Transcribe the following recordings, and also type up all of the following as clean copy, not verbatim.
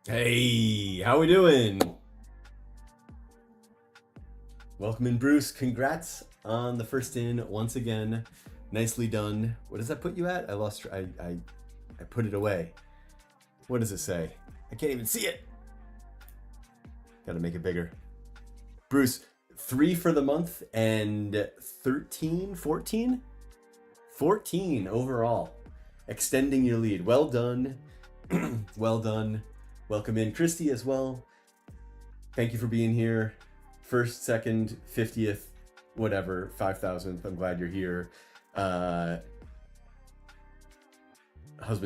Hey, how we doing? Welcome in, Bruce. Congrats on the first in once again. Nicely done. What does that put you at? I lost. I put it away. What does it say? I can't even see it. Got to make it bigger. Bruce, 3 for the month and 13, 14? 14 overall. Extending your lead. Well done. Well done. Welcome in, Christy, as well. Thank you for being here. First, second, 50th, whatever, 5,000th. I'm glad you're here. Husband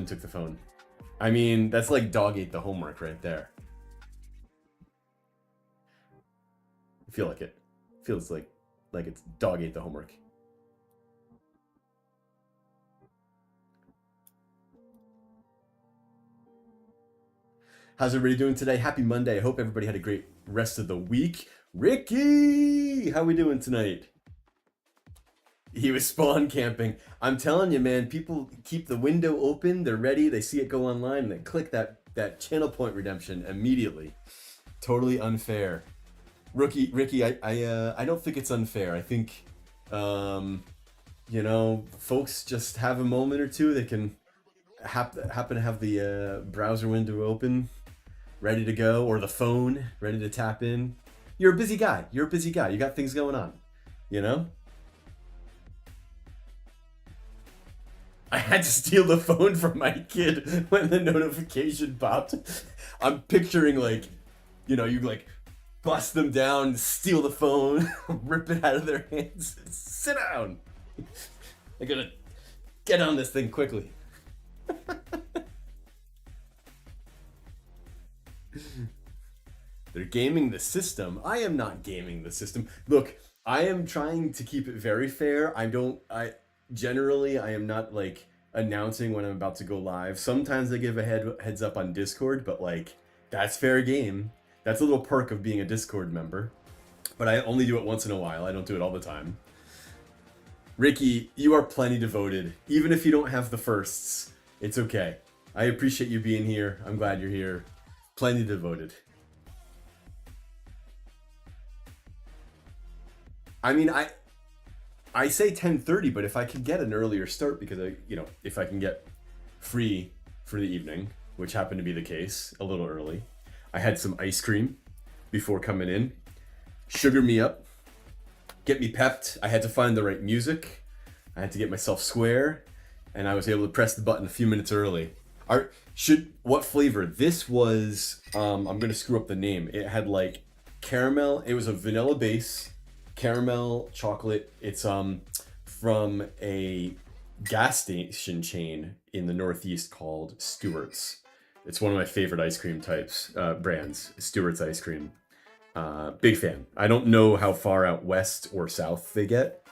took the phone. I mean, that's like dog ate the homework right there. I feel like it. Feels like it's dog ate the homework. How's everybody doing today? Happy Monday. I hope everybody had a great rest of the week. Ricky, how we doing tonight? He was spawn camping. I'm telling you, man, people keep the window open. They're ready. They see it go online and they click that channel point redemption immediately. Totally unfair. Ricky, I don't think it's unfair. I think, folks just have a moment or two. They can happen to have the browser window open, ready to go, or the phone ready to tap in. You're a busy guy. You got things going on, you know? I had to steal the phone from my kid when the notification popped. I'm picturing you bust them down, steal the phone, rip it out of their hands. Sit down. I gotta get on this thing quickly. They're gaming the system. I am not gaming the system. Look, I am trying to keep it very fair. I am not announcing when I'm about to go live. Sometimes I give a heads up on Discord, but that's fair game. That's a little perk of being a Discord member. But I only do it once in a while. I don't do it all the time. Ricky, you are plenty devoted. Even if you don't have the firsts, it's okay. I appreciate you being here. I'm glad you're here. Plenty devoted. I mean, I say 10:30, but if I could get an earlier start, because if I can get free for the evening, which happened to be the case, a little early. I had some ice cream before coming in. Sugar me up, get me pepped. I had to find the right music. I had to get myself square, and I was able to press the button a few minutes early. What flavor? This was, I'm gonna screw up the name. It had caramel. It was a vanilla base. Caramel chocolate. It's from a gas station chain in the Northeast called Stewart's. It's one of my favorite ice cream brands. Stewart's ice cream. Big fan. I don't know how far out west or south they get,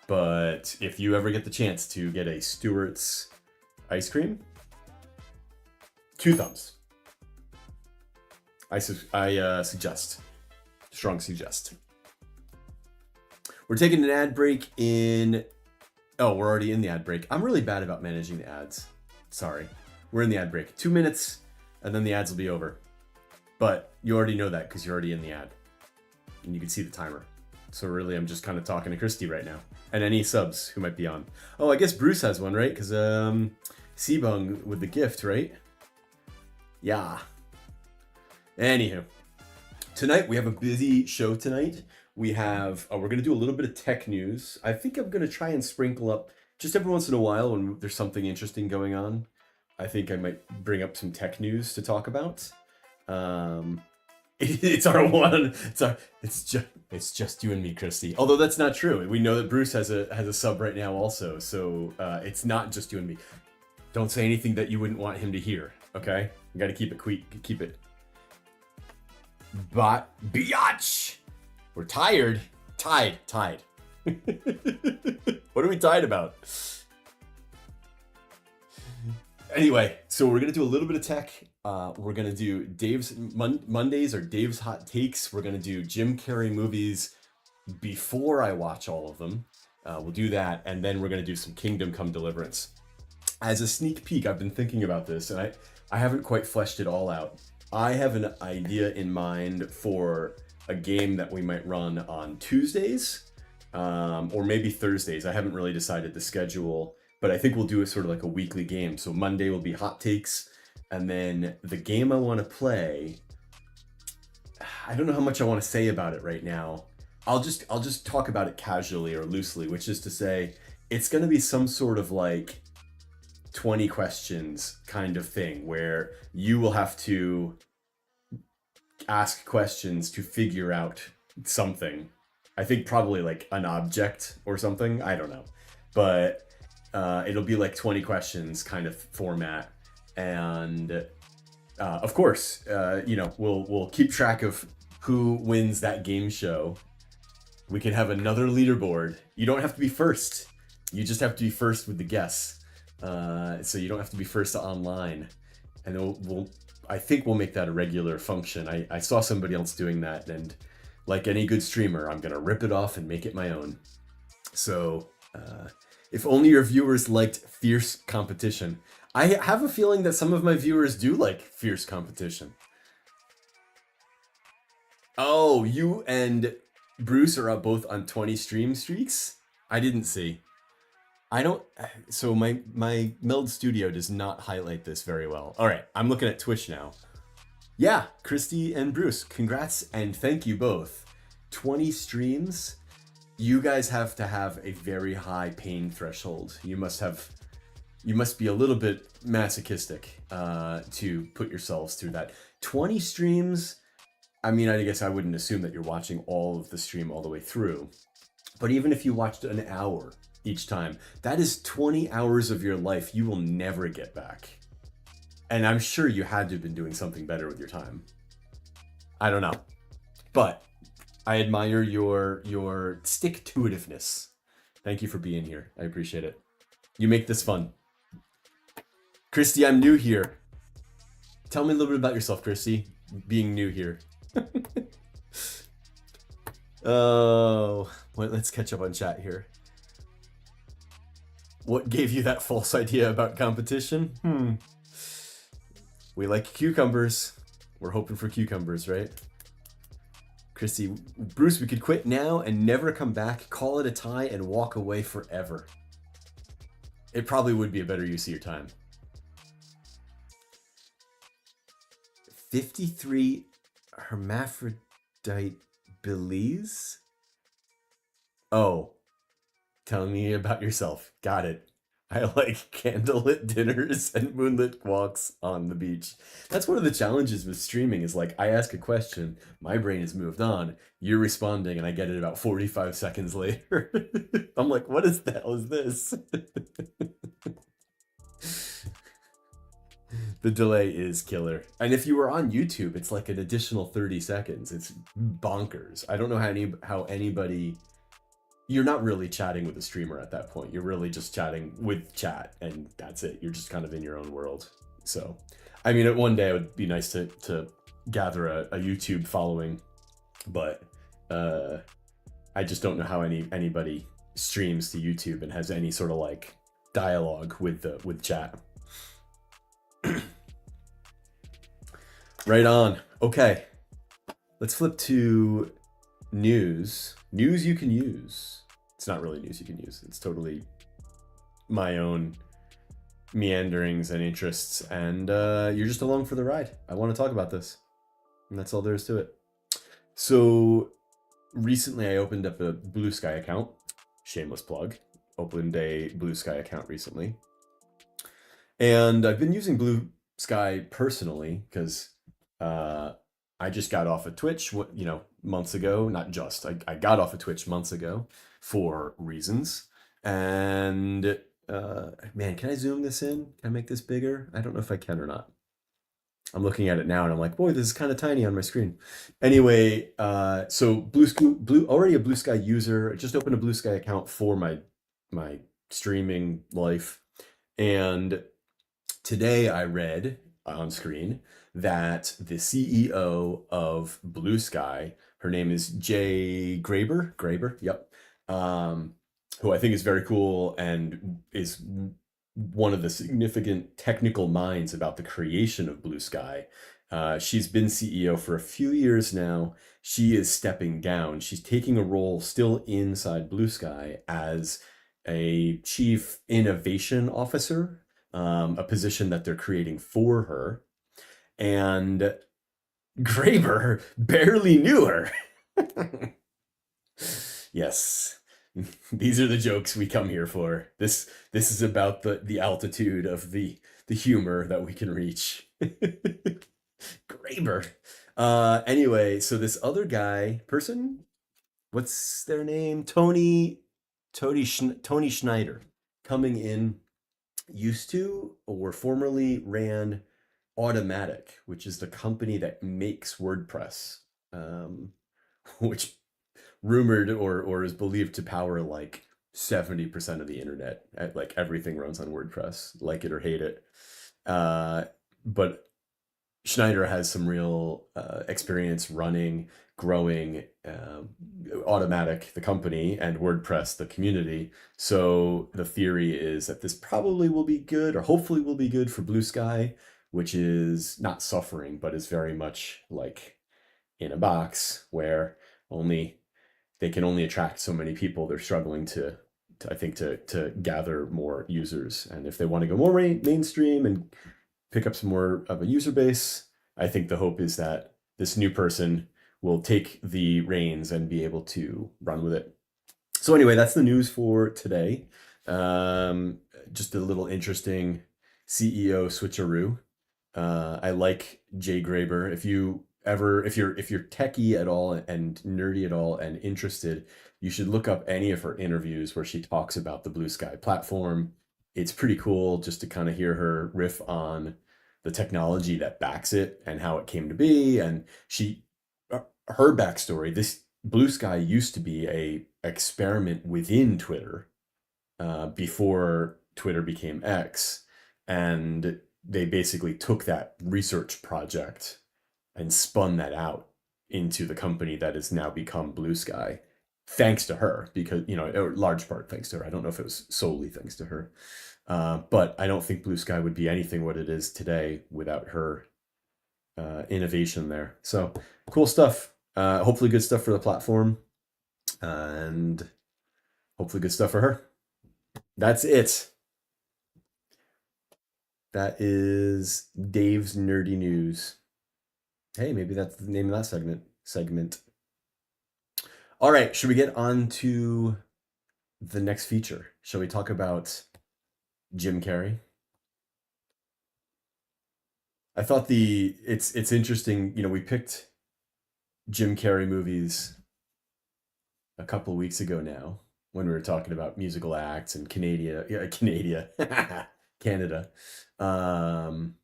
but if you ever get the chance to get a Stewart's ice cream, 2 thumbs. I suggest. Strong suggest. We're taking an ad break in... Oh, we're already in the ad break. I'm really bad about managing the ads. Sorry. We're in the ad break. 2 minutes, and then the ads will be over. But you already know that because you're already in the ad. And you can see the timer. So really, I'm just kind of talking to Christy right now. And any subs who might be on. Oh, I guess Bruce has one, right? Because Seabung with the gift, right? Yeah. Anywho. Tonight, we have a busy show tonight. We're going to do a little bit of tech news. I think I'm going to try and sprinkle up just every once in a while when there's something interesting going on. I think I might bring up some tech news to talk about. It's our one. It's just you and me, Christy. Although that's not true. We know that Bruce has a sub right now also. So it's not just you and me. Don't say anything that you wouldn't want him to hear. Okay, you got to keep it keep it. But biatch. We're tired. Tied. What are we tied about? Anyway, so we're going to do a little bit of tech. We're going to do Dave's Mondays or Dave's Hot Takes. We're going to do Jim Carrey movies before I watch all of them. We'll do that. And then we're going to do some Kingdom Come Deliverance. As a sneak peek, I've been thinking about this, and I haven't quite fleshed it all out. I have an idea in mind for a game that we might run on Tuesdays, or maybe Thursdays. I haven't really decided the schedule, but I think we'll do it sort of like a weekly game. So Monday will be hot takes, and then the game I want to play, I don't know how much I want to say about it right now. I'll just talk about it casually or loosely, which is to say it's going to be some sort of like 20 questions kind of thing where you will have to ask questions to figure out something. I think probably like an object or something. I don't know. But it'll be like 20 questions kind of format. And of course, we'll keep track of who wins that game show. We can have another leaderboard. You don't have to be first. You just have to be first with the guess. So you don't have to be first online. And I think we'll make that a regular function. I saw somebody else doing that, and like any good streamer, I'm gonna rip it off and make it my own. So if only your viewers liked fierce competition. I have a feeling that some of my viewers do like fierce competition. Oh, you and Bruce are up both on 20 stream streaks? I didn't see. I don't. So my Meld Studio does not highlight this very well. All right, I'm looking at Twitch now. Yeah, Christy and Bruce, congrats and thank you both. 20 streams. You guys have to have a very high pain threshold. You must be a little bit masochistic to put yourselves through that. 20 streams. I mean, I guess I wouldn't assume that you're watching all of the stream all the way through. But even if you watched an hour each time, that is 20 hours of your life you will never get back. And I'm sure you had to have been doing something better with your time. I don't know. But I admire your stick-to-itiveness. Thank you for being here. I appreciate it. You make this fun. Christy, I'm new here. Tell me a little bit about yourself, Christy, being new here. Oh, well, let's catch up on chat here. What gave you that false idea about competition? We like cucumbers. We're hoping for cucumbers, right? Christy, Bruce, we could quit now and never come back, call it a tie, and walk away forever. It probably would be a better use of your time. 53 hermaphrodite Belize? Oh, tell me about yourself. Got it. I like candlelit dinners and moonlit walks on the beach. That's one of the challenges with streaming is like, I ask a question, my brain has moved on, you're responding, and I get it about 45 seconds later. I'm like, what is the hell is this? The delay is killer. And if you were on YouTube, it's like an additional 30 seconds. It's bonkers. I don't know how anybody... You're not really chatting with a streamer at that point. You're really just chatting with chat, and that's it. You're just kind of in your own world. So, I mean, one day it would be nice to gather a YouTube following, but I just don't know how anybody streams to YouTube and has any sort of like dialogue with chat. Right on. Okay, let's flip to news. News you can use. It's not really news you can use. It's totally my own meanderings and interests, and you're just along for the ride. I want to talk about this, and that's all there is to it. So recently I opened up a BlueSky account. Shameless plug. Opened a BlueSky account recently. And I've been using BlueSky personally because I just got off of Twitch, months ago. Not just, I got off of Twitch months ago for reasons. And man, can I zoom this in? Can I make this bigger? I don't know if I can or not. I'm looking at it now and I'm like, boy, this is kind of tiny on my screen. Anyway, so already a BlueSky user. I just opened a BlueSky account for my streaming life. And today I read on screen that the CEO of BlueSky, her name is Jay Graber, yep, who I think is very cool and is one of the significant technical minds about the creation of BlueSky. She's been CEO for a few years now. She is stepping down. She's taking a role still inside Blue Sky as a chief innovation officer, a position that they're creating for her. And Graeber barely knew her. Yes. These are the jokes we come here for. This is about the altitude of the humor that we can reach. Graeber. Anyway, so this other guy, person, what's their name? Tony Schneider, coming in, used to or formerly ran Automatic, which is the company that makes WordPress, um, which rumored or is believed to power like 70% of the internet. Like everything runs on WordPress, like it or hate it. But Schneider has some real experience running, growing Automatic, the company, and WordPress, the community. So the theory is that this probably will be good, or hopefully will be good for Blue Sky, which is not suffering, but is very much like in a box where only they can only attract so many people. They're struggling to I think to gather more users, and if they want to go more mainstream and pick up some more of a user base, I think the hope is that this new person will take the reins and be able to run with it. So anyway, that's the news for today. Um, just a little interesting CEO switcheroo. I like Jay Graeber. If you're techie at all and nerdy at all and interested, you should look up any of her interviews where she talks about the Blue Sky platform. It's pretty cool just to kind of hear her riff on the technology that backs it and how it came to be. And her backstory, this Blue Sky used to be a experiment within Twitter before Twitter became X, and they basically took that research project and spun that out into the company that has now become Blue Sky, thanks to her, because, large part thanks to her. I don't know if it was solely thanks to her, but I don't think Blue Sky would be anything what it is today without her innovation there. So cool stuff. Hopefully good stuff for the platform, and hopefully good stuff for her. That's it. That is Dave's Nerdy News. Hey, maybe that's the name of that segment. All right, should we get on to the next feature? Shall we talk about Jim Carrey? I thought it's interesting, we picked Jim Carrey movies a couple of weeks ago now when we were talking about musical acts and Canada. Um,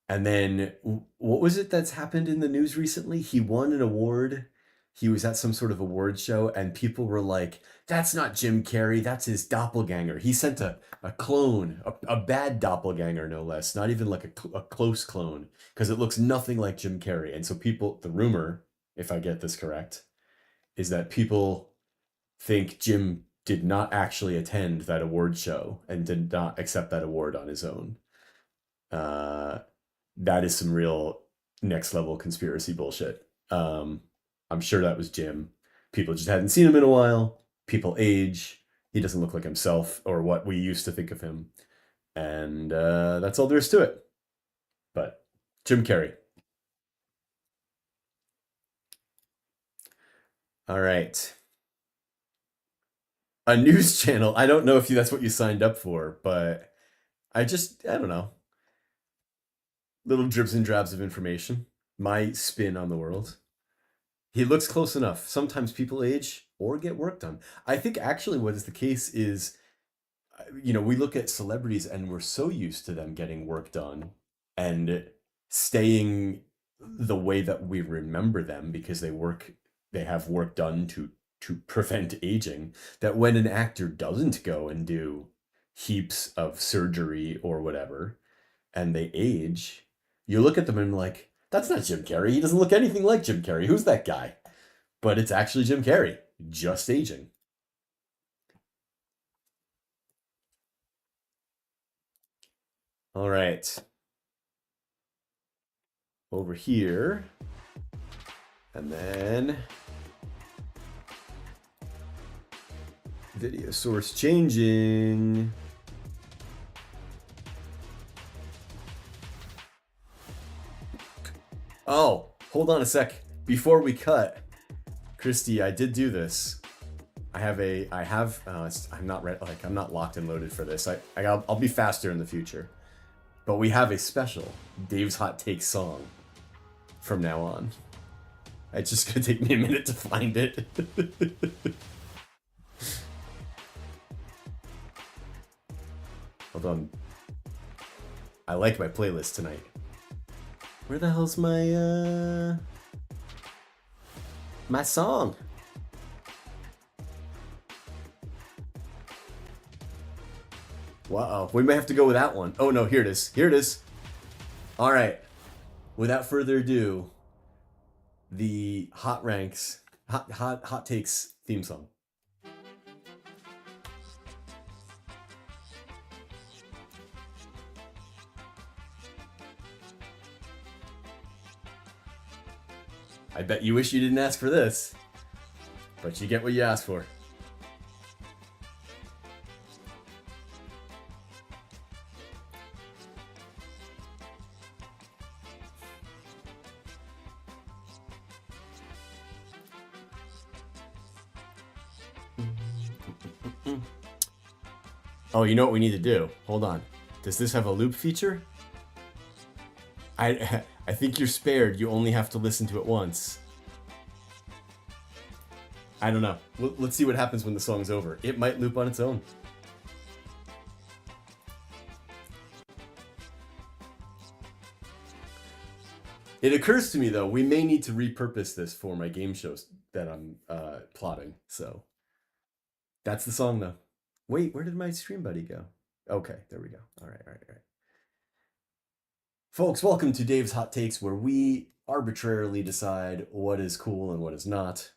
And then what was it that's happened in the news recently? He won an award. He was at some sort of award show, and people were like, that's not Jim Carrey, that's his doppelganger. He sent a clone, a bad doppelganger, no less, not even like a close clone, because it looks nothing like Jim Carrey. And so the rumor, if I get this correct, is that people think Jim did not actually attend that award show and did not accept that award on his own. Uh, that is some real next level conspiracy bullshit. I'm sure that was Jim. People just hadn't seen him in a while. People age. He doesn't look like himself or what we used to think of him. And that's all there is to it. But Jim Carrey. All right. A news channel. I don't know if that's what you signed up for, but I don't know. Little drips and drabs of information. My spin on the world. He looks close enough. Sometimes people age or get work done. I think actually what is the case is, we look at celebrities and we're so used to them getting work done and staying the way that we remember them because they have work done to prevent aging, that when an actor doesn't go and do heaps of surgery or whatever and they age, you look at them and like, that's not Jim Carrey. He doesn't look anything like Jim Carrey. Who's that guy? But it's actually Jim Carrey, just aging. All right. over here. And then video source changing. Oh, hold on a sec. Before we cut, Christy, I did do this. I'm not ready, like I'm not locked and loaded for this. I'll be faster in the future. But we have a special Dave's Hot Take song from now on. It's just gonna take me a minute to find it. Hold on. I like my playlist tonight. Where the hell's my song? Wow, we may have to go with that one. Oh no, here it is. Here it is. All right. Without further ado, the Hot Takes theme song. I bet you wish you didn't ask for this, but you get what you asked for. Oh, you know what we need to do? Hold on. Does this have a loop feature? I think you're spared. You only have to listen to it once. I don't know. Let's see what happens when the song's over. It might loop on its own. It occurs to me, though, we may need to repurpose this for my game shows that I'm plotting. So that's the song, though. Wait, where did my stream buddy go? Okay, there we go. All right. Folks, welcome to Dave's Hot Takes, where we arbitrarily decide what is cool and what is not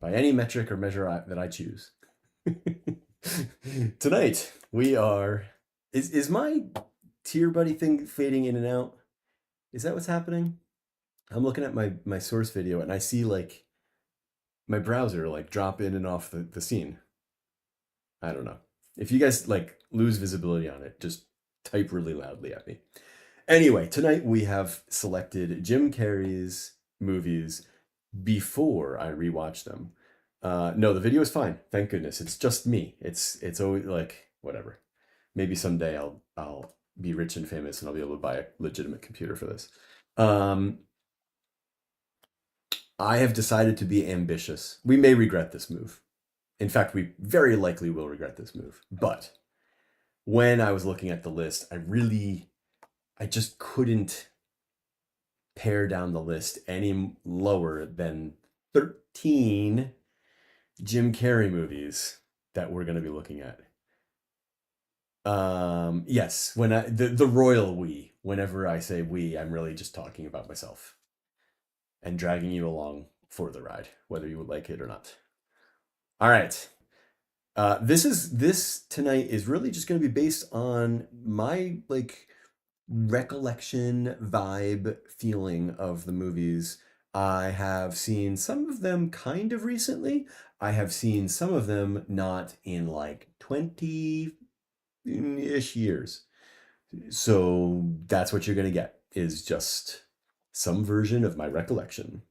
by any metric or measure that I choose. Tonight, we are... Is my tier buddy thing fading in and out? Is that what's happening? I'm looking at my source video and I see like my browser like drop in and off the scene. I don't know. If you guys like lose visibility on it, just type really loudly at me. Anyway, tonight we have selected Jim Carrey's movies before I rewatch them. No, the video is fine. Thank goodness. It's just me. It's always like whatever. Maybe someday I'll be rich and famous and I'll be able to buy a legitimate computer for this. I have decided to be ambitious. We may regret this move. In fact, we very likely will regret this move. But when I was looking at the list, I just couldn't pare down the list any lower than 13 Jim Carrey movies that we're going to be looking at. Yes, when the royal we, whenever I say we, I'm really just talking about myself and dragging you along for the ride, whether you would like it or not. All right. This tonight is really just going to be based on my like recollection, vibe, feeling of the movies. I have seen some of them kind of recently. I have seen some of them not in like 20-ish years. So that's what you're going to get, is just some version of my recollection.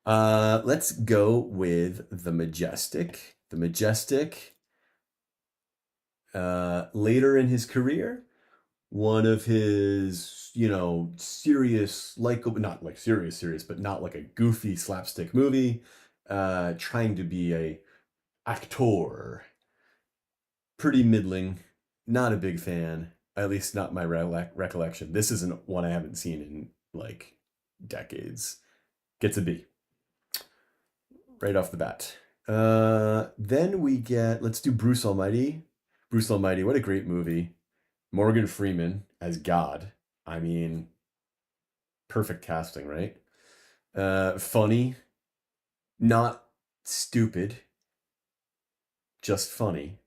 Let's go with The Majestic. The Majestic, later in his career, one of his, serious, not like serious, but not like a goofy slapstick movie, trying to be a actor. Pretty middling, not a big fan, at least not my recollection. This isn't one I haven't seen in like decades. Gets a B. Right off the bat. Then we get, let's do Bruce Almighty. Bruce Almighty, what a great movie. Morgan Freeman as God. I mean, perfect casting, right? Funny, not stupid, just funny.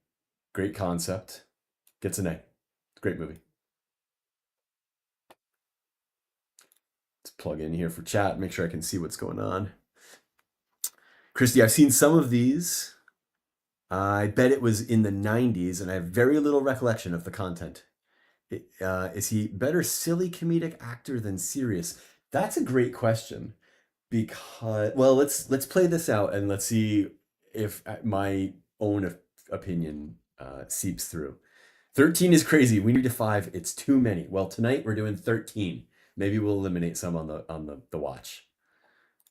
Great concept. Gets an A. Great movie. plug in here for chat, make sure I can see what's going on. Christy, I've seen some of these. I bet it was in the 90s, and I have very little recollection of the content. Is he better silly comedic actor than serious? That's a great question because well, let's play this out and let's see if my own opinion seeps through. 13 is crazy. We need to 5. It's too many. Well, tonight we're doing 13. Maybe we'll eliminate some on the watch.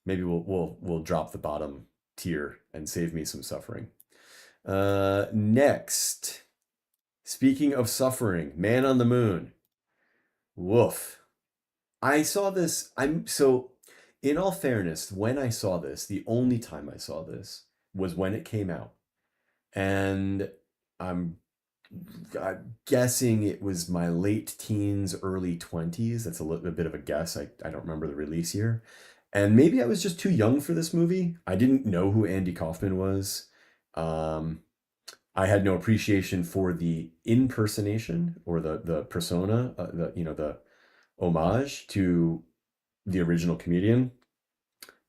Maybe we'll drop the bottom tier and save me some suffering. Next, speaking of suffering, Man on the Moon. Woof. I saw this. In all fairness, when I saw this, the only time I saw this was when it came out. And I'm guessing it was my late teens, early 20s. That's a bit of a guess. I don't remember the release year. And maybe I was just too young for this movie. I didn't know who Andy Kaufman was. I had no appreciation for the impersonation or the persona, the homage to the original comedian.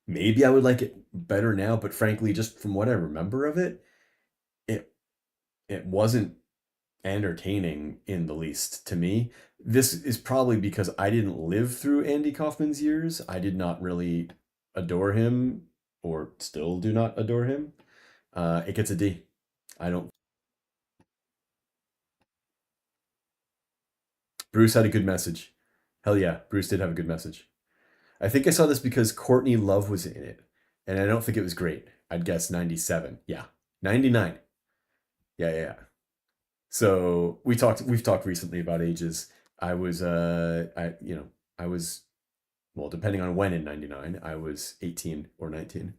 Maybe I would like it better now, but frankly, just from what I remember of it, it wasn't entertaining in the least to me. This is probably because I didn't live through Andy Kaufman's years. I did not really adore him, or still do not adore him. It gets a D. I don't. Bruce had a good message. Hell yeah, Bruce did have a good message. I think I saw this because Courtney Love was in it, and I don't think it was great. I'd guess 97. Yeah, 99. Yeah. So we've talked recently about ages. I was I was, well, depending on when in 99, I was 18 or 19.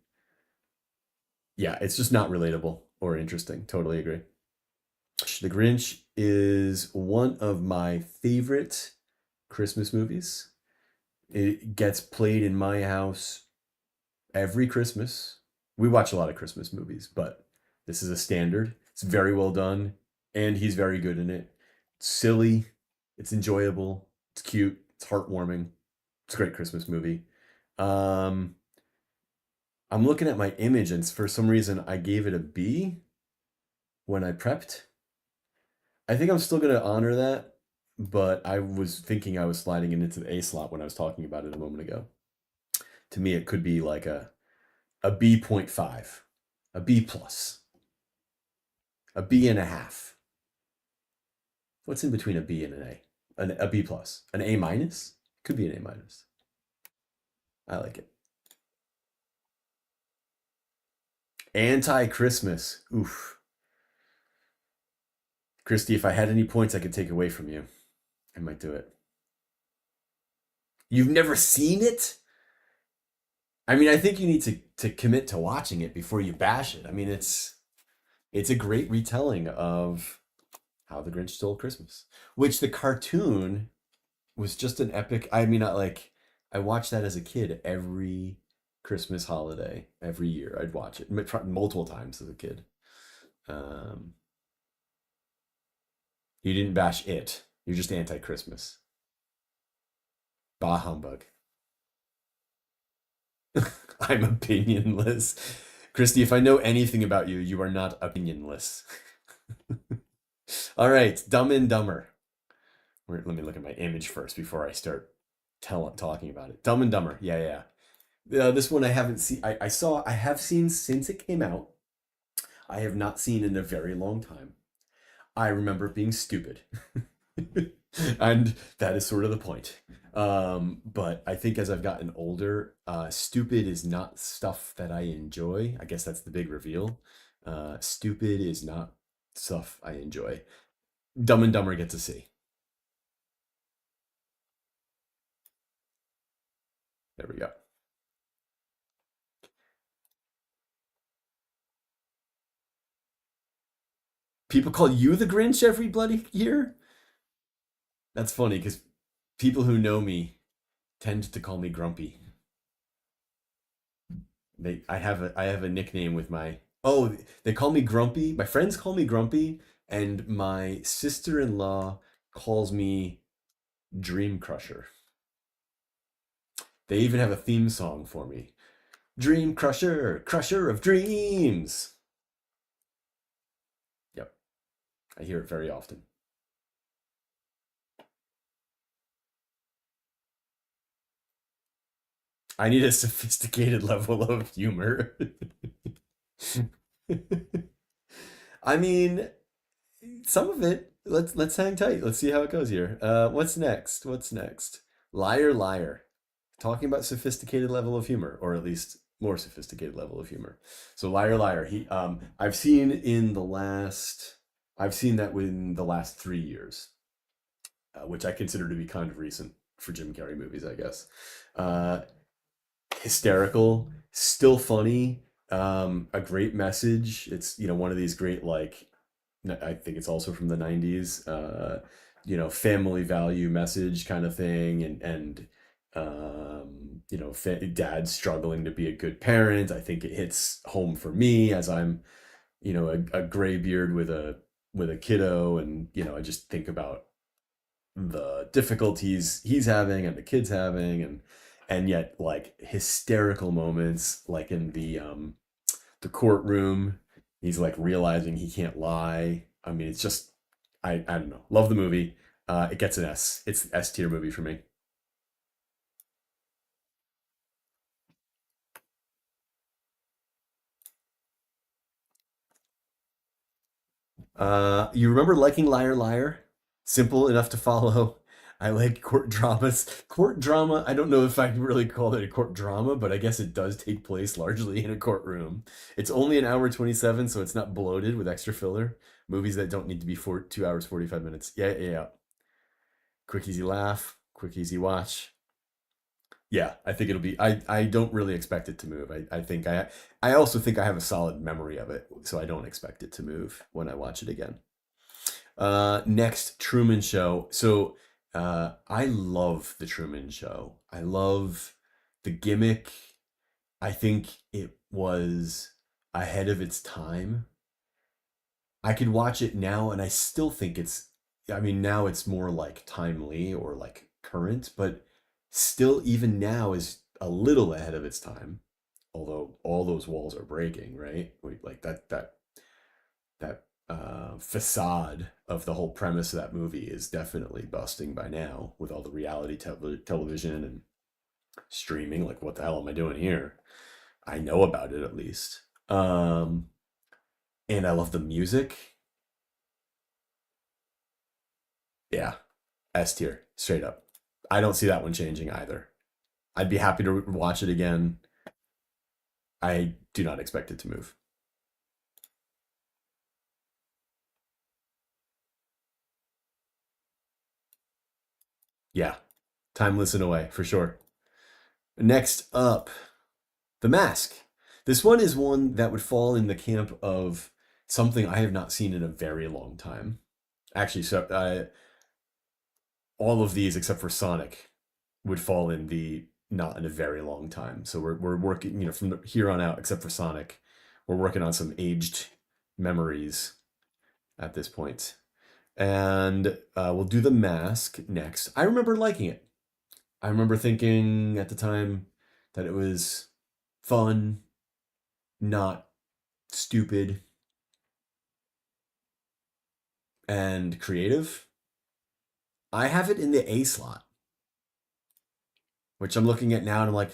Yeah, it's just not relatable or interesting. Totally agree. The Grinch is one of my favorite Christmas movies. It gets played in my house every Christmas. We watch a lot of Christmas movies, but this is a standard. It's very well done, and he's very good in it. It's silly, it's enjoyable, it's cute, it's heartwarming. It's a great Christmas movie. Um, I'm looking at my image, and for some reason, I gave it a B when I prepped. I think I'm still going to honor that, but I was thinking I was sliding it into the A slot when I was talking about it a moment ago. To me, it could be like a B.5, a B plus, a B and a half. What's in between a B and an A? A B plus, an A minus? Could be an A minus. I like it. Anti-Christmas. Oof. Christy, if I had any points I could take away from you, I might do it. You've never seen it? I mean, I think you need to commit to watching it before you bash it. I mean, it's a great retelling of How the Grinch Stole Christmas, which the cartoon was just an epic. I mean, I watched that as a kid every Christmas holiday, every year. I'd watch it multiple times as a kid. Um, you didn't bash it. You're just anti-Christmas. Bah humbug. I'm opinionless. Christy, if I know anything about you, you are not opinionless. All right, Dumb and Dumber. Let me look at my image first before I start talking about it. Dumb and Dumber. Yeah. This one I haven't seen. I have seen since it came out. I have not seen in a very long time. I remember it being stupid. And that is sort of the point. But I think as I've gotten older, stupid is not stuff that I enjoy. I guess that's the big reveal. Stupid is not stuff I enjoy. Dumb and Dumber gets a C. There we go. People call you the Grinch every bloody year? That's funny because people who know me tend to call me Grumpy. I have a nickname with my they call me Grumpy. My friends call me Grumpy, and my sister-in-law calls me Dream Crusher. They even have a theme song for me. Dream Crusher, Crusher of Dreams. Yep, I hear it very often. I need a sophisticated level of humor. I mean, some of it. Let's hang tight. Let's see how it goes here. What's next? What's next? Liar, liar. Talking about sophisticated level of humor, or at least more sophisticated level of humor. So liar, liar. I've seen that within the last 3 years, which I consider to be kind of recent for Jim Carrey movies, I guess. Uh, Hysterical, still funny, a great message. It's one of these great like I think it's also from the 90s, family value message kind of thing, and dad struggling to be a good parent. I think it hits home for me as I'm a gray beard with a kiddo, and I just think about the difficulties he's having and the kids having, and yet like hysterical moments like in the courtroom. He's like realizing he can't lie. I mean, it's just I don't know. Love the movie. It gets an S. It's an S tier movie for me. You remember liking Liar Liar? Simple enough to follow. I like court dramas. Court drama, I don't know if I can really call it a court drama, but I guess it does take place largely in a courtroom. It's only an hour 27, so it's not bloated with extra filler. Movies that don't need to be 2 hours 45 minutes. Yeah, yeah, yeah. Quick easy laugh, quick easy watch. Yeah, I think it'll be. I don't really expect it to move. I also think I have a solid memory of it, so I don't expect it to move when I watch it again. Next, Truman Show. So I love the Truman Show. I love the gimmick. I think it was ahead of its time. I could watch it now and I still think I mean, now it's more like timely or like current, but still, even now, is a little ahead of its time. Although all those walls are breaking, right? Like that facade of the whole premise of that movie is definitely busting by now with all the reality television and streaming. Like, what the hell am I doing here? I know about it at least. And I love the music. Yeah, S tier, straight up. I don't see that one changing either. I'd be happy to watch it again. I do not expect it to move. Yeah, timeless in a way, for sure. Next up, The Mask. This one is one that would fall in the camp of something I have not seen in a very long time. Actually, all of these except for Sonic would fall in the not in a very long time. So we're working, from here on out, except for Sonic, we're working on some aged memories at this point. And we'll do The Mask next. I remember liking it. I remember thinking at the time that it was fun, not stupid, and creative. I have it in the A slot, which I'm looking at now and I'm like,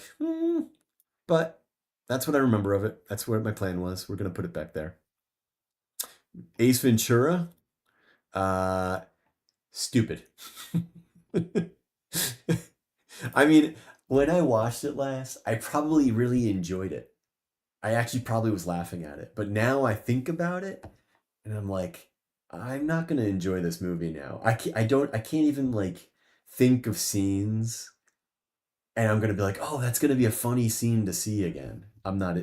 but that's what I remember of it. That's what my plan was. We're going to put it back there. Ace Ventura, uh, stupid. I mean, when I watched it last, I probably really enjoyed it. I actually probably was laughing at it. But now I think about it and I'm like, I'm not going to enjoy this movie now. I can't even like think of scenes and I'm going to be like, "Oh, that's going to be a funny scene to see again." I'm not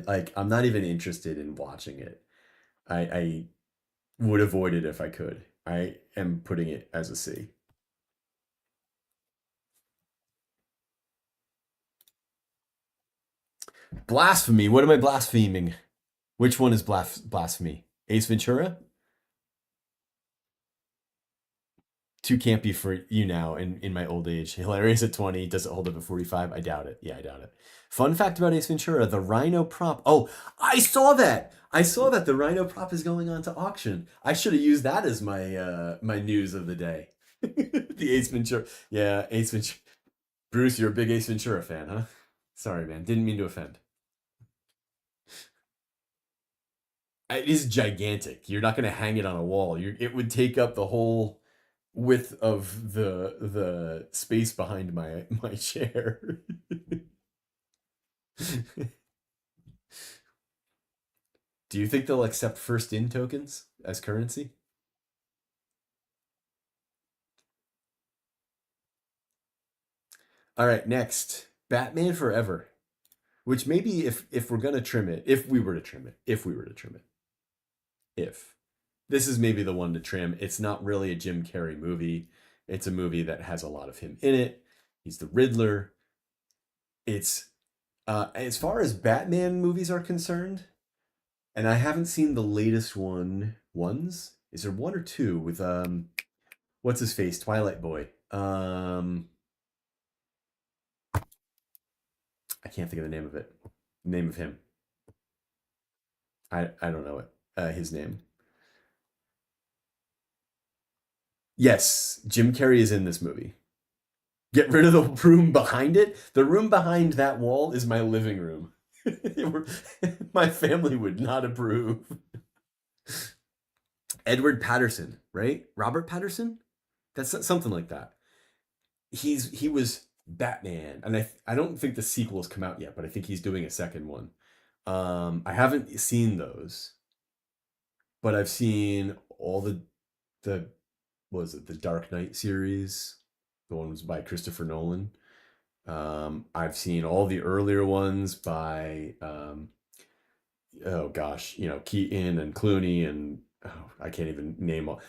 even interested in watching it. I would avoid it if I could. I am putting it as a C. Blasphemy. What am I blaspheming? Which one is blasphemy? Ace Ventura? too campy for you now in my old age. Hilarious at 20. Does it hold up at 45? I doubt it. Yeah, I doubt it. Fun fact about Ace Ventura: the Rhino prop. Oh, I saw that. I saw that the Rhino prop is going on to auction. I should have used that as my news of the day. The Ace Ventura. Yeah, Ace Ventura. Bruce, you're a big Ace Ventura fan, huh? Sorry, man. Didn't mean to offend. It is gigantic. You're not going to hang it on a wall. It would take up the whole width of the space behind my chair. Do you think they'll accept first in tokens as currency? All right, next, Batman Forever, which maybe if we're gonna trim it, if we were to trim it, if we were to trim it, if this is maybe the one to trim. It's not really a Jim Carrey movie. It's a movie that has a lot of him in it. He's the Riddler. It's as far as Batman movies are concerned, and I haven't seen the latest ones. Is there one or two with what's his face? Twilight Boy. I can't think of the name of it. Name of him. I don't know it. His name. Yes, Jim Carrey is in this movie. Get rid of the room behind it. The room behind that wall is my living room. My family would not approve. Edward Patterson, right? Robert Patterson? That's something like that. He was Batman, and I don't think the sequel's come out yet, but I think he's doing a second one. I haven't seen those, but I've seen all the what was it, the Dark Knight series. The one was by Christopher Nolan. I've seen all the earlier ones by oh gosh, Keaton and Clooney and I can't even name all.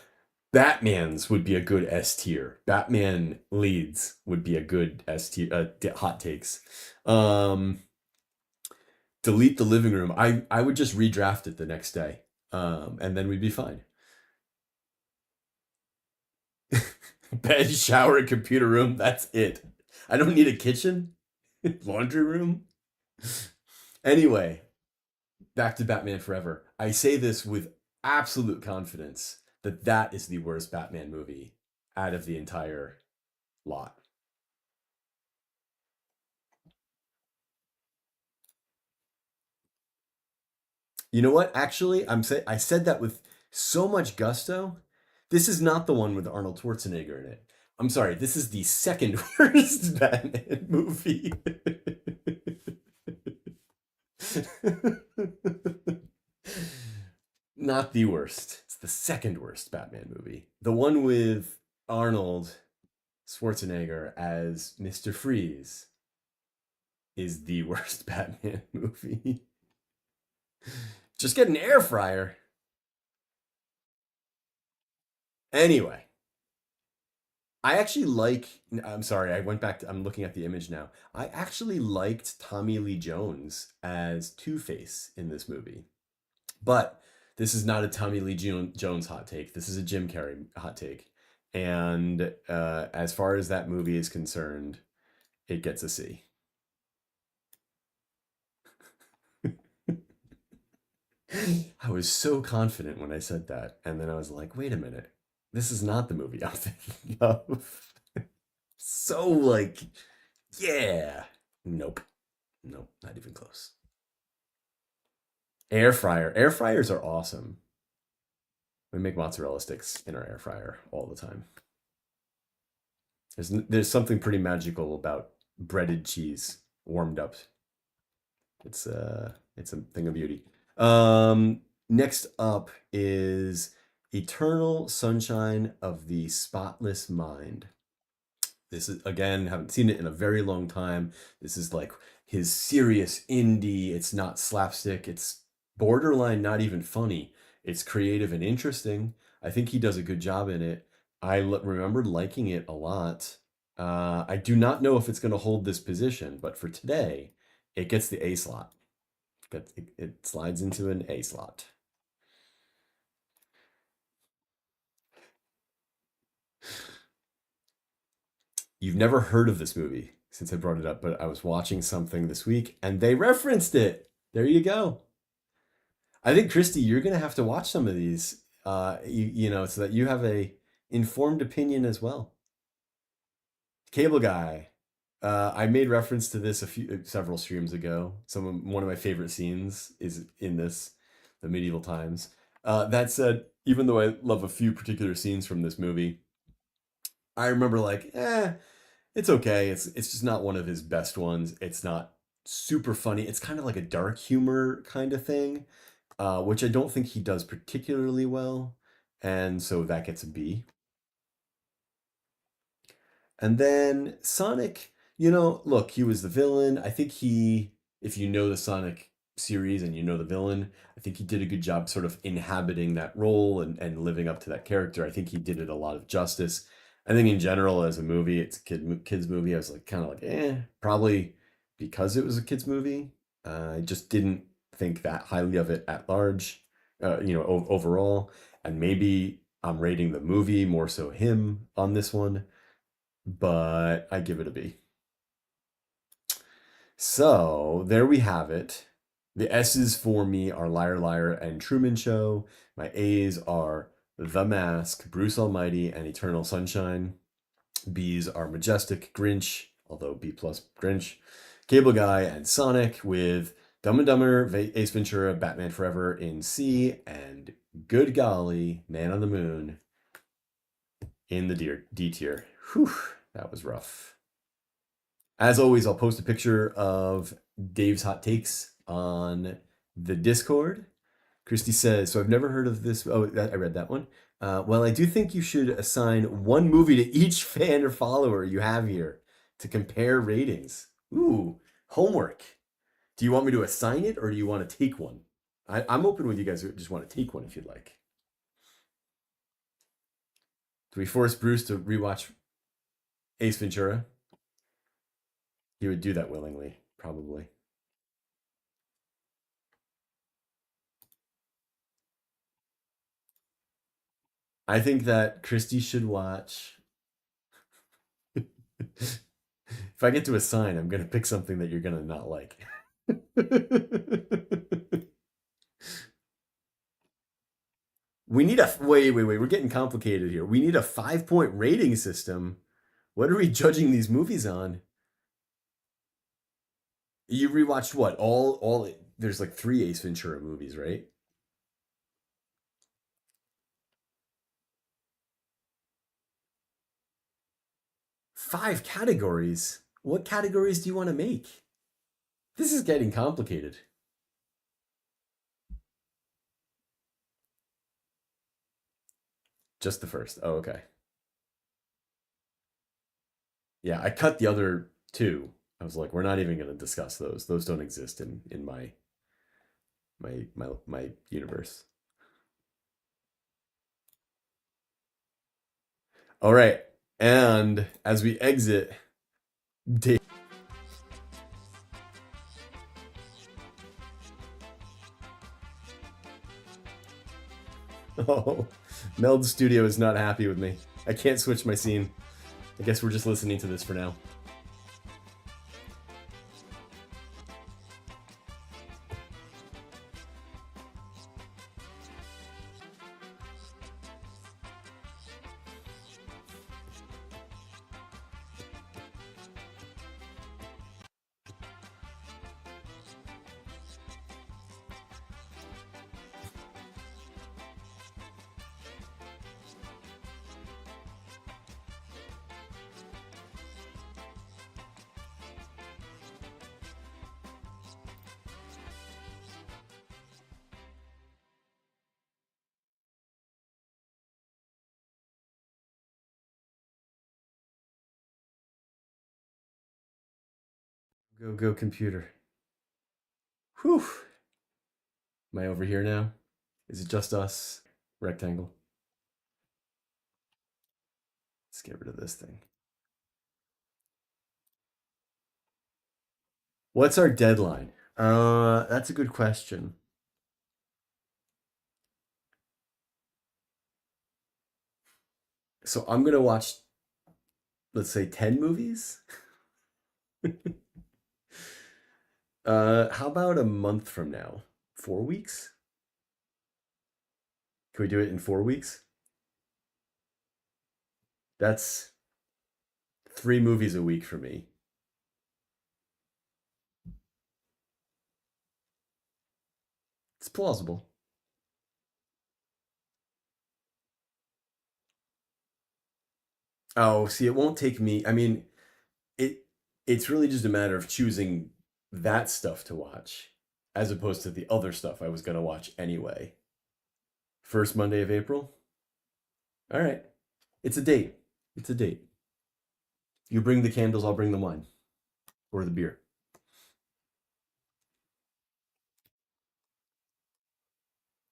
Batman's would be a good S tier. Batman leads would be a good S tier. Hot takes. Um, Delete the living room. I would just redraft it the next day, and then we'd be fine. Bed, shower, and computer room. That's it. I don't need a kitchen, laundry room. Anyway, back to Batman Forever. I say this with absolute confidence that that is the worst Batman movie out of the entire lot. You know what? Actually, I said that with so much gusto. This is not the one with Arnold Schwarzenegger in it. I'm sorry. This is the second worst Batman movie. Not the worst. It's the second worst Batman movie. The one with Arnold Schwarzenegger as Mr. Freeze is the worst Batman movie. Just get an air fryer. Anyway, I actually like. I'm sorry, I went back to. I'm looking at the image now. I actually liked Tommy Lee Jones as Two Face in this movie. But this is not a Tommy Lee Jones hot take. This is a Jim Carrey hot take. And as far as that movie is concerned, it gets a C. I was so confident when I said that. And then I was like, wait a minute. This is not the movie I'm thinking of. So, like, yeah. Nope. Nope. Not even close. Air fryer. Air fryers are awesome. We make mozzarella sticks in our air fryer all the time. There's something pretty magical about breaded cheese warmed up. It's a thing of beauty. Next up is Eternal Sunshine of the Spotless Mind. This is, again, haven't seen it in a very long time. This is like his serious indie. It's not slapstick. It's borderline not even funny. It's creative and interesting. I think he does a good job in it. Remember liking it a lot. I do not know if it's going to hold this position, but for today, it gets the A slot. It slides into an A slot. You've never heard of this movie since I brought it up, but I was watching something this week and they referenced it. There you go. I think Christy, you're gonna have to watch some of these, so that you have a informed opinion as well. Cable Guy. I made reference to this several streams ago. One of my favorite scenes is in this, the medieval times. That said, even though I love a few particular scenes from this movie, I remember like, it's okay. It's just not one of his best ones. It's not super funny. It's kind of like a dark humor kind of thing, which I don't think he does particularly well, and so that gets a B. And then Sonic, look, he was the villain. I think if you know the Sonic series and you know the villain, I think he did a good job sort of inhabiting that role and living up to that character. I think he did it a lot of justice. I think in general, as a movie, it's a kids movie. I was like kind of like, probably because it was a kids movie. I just didn't think that highly of it at large, overall. And maybe I'm rating the movie more so him on this one, but I give it a B. So there we have it. The S's for me are Liar Liar and Truman Show. My A's are The Mask, Bruce Almighty, and Eternal Sunshine. B's are Majestic, Grinch, although B plus Grinch, Cable Guy, and Sonic, with Dumb and Dumber, Ace Ventura, Batman Forever in C, and good golly, Man on the Moon in the D tier. Whew, that was rough. As always, I'll post a picture of Dave's hot takes on the Discord. Christy says, so I've never heard of this. Oh, I read that one. Well, I do think you should assign one movie to each fan or follower you have here to compare ratings. Ooh, homework. Do you want me to assign it or do you want to take one? I'm open with you guys who just want to take one if you'd like. Do we force Bruce to rewatch Ace Ventura? He would do that willingly, probably. I think that Christy should watch. If I get to assign, I'm going to pick something that you're going to not like. We need a wait. We're getting complicated here. We need a 5-point rating system. What are we judging these movies on? You rewatched what? All there's like 3 Ace Ventura movies, right? 5 categories. What categories do you want to make? This is getting complicated. Just the first. Oh, okay. Yeah, I cut the other 2. I was like, we're not even going to discuss those. Those don't exist in my universe. All right. And as we exit, Dave. Oh, Meld Studio is not happy with me. I can't switch my scene. I guess we're just listening to this for now. Go computer. Whew. Am I over here now? Is it just us? Rectangle. Let's get rid of this thing. What's our deadline? That's a good question. So I'm gonna watch. let's say 10 movies. How about a month from now? 4 weeks? Can we do it in 4 weeks? That's 3 movies a week for me. It's plausible. Oh, see, it won't take me. I mean, it it's really just a matter of choosing that stuff to watch as opposed to the other stuff I was gonna watch anyway. First Monday of April? All right. It's a date. It's a date. You bring the candles, I'll bring the wine or the beer.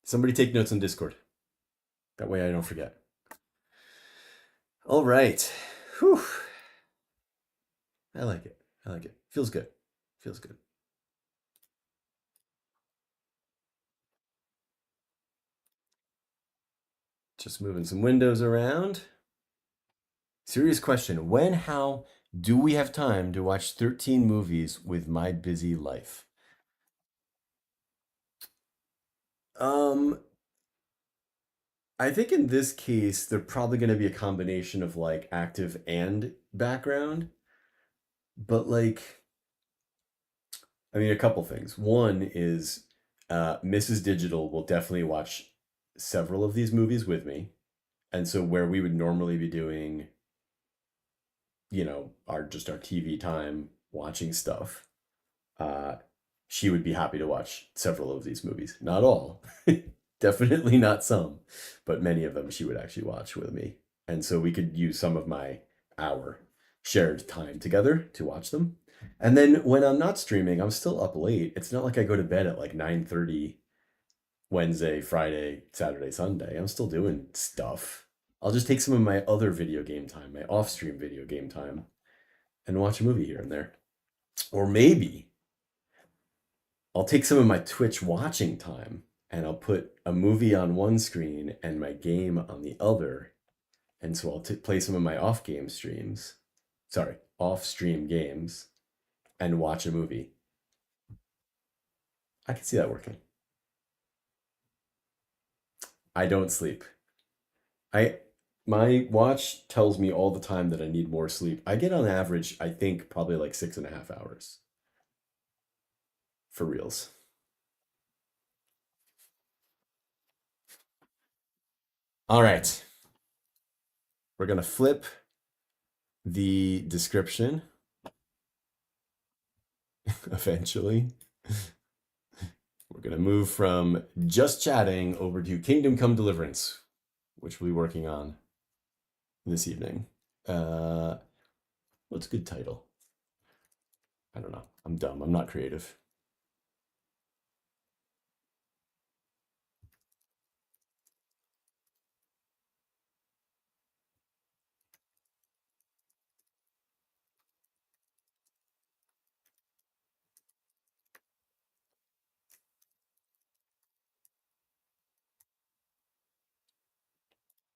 Somebody take notes on Discord. That way I don't forget. All right. Whew. I like it. I like it. Feels good. Feels good. Just moving some windows around. Serious question. When, how do we have time to watch 13 movies with my busy life? Um, I think in this case, they're probably going to be a combination of like active and background. But like, I mean, a couple things. One is Mrs. Digital will definitely watch several of these movies with me. And so where we would normally be doing, our TV time watching stuff, uh, she would be happy to watch several of these movies. Not all, definitely not some, but many of them she would actually watch with me. And so we could use some of our shared time together to watch them. And then when I'm not streaming, I'm still up late. It's not like I go to bed at like 9:30 Wednesday, Friday, Saturday, Sunday. I'm still doing stuff. I'll just take some of my other video game time, my off-stream video game time, and watch a movie here and there. Or maybe I'll take some of my Twitch watching time and I'll put a movie on one screen and my game on the other. And so I'll play some of my off-stream games and watch a movie. I can see that working. I don't sleep. I My watch tells me all the time that I need more sleep. I get on average, I think, probably like 6.5 hours for reals. All right, we're gonna flip the description eventually. We're gonna move from just chatting over to Kingdom Come Deliverance, which we'll be working on this evening. Uh, what's a good title? I don't know. I'm dumb. I'm not creative.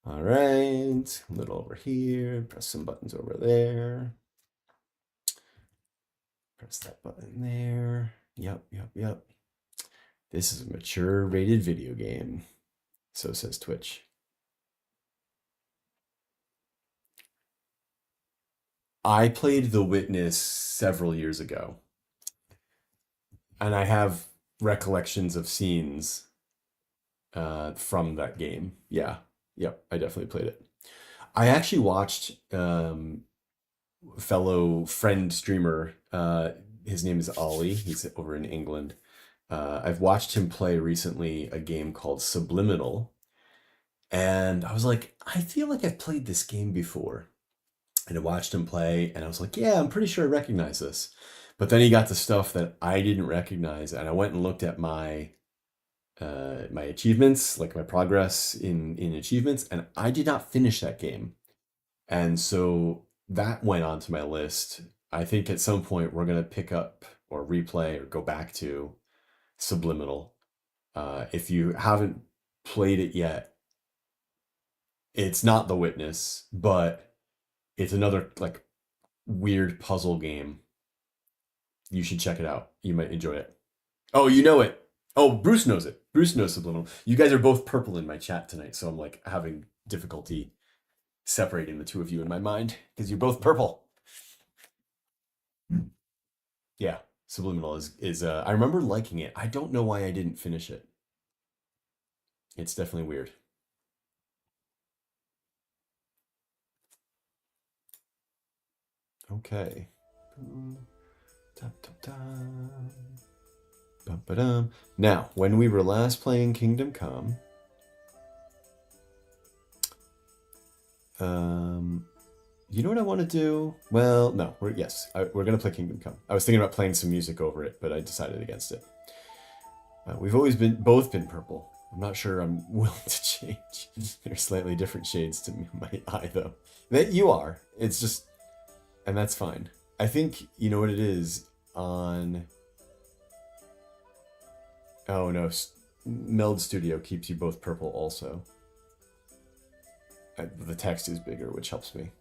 All right, a little over here. Press some buttons over there. Press that button there. Yep, yep, yep. This is a mature rated video game. So says Twitch. I played The Witness several years ago, and I have recollections of scenes from that game. Yeah, yep, I definitely played it. I actually watched fellow friend streamer. His name is Ollie. He's over in England. I've watched him play recently a game called Subliminal, and I was like, I feel like I've played this game before. And I watched him play, and I was like, yeah, I'm pretty sure I recognize this. But then he got the stuff that I didn't recognize, and I went and looked at my achievements, like my progress in achievements, and I did not finish that game. And so that went onto my list. I think at some point we're gonna pick up or replay or go back to Subliminal. If you haven't played it yet, it's not The Witness, but It's another like weird puzzle game. You should check it out. You might enjoy it. Oh, you know it. Oh, Bruce knows it. Bruce knows Subliminal. You guys are both purple in my chat tonight, so I'm like having difficulty separating the two of you in my mind because you're both purple. Yeah, Subliminal is I remember liking it. I don't know why I didn't finish it. It's definitely weird. Okay. Now, when we were last playing Kingdom Come, you know what I want to do? Well, no, we're gonna play Kingdom Come. I was thinking about playing some music over it, but I decided against it. We've always both been purple. I'm not sure I'm willing to change. They're slightly different shades to my eye, though. That you are. It's just, and that's fine. I think you know what it is on. Oh no, Meld Studio keeps you both purple also. The text is bigger, which helps me.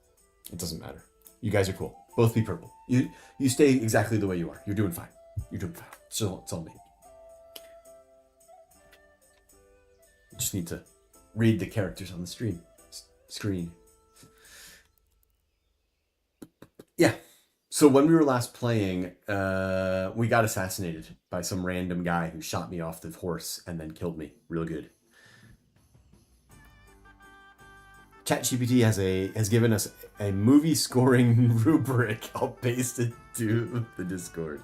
It doesn't matter. You guys are cool. Both be purple. You stay exactly the way you are. You're doing fine. You're doing fine. So it's all me. You just need to read the characters on the screen. Yeah. So when we were last playing, we got assassinated by some random guy who shot me off the horse and then killed me. Real good. ChatGPT has given us a movie scoring rubric. I'll paste it to the Discord.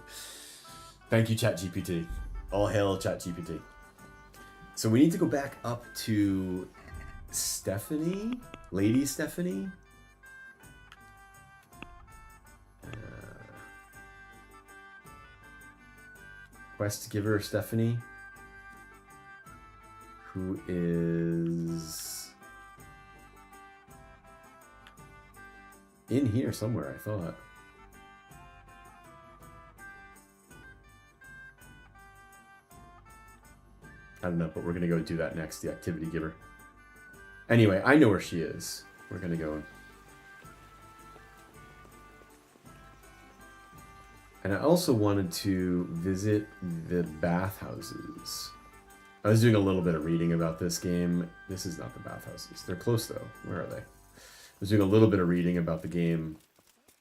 Thank you, ChatGPT. All hail ChatGPT. So we need to go back up to Stephanie, Lady Stephanie. Quest giver Stephanie, who is in here somewhere, I thought. I don't know, but we're going to go do that next, the activity giver. Anyway, I know where she is. We're going to go. And I also wanted to visit the bathhouses. I was doing a little bit of reading about this game. This is not the bathhouses. They're close, though. Where are they? I was doing a little bit of reading about the game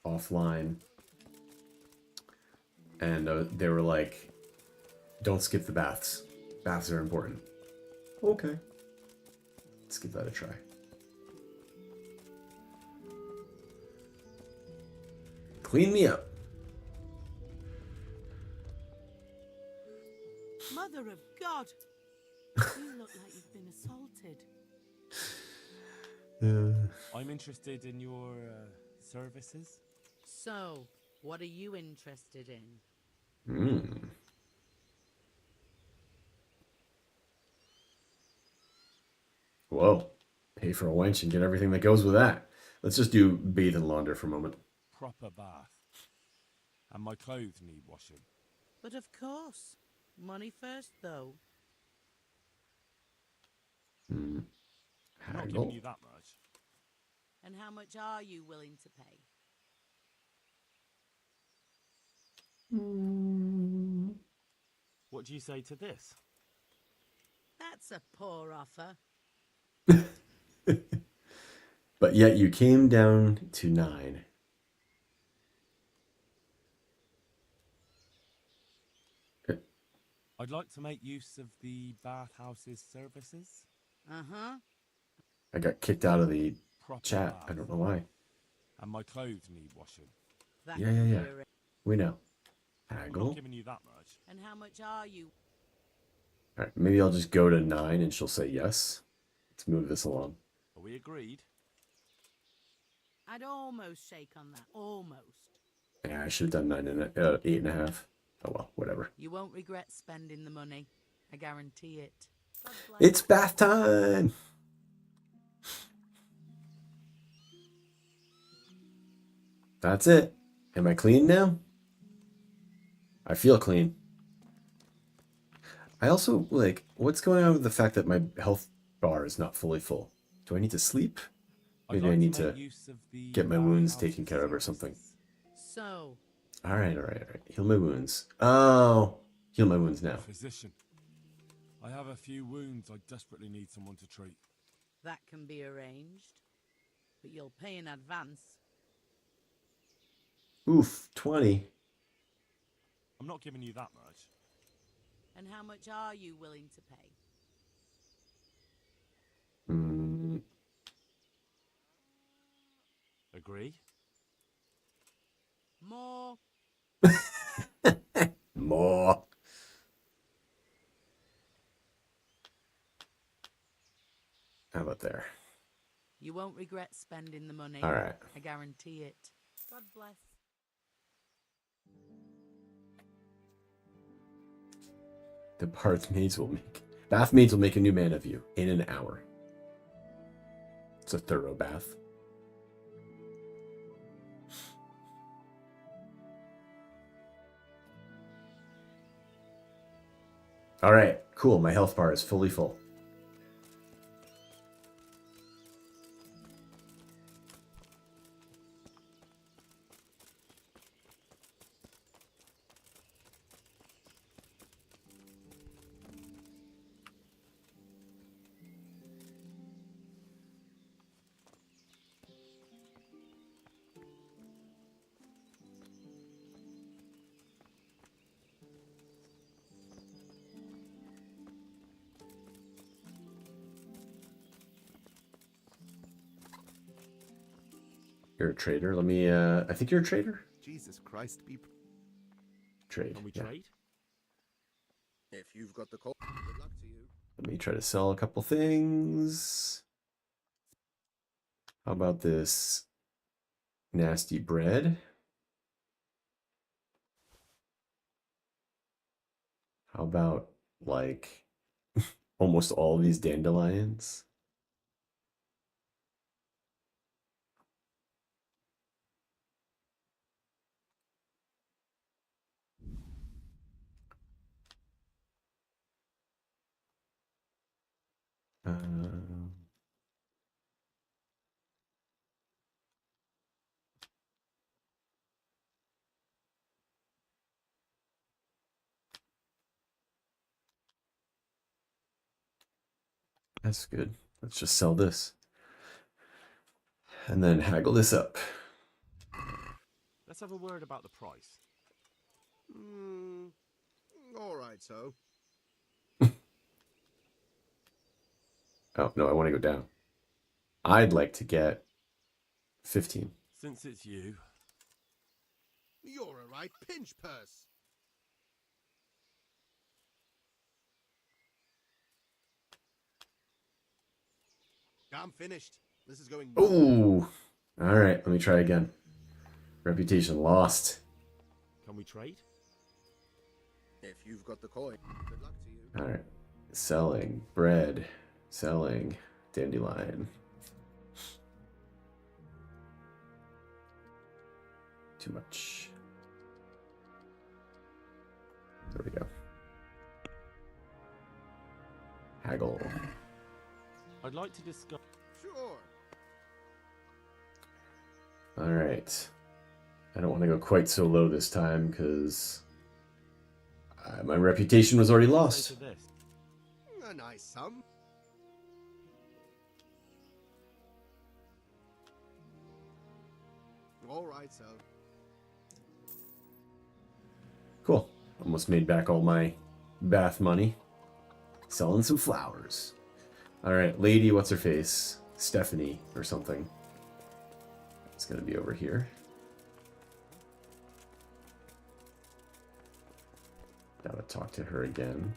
offline. And they were like, don't skip the baths. Baths are important. Okay. Let's give that a try. Clean me up. Mother of God! You look like you've been assaulted. I'm interested in your services. So, what are you interested in? Whoa. Pay for a wench and get everything that goes with that. Let's just do bathe and launder for a moment. Proper bath. And my clothes need washing. But of course. Money first, though. I'm not giving you that much. And how much are you willing to pay? What do you say to this? That's a poor offer. But yet you came down to 9. I'd like to make use of the bathhouse's services. Uh-huh. I got kicked out of the Proper chat. bath. I don't know why. And my clothes need washing. That Yeah. can be arranged. We know. I'm Haggle. not giving you that much. And how much are you? All right, maybe I'll just go to 9 and she'll say yes. Let's move this along. Are we agreed? I'd almost shake on that. Almost. Yeah, I should have done 8.5. Oh well, whatever. You won't regret spending the money. I guarantee it. It's bath time! That's it. Am I clean now? I feel clean. I also, like, what's going on with the fact that my health bar is not fully full? Do I need to sleep? I'd Maybe I like need to to make use of the get my wounds bathhouse taken care of or something. services. So, All right, all right, all right. Heal my wounds. Oh, heal my wounds now. Physician, I have a few wounds I desperately need someone to treat. that can be arranged. But you'll pay in advance. Oof, 20. I'm not giving you that much. And how much are you willing to pay? Mm, Agree? More. more. How about there? You won't regret spending the money. All right. I guarantee it. God bless. The bath maids will make a new man of you in an hour. It's a thorough bath. All right, cool. My health bar is fully full. You're a trader. Let me, I think you're a trader? Jesus Christ, be Trade. Can we Yeah. trade? if you've got the call. Good luck to you. Let me try to sell a couple things. How about this nasty bread? How about, like, almost all of these dandelions? Um, that's good. Let's just sell this. And then haggle this up. Let's have a word about the price. All right, so. Oh, no, I want to go down. I'd like to get 15. Since it's you, You're a right pinch purse. I'm finished. This is going. Oh, all right. Let me try again. Reputation lost. can we trade? If you've got the coin. Good luck to you. All right. Selling bread. Selling dandelion. Too much. There we go. Haggle. I'd like to discuss. Sure. All right. I don't want to go quite so low this time because my reputation was already lost. To this. A nice sum. All right, so. Cool. Almost made back all my bath money. Selling some flowers. All right, lady, what's her face? Stephanie or something. It's going to be over here. Gotta talk to her again.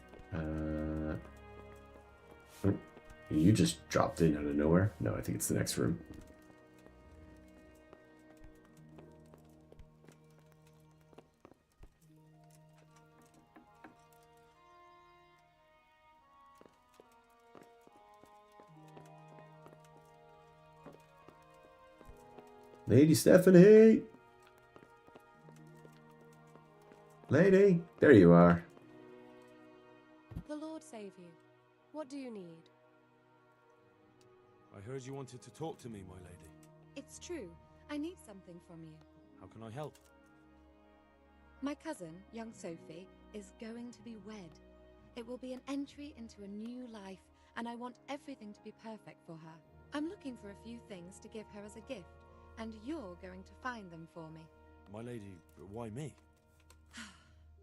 You just dropped in out of nowhere? No, I think it's the next room. Lady Stephanie! Lady, there you are. The Lord save you. What do you need? I heard you wanted to talk to me, my lady. It's true. I need something from you. How can I help? My cousin, young Sophie, is going to be wed. It will be an entry into a new life, and I want everything to be perfect for her. I'm looking for a few things to give her as a gift, and you're going to find them for me. My lady, why me?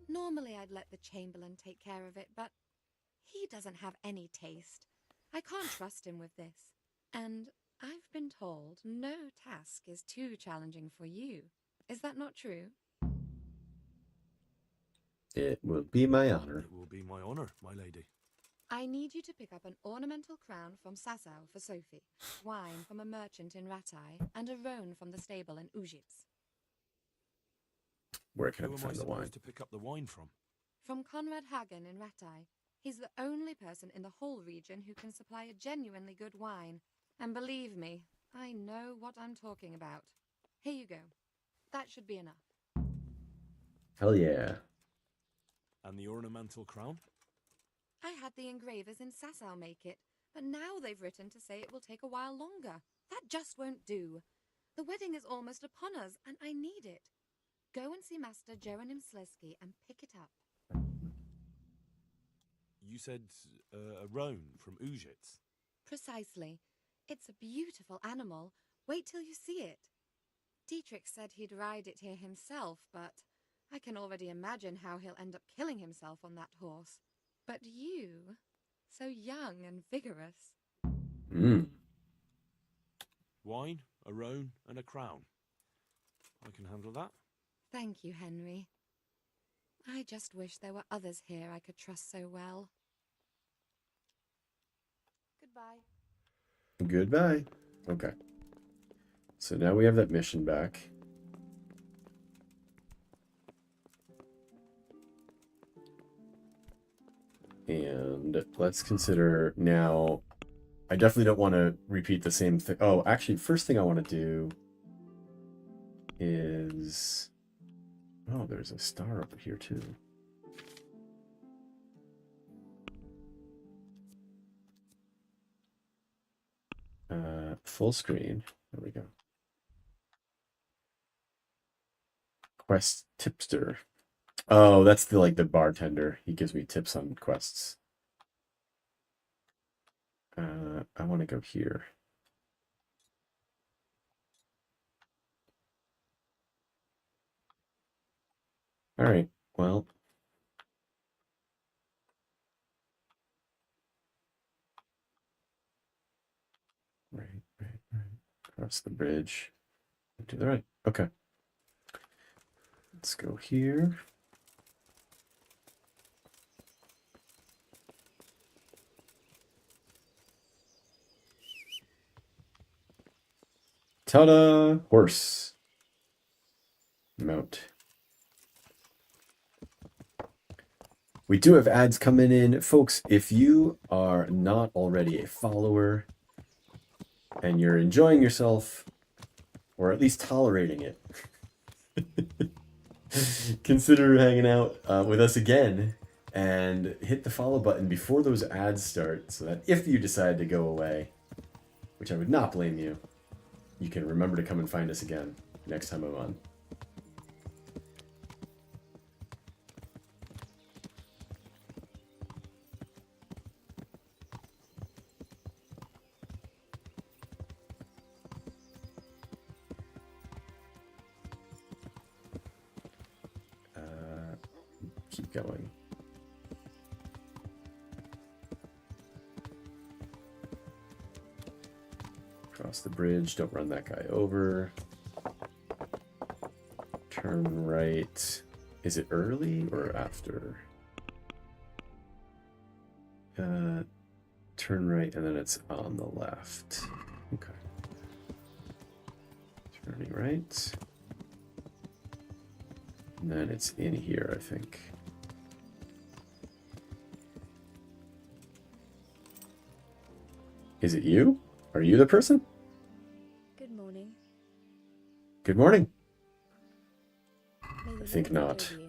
Normally I'd let the Chamberlain take care of it, but he doesn't have any taste. I can't trust him with this. And I've been told no task is too challenging for you. Is that not true? It will be my honor. It will be my honor, my lady. I need you to pick up an ornamental crown from Sasau for Sophie, wine from a merchant in Ratai, and a roan from the stable in Ujits. Where can Who I am I find the wine? supposed to pick up the wine from? From Conrad Hagen in Ratai. He's the only person in the whole region who can supply a genuinely good wine. And believe me, I know what I'm talking about. Here you go. That should be enough. Hell yeah. And the ornamental crown? I had the engravers in Sasau make it, but now they've written to say it will take a while longer. That just won't do. The wedding is almost upon us, and I need it. Go and see Master Jeronim Slesky and pick it up. You said a roan from Ujits. Precisely. It's a beautiful animal. Wait till you see it. Dietrich said he'd ride it here himself, but I can already imagine how he'll end up killing himself on that horse. But you, so young and vigorous. Wine, a roan, and a crown. I can handle that. Thank you, Henry. I just wish there were others here I could trust so well. Goodbye. Goodbye. Okay. So now we have that mission back. And let's consider now. I definitely don't want to repeat the same thing. Oh, actually, first thing I want to do is... Oh, there's a star over here too. Full screen. There we go. Quest tipster. Oh, that's the bartender. He gives me tips on quests. I want to go here. All right. Well. Right. Across the bridge. To the right. Okay. Let's go here. Ta-da! Horse. Mount. We do have ads coming in. Folks, if you are not already a follower and you're enjoying yourself, or at least tolerating it, consider hanging out with us again and hit the follow button before those ads start so that if you decide to go away, which I would not blame you, you can remember to come and find us again next time I'm on. Keep going. Cross the bridge, don't run that guy over. Turn right. Is it early or after? Turn right and then it's on the left. Okay. Turning right. And then it's in here, I think. Is it you? Are you the person? Good morning. Good morning. May the I think Lord not. be with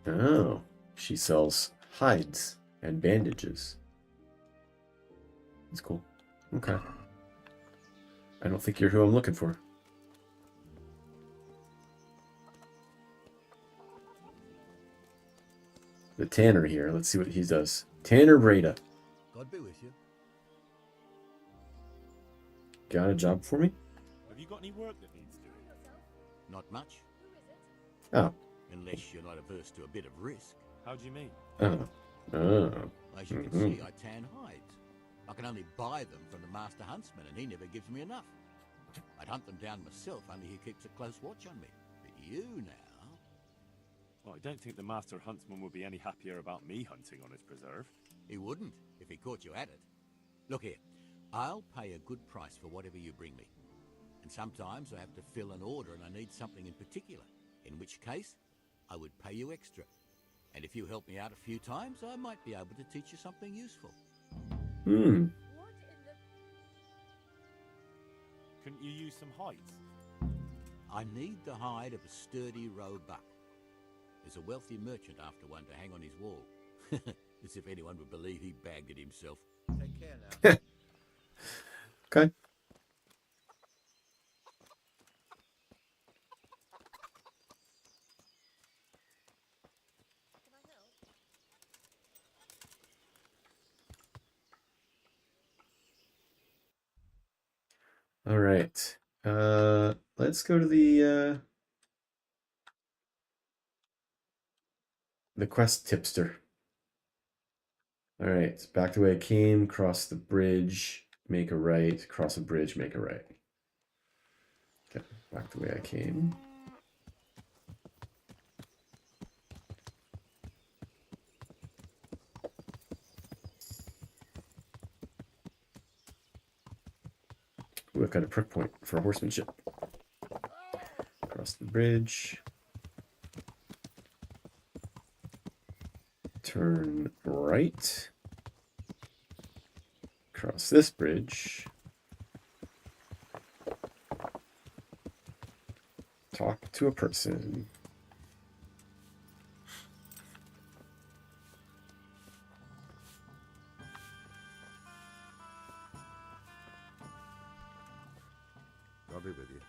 you. Oh, she sells hides and bandages. That's cool. Okay. I don't think you're who I'm looking for. The Tanner here. Let's see what he does. Tanner Breda. God be with you. Got a job for me? Have you got any work that needs doing? Not much, Oh. unless you're not averse to a bit of risk. How do you mean? Oh. Oh. As you can see, I tan hides. I can only buy them from the master huntsman, and he never gives me enough. I'd hunt them down myself, only he keeps a close watch on me. But you now... Well, I don't think the master huntsman would be any happier about me hunting on his preserve. He wouldn't, if he caught you at it. Look here, I'll pay a good price for whatever you bring me. And sometimes I have to fill an order and I need something in particular, in which case I would pay you extra. And if you help me out a few times, I might be able to teach you something useful. Hmm. Couldn't you use some hides? I need the hide of a sturdy roe buck. There's a wealthy merchant after one to hang on his wall. As if anyone would believe he bagged it himself. Take care now. Okay. All right. Let's go to the quest tipster. All right, back the way I came, cross the bridge, make a right, cross a bridge, make a right. Okay, back the way I came. Ooh, I've got a prick point for horsemanship. Cross the bridge. Turn right. Cross this bridge. Talk to a person. I'll be with you.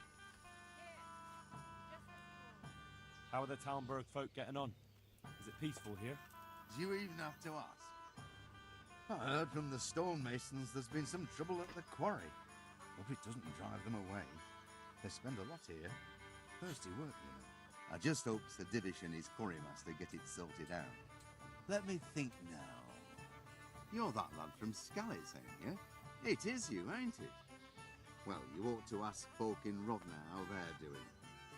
How are the Talmberg folk getting on? Is it peaceful here? Do you even have to ask? I heard from the stonemasons there's been some trouble at the quarry. Hope it doesn't drive them away. They spend a lot here. Thirsty work, you know. I just hope Sir Divish and his quarrymaster get it sorted out. Let me think now. You're that lad from Scally's, ain't you? It is you, ain't it? Well, you ought to ask folk in Rodna how they're doing.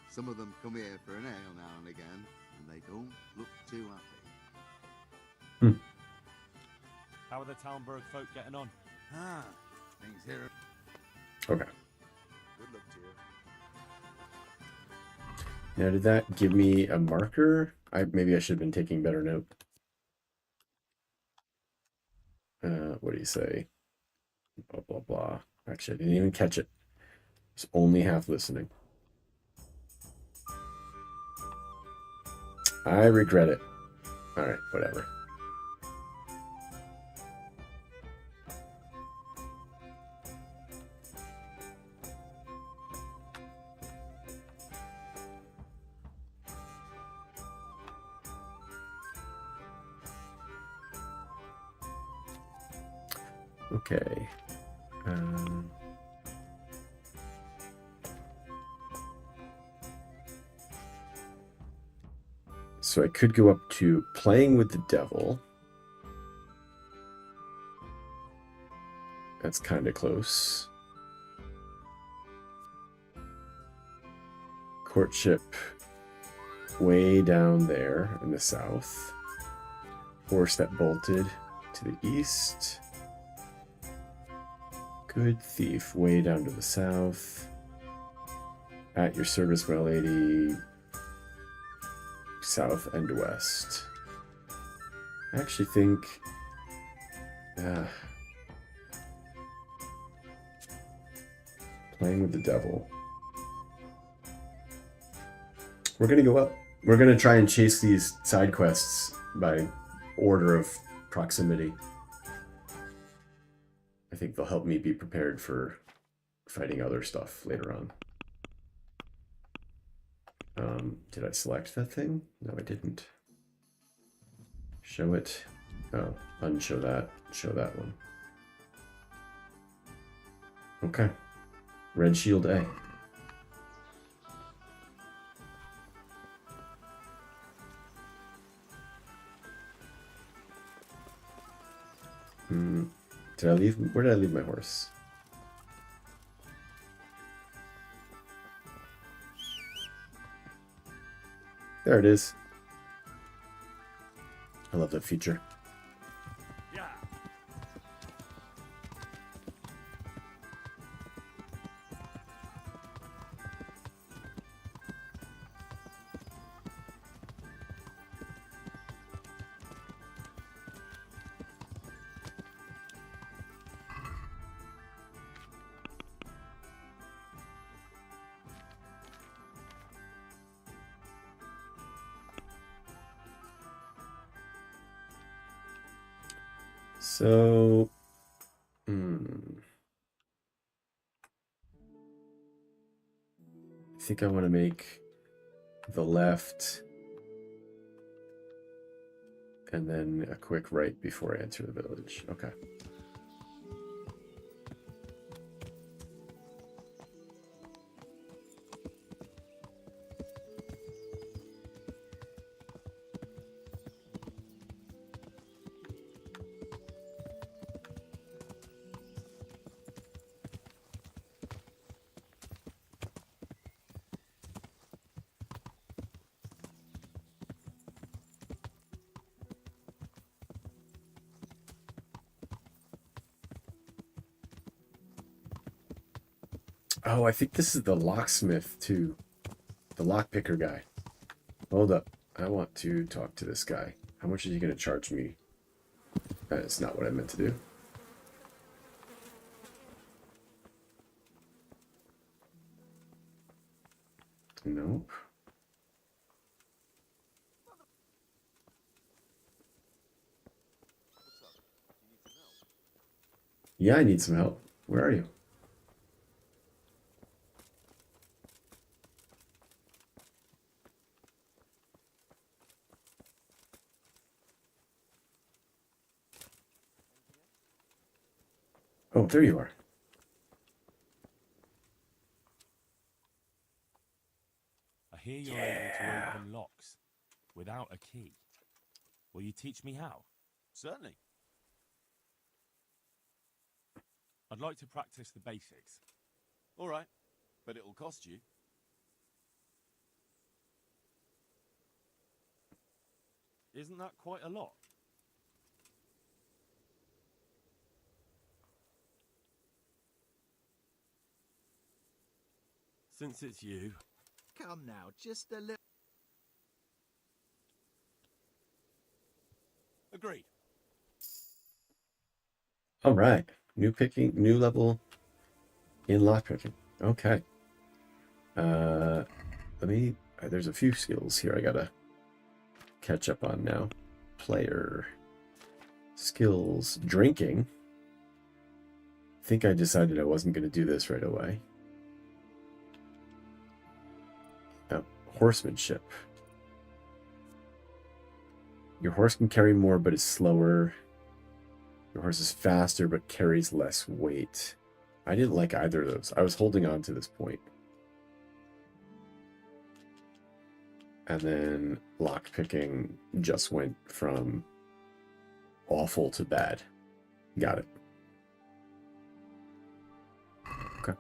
Some of them come here for an ale now and again, and they don't look too happy. How are the Talmberg folk getting on? Ah, things here. Okay. Good luck to you. Now, did that give me a marker? Maybe I should have been taking better note. What do you say? Blah, blah, blah. Actually, I didn't even catch it. It's only half listening. I regret it. All right, whatever. Okay. So I could go up to playing with the devil. That's kind of close. Courtship way down there in the south. Horse that bolted to the east. Good thief way down to the south. At your service, my lady. South and west. I actually think playing with the devil. We're gonna go up. We're gonna try and chase these side quests by order of proximity. I think they'll help me be prepared for fighting other stuff later on. Did I select that thing? No, I didn't. Show it. Oh, unshow that. Show that one. Okay. Red shield A. Did I leave? Where did I leave my horse? There it is. I love that feature. So, I think I want to make the left and then a quick right before I enter the village. Okay. Oh, I think this is the locksmith too. The lockpicker guy. Hold up. I want to talk to this guy. How much is he going to charge me? That's not what I meant to do. Nope. Yeah, I need some help. Where are you? Oh, there you are. I hear you're able to open locks without a key. Will you teach me how? Certainly. I'd like to practice the basics. All right, but it will cost you. Isn't that quite a lot? Since it's you. Come now, just a little. Agreed. All right. New level in lockpicking. Okay. There's a few skills here I gotta catch up on now. Player skills, drinking. I think I decided I wasn't gonna do this right away. Horsemanship. Your horse can carry more but is slower. Your horse is faster but carries less weight. I didn't like either of those. I was holding on to this point. And then lockpicking just went from awful to bad. Got it. Okay.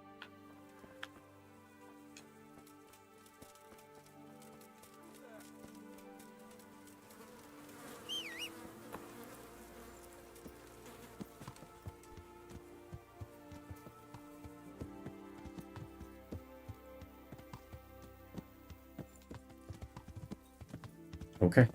Okay.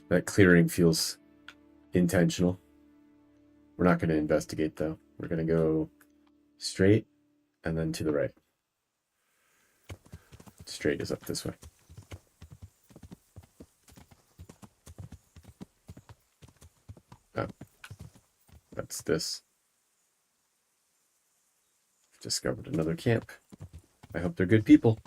That clearing feels intentional. We're not going to investigate, though. We're going to go straight and then to the right. Straight is up this way. Oh, that's this. Discovered another camp. I hope they're good people.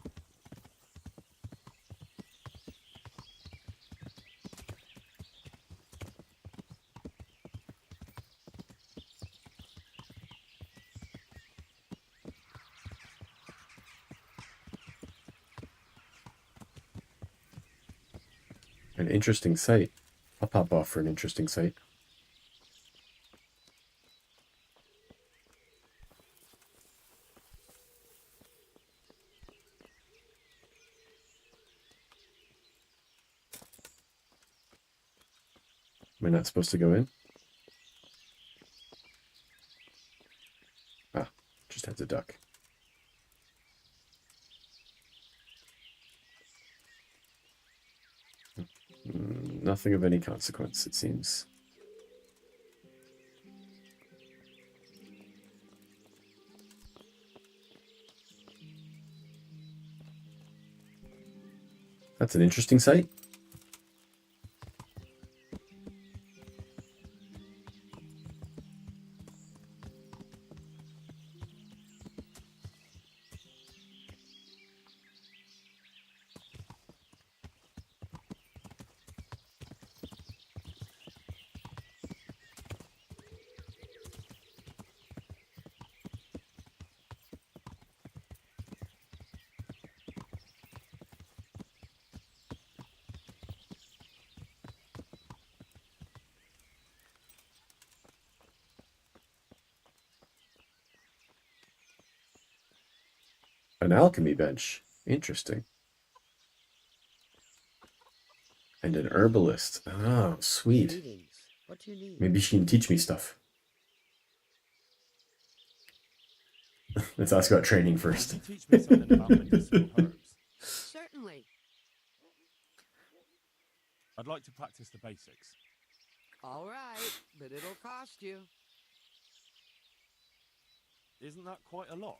An interesting site. I'll pop off for an interesting site. Am I not supposed to go in? Ah, just has a duck. Nothing of any consequence, it seems. That's an interesting sight. An alchemy bench. Interesting. And an herbalist. Oh, sweet. Greetings. What do you need? Maybe she can teach me stuff. Let's ask about training first. Can you teach me something about medicinal herbs? Certainly. I'd like to practice the basics. All right, but it'll cost you. Isn't that quite a lot?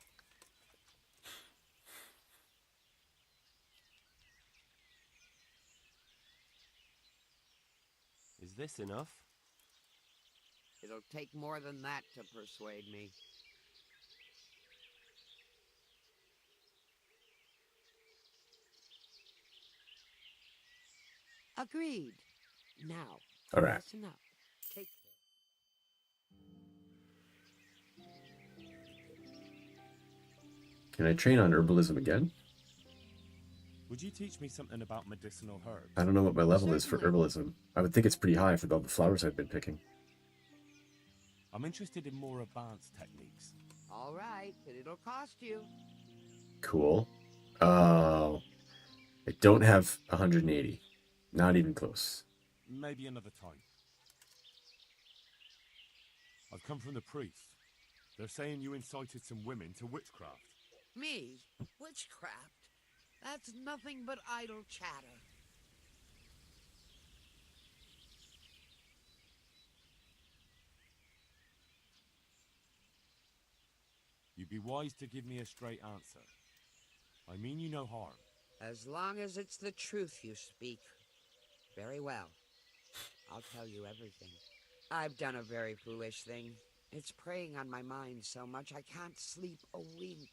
Is this enough? It'll take more than that to persuade me. Agreed. Now, All right. listen up. Take Can I train on herbalism again? Would you teach me something about medicinal herbs? I don't know what my level is for Certainly. herbalism. I would think it's pretty high for all the flowers I've been picking. I'm interested in more advanced techniques. All right, but it'll cost you. Cool. Oh, I don't have 180. Not even close. Maybe another time. I've come from the priest. They're saying you incited some women to witchcraft. Me? Witchcraft? That's nothing but idle chatter. You'd be wise to give me a straight answer. I mean you no harm. As long as it's the truth you speak. Very well. I'll tell you everything. I've done a very foolish thing. It's preying on my mind so much I can't sleep a wink.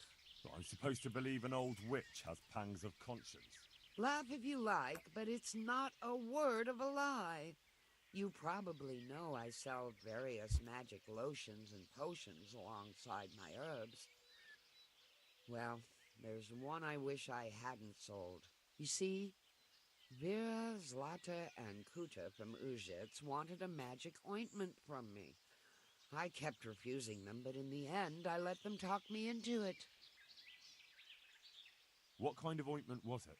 I'm supposed to believe an old witch has pangs of conscience. Laugh if you like, but it's not a word of a lie. You probably know I sell various magic lotions and potions alongside my herbs. Well, there's one I wish I hadn't sold. You see, Vera, Zlata, and Kuta from Uzhitz wanted a magic ointment from me. I kept refusing them, but in the end, I let them talk me into it. What kind of ointment was it?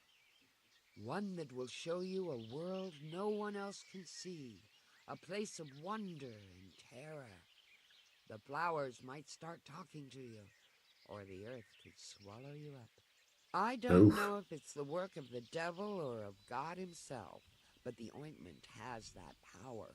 One that will show you a world no one else can see. A place of wonder and terror. The flowers might start talking to you, or the earth could swallow you up. I don't Oof. know if it's the work of the devil or of God himself, but the ointment has that power.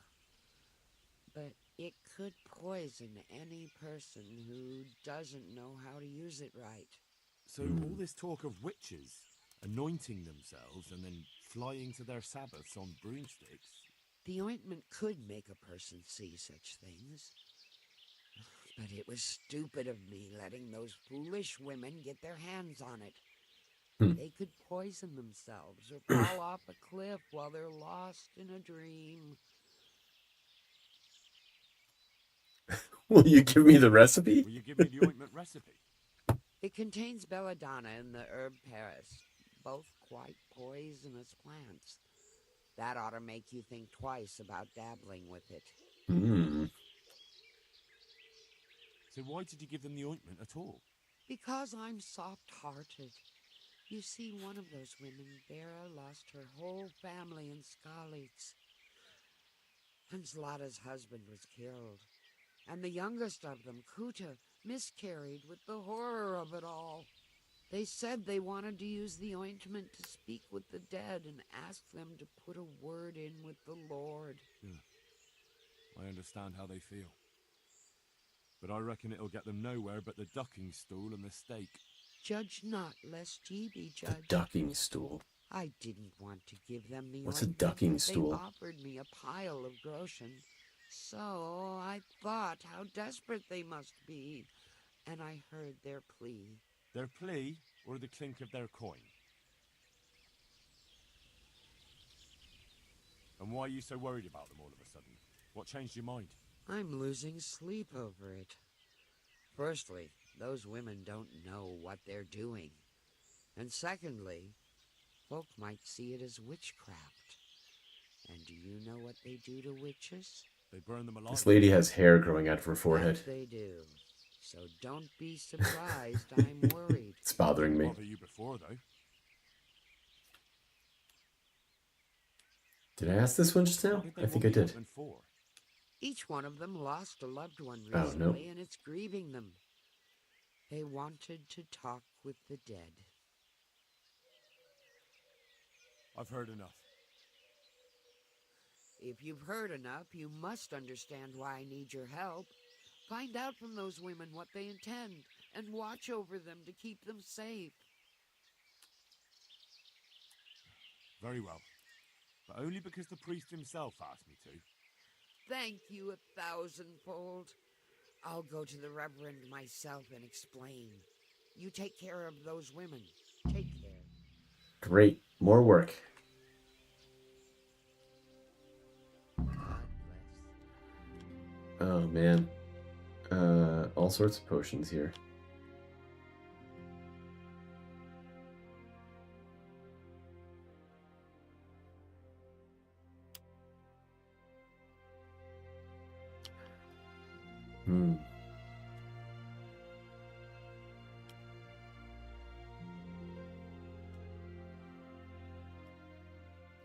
But it could poison any person who doesn't know how to use it right. So all this talk of witches anointing themselves and then flying to their sabbaths on broomsticks. The ointment could make a person see such things. But it was stupid of me letting those foolish women get their hands on it. They could poison themselves or fall off a cliff while they're lost in a dream. Will you give me the recipe? Will you give me the ointment recipe? It contains belladonna and the herb Paris, both quite poisonous plants. That ought to make you think twice about dabbling with it. So why did you give them the ointment at all? Because I'm soft-hearted. You see, one of those women, Vera, lost her whole family in Skalitz. And Zlata's husband was killed. And the youngest of them, Kuta, miscarried with the horror of it all. They said they wanted to use the ointment to speak with the dead and ask them to put a word in with the Lord. Yeah. I understand how they feel. But I reckon it'll get them nowhere but the ducking stool and the stake. Judge not, lest ye be judged. The ducking stool. I didn't want to give them the What's a ointment, ducking but stool? They offered me a pile of groschen. So I thought how desperate they must be, and I heard their plea. Their plea or the clink of their coin? And why are you so worried about them all of a sudden? What changed your mind? I'm losing sleep over it. Firstly, those women don't know what they're doing. And secondly, folk might see it as witchcraft. And do you know what they do to witches? They burn them alive. This lady has hair growing out of her forehead. Yes, they do. So don't be surprised I'm worried. It's bothering me. Didn't bother you before, though. Did I ask this one just now? I think I did. Each one of them lost a loved one Oh, recently, no. and it's grieving them. They wanted to talk with the dead. I've heard enough. If you've heard enough, you must understand why I need your help. Find out from those women what they intend, and watch over them to keep them safe. Very well. But only because the priest himself asked me to. Thank you 1,000-fold. I'll go to the Reverend myself and explain. You take care of those women. Take care. Great. More work. God bless. Oh, man. All sorts of potions here.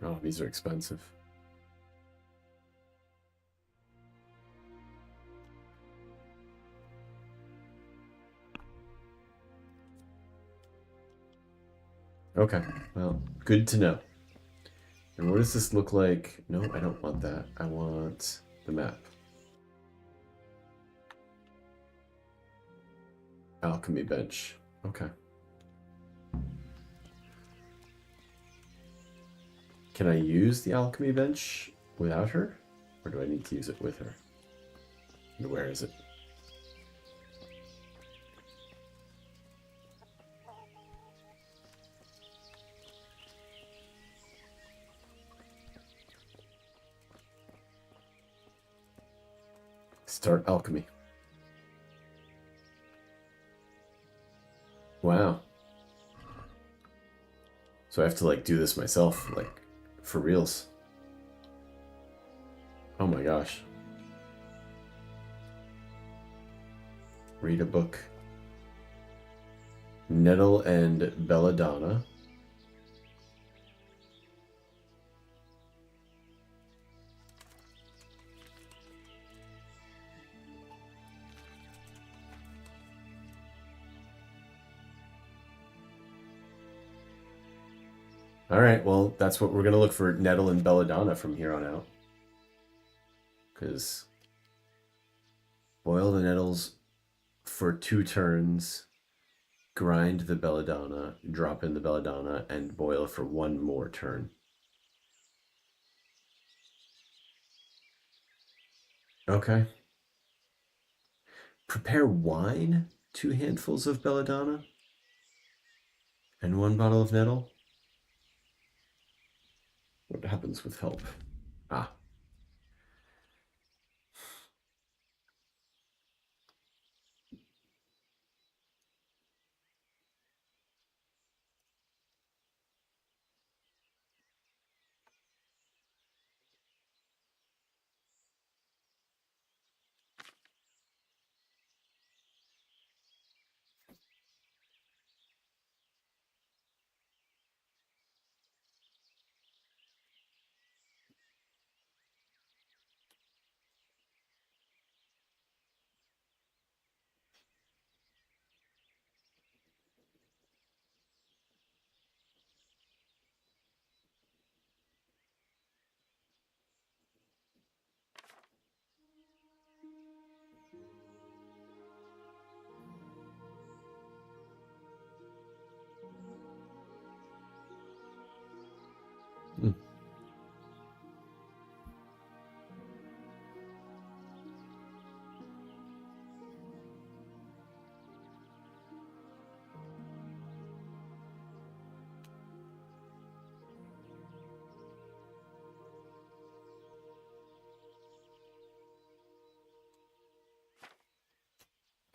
Oh, these are expensive. Okay, well, good to know. And what does this look like? No, I don't want that. I want the map. Alchemy bench. Okay. Can I use the alchemy bench without her? Or do I need to use it with her? And where is it? Start alchemy. Wow. So I have to like do this myself, like for reals. Oh my gosh. Read a book. Nettle and belladonna. All right, well, that's what we're going to look for, Nettle and Belladonna from here on out. Because boil the nettles for 2 turns, grind the belladonna, drop in the belladonna, and boil for 1 more turn. Okay. Prepare wine, 2 handfuls of belladonna, and 1 bottle of nettle. What happens with help? Ah.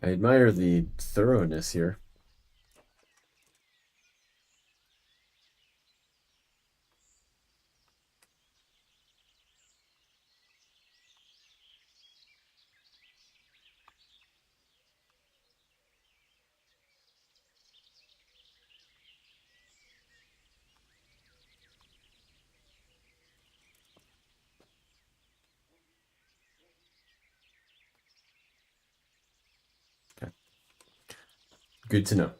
I admire the thoroughness here. Okay. Good to know.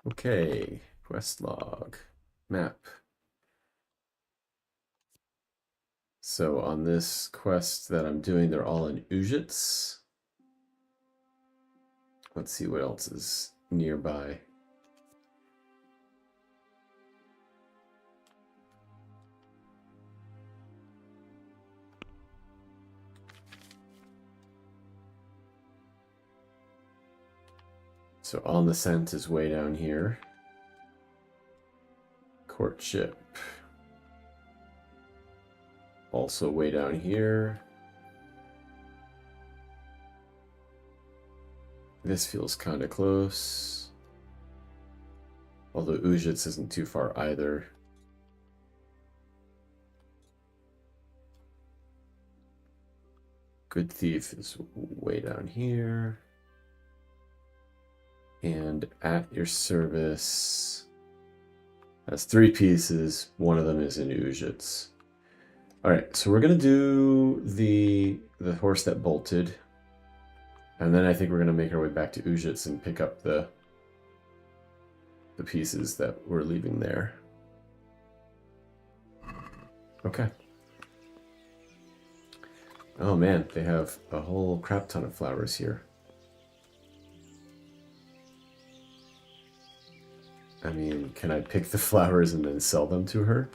Okay, quest log, map. So on this quest that I'm doing, they're all in Ujits. Let's see what else is nearby. So On the Scent is way down here. Courtship. Also way down here. This feels kind of close. Although Ujits isn't too far either. Good Thief is way down here. And At Your Service has 3 pieces. One of them is in Ujits. All right, so we're gonna do the horse that bolted, and then I think we're gonna make our way back to Ujits and pick up the pieces that we're leaving there. Okay. Oh man, they have a whole crap ton of flowers here. I mean, can I pick the flowers and then sell them to her?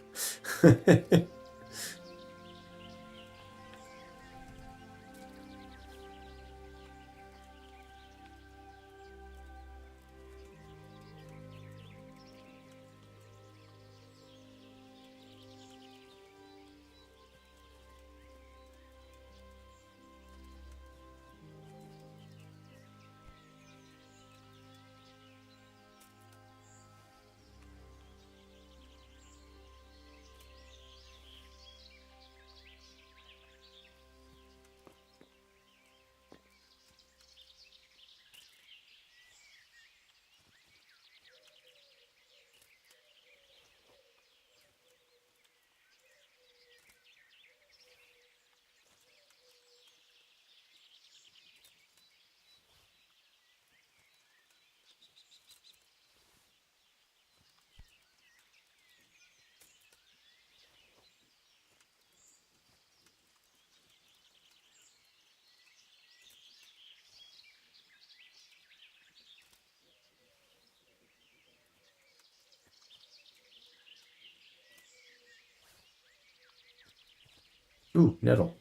Ooh, nettle.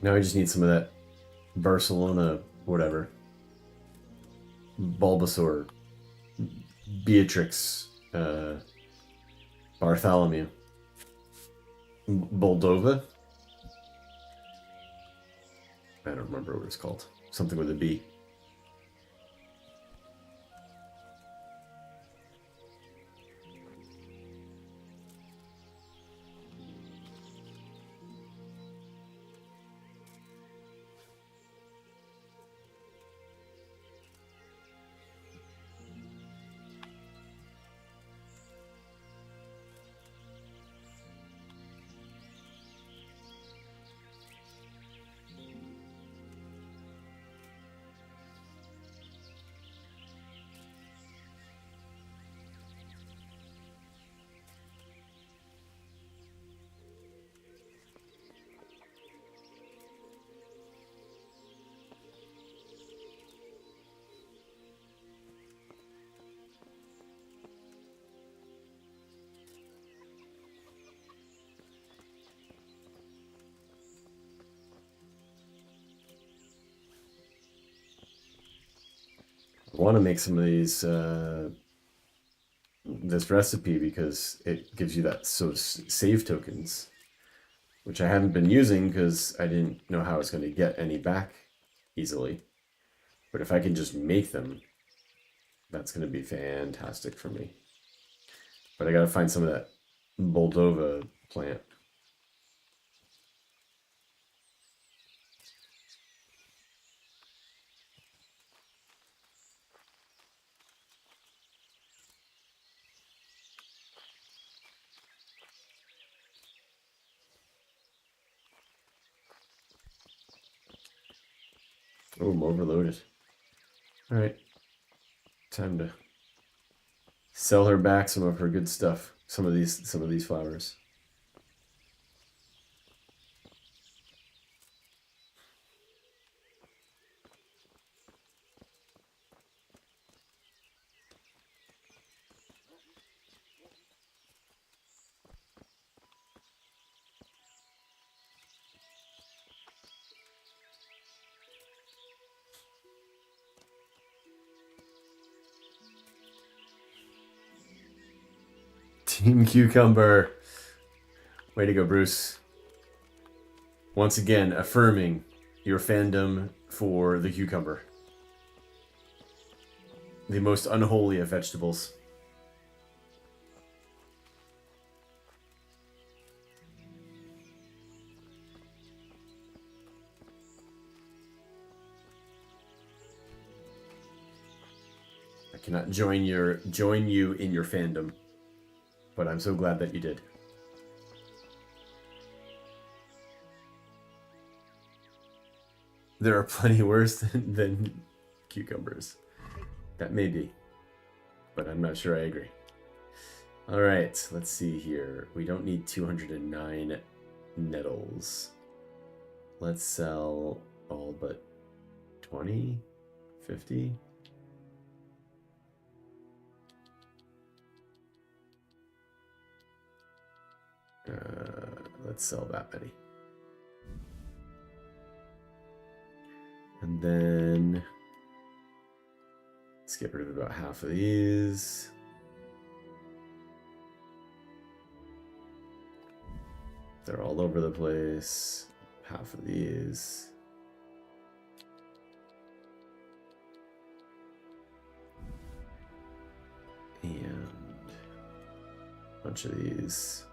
Now I just need some of that Barcelona, whatever. Bulbasaur. Beatrix. Bartholomew. Moldova? I don't remember what it's called. Something with a B. I want to make some of these this recipe because it gives you that save tokens, which I haven't been using because I didn't know how I was going to get any back easily. But if I can just make them, that's going to be fantastic for me. But I got to find some of that Moldova plant. Oh, I'm overloaded. All right, time to sell her back some of her good stuff. Some of these flowers. Team Cucumber. Way to go, Bruce. Once again, affirming your fandom for the cucumber. The most unholy of vegetables. I cannot join you in your fandom, but I'm so glad that you did. There are plenty worse than cucumbers. That may be, but I'm not sure I agree. All right, let's see here. We don't need 209 nettles. Let's sell all but 20, 50. Let's sell that many. And then let's get rid of about half of these. They're all over the place. Half of these. And Bunch of these.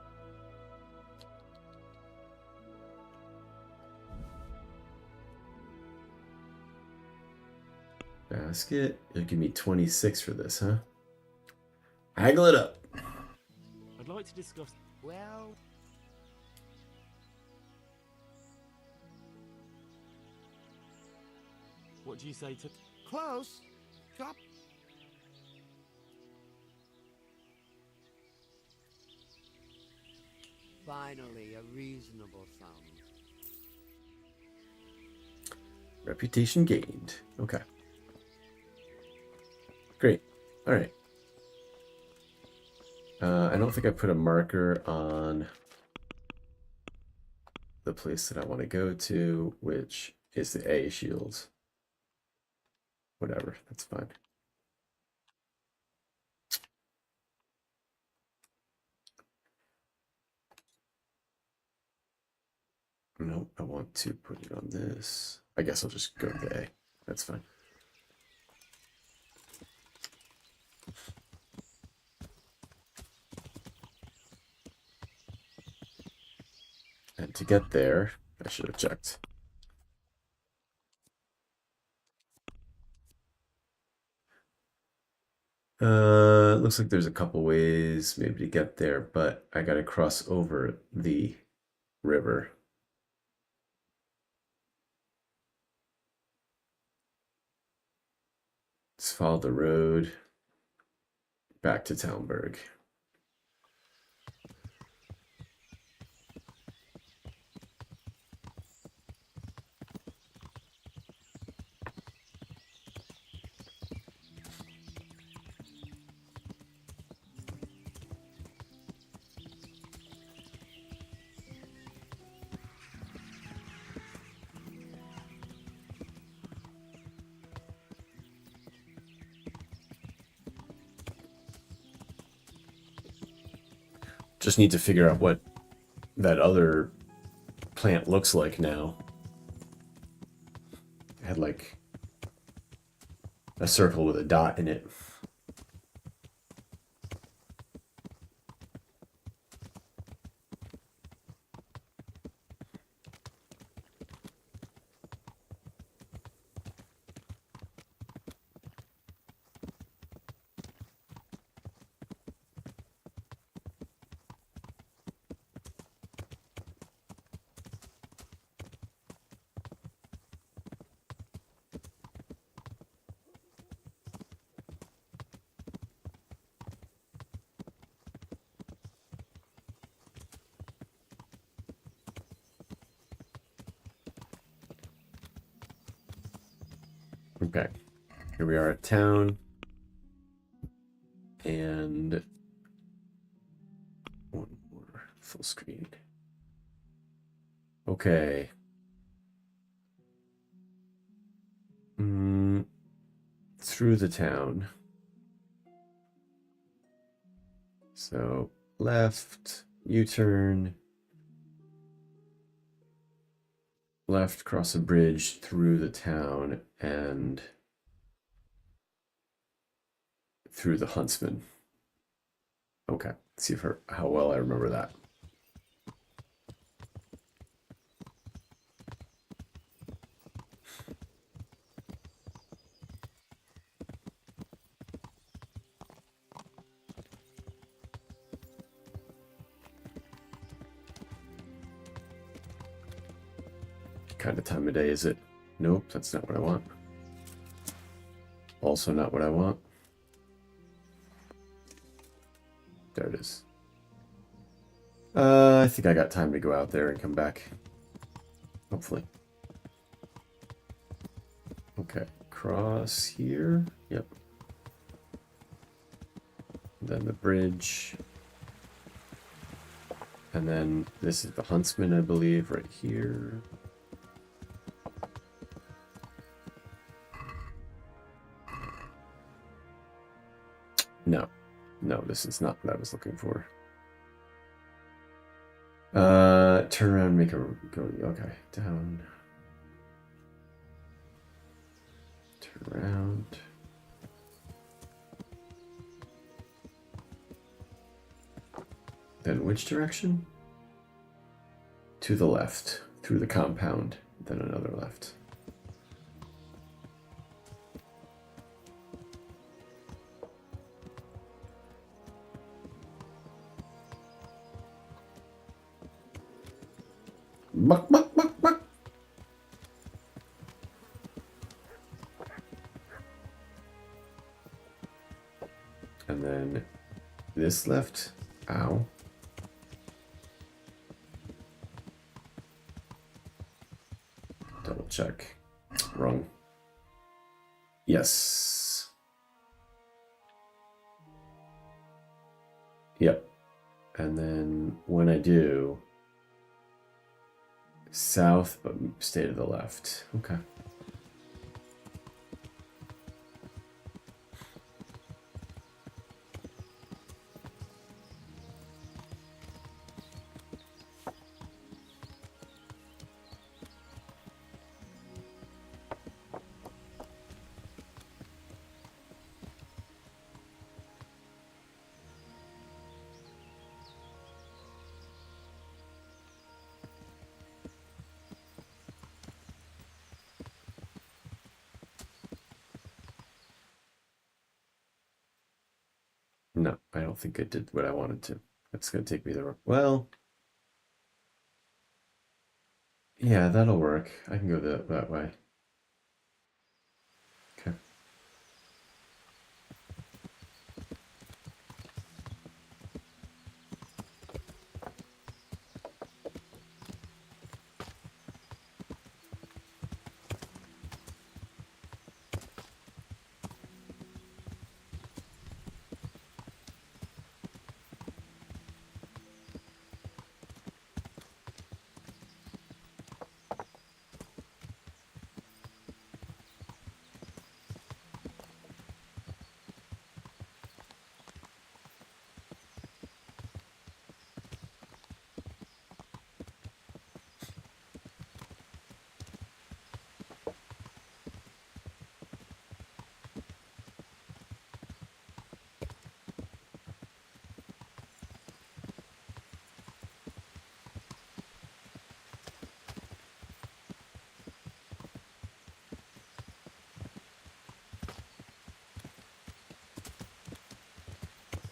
Basket. You'll give me 26 for this, huh? Haggle it up. I'd like to discuss. Well, What do you say to? close. Drop. Finally, a reasonable sum. Reputation gained. Okay. Great. All right. I don't think I put a marker on the place that I want to go to, which is the A shields. Whatever, that's fine. Nope, I want to put it on this. I guess I'll just go to A. That's fine. And to get there, I should have checked. Looks like there's a couple ways maybe to get there, but I gotta cross over the river. Just follow the road back to Talmberg. Just need to figure out what that other plant looks like now. It had like a circle with a dot in it. Okay, here we are at town, and one more full screen. Okay. Through the town. So left, U-turn, left, cross a bridge through the town, and through the Huntsman. Okay, let's see how well I remember that. What kind of time of day is it? Nope, that's not what I want. Also not what I want. There it is. I think I got time to go out there and come back. Hopefully. Okay, cross here. Yep. Then the bridge. And then this is the Huntsman, I believe, right here. No, this is not what I was looking for. Turn around, make a go. Okay, down. Turn around. Then which direction? To the left, through the compound, then another left. Buck, buck, buck, buck. And then this left. Ow. Double check. Wrong. Yes. Yep. And then when I do, south, but stay to the left. Okay. No, I don't think I did what I wanted to. That's going to take me the wrong... Well... Yeah, that'll work. I can go that way. Okay.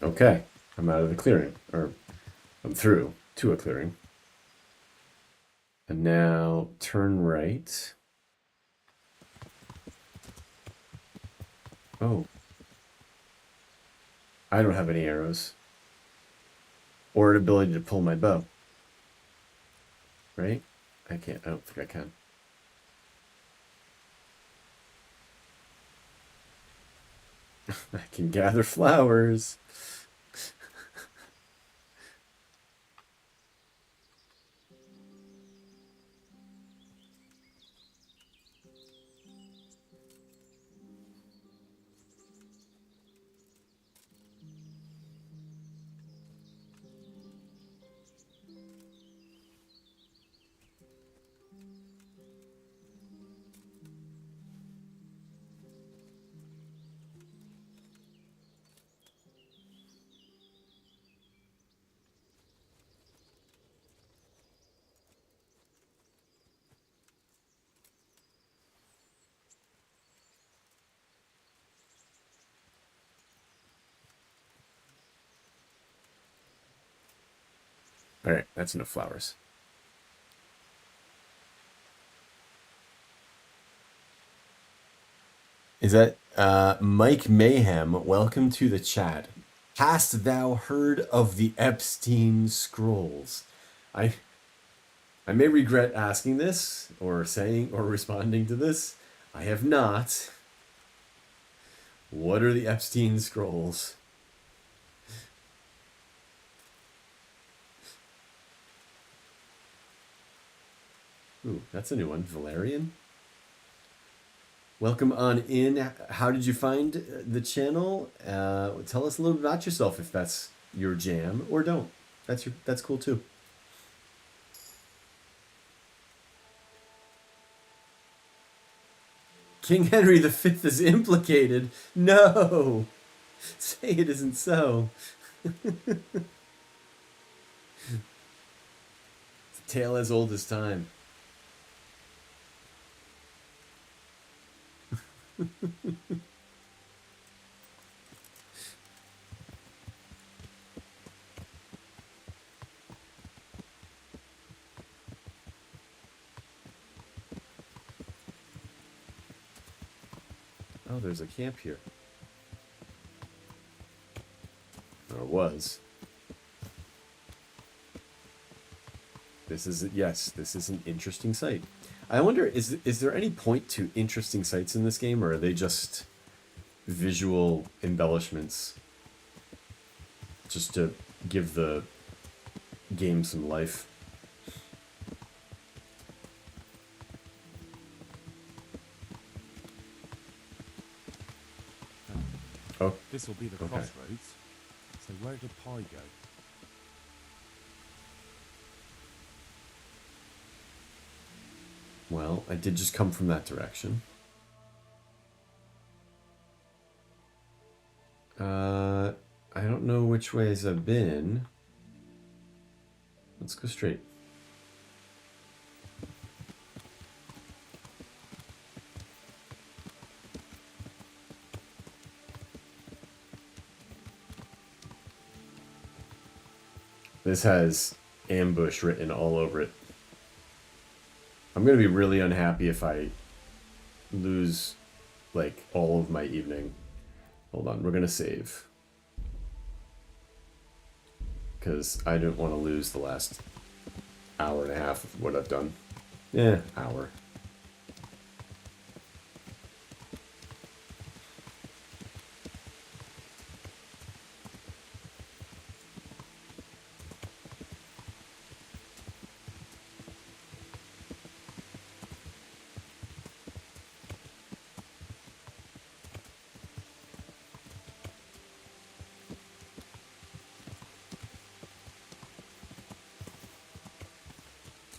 Okay, I'm out of the clearing, or I'm through to a clearing. And now turn right. Oh. I don't have any arrows. Or an ability to pull my bow. Right? I don't think I can. I can gather flowers. All right, that's enough flowers. Is that Mike Mayhem? Welcome to the chat. Hast thou heard of the Epstein scrolls? I may regret asking this, or saying, or responding to this. I have not. What are the Epstein scrolls? Ooh, that's a new one. Valerian? Welcome on in. How did you find the channel? Tell us a little bit about yourself if that's your jam, or don't. That's cool too. King Henry V is implicated. No! Say it isn't so. Tale as old as time. Oh, there's a camp here. Or was. This is an interesting site. I wonder, is there any point to interesting sites in this game, or are they just visual embellishments just to give the game some life? Oh, This will be the okay. crossroads. So where did Pi go? Well, I did just come from that direction. I don't know which ways I've been. Let's go straight. This has ambush written all over it. I'm going to be really unhappy if I lose, like, all of my evening. Hold on, we're going to save. Because I don't want to lose the last hour and a half of what I've done. Yeah, hour.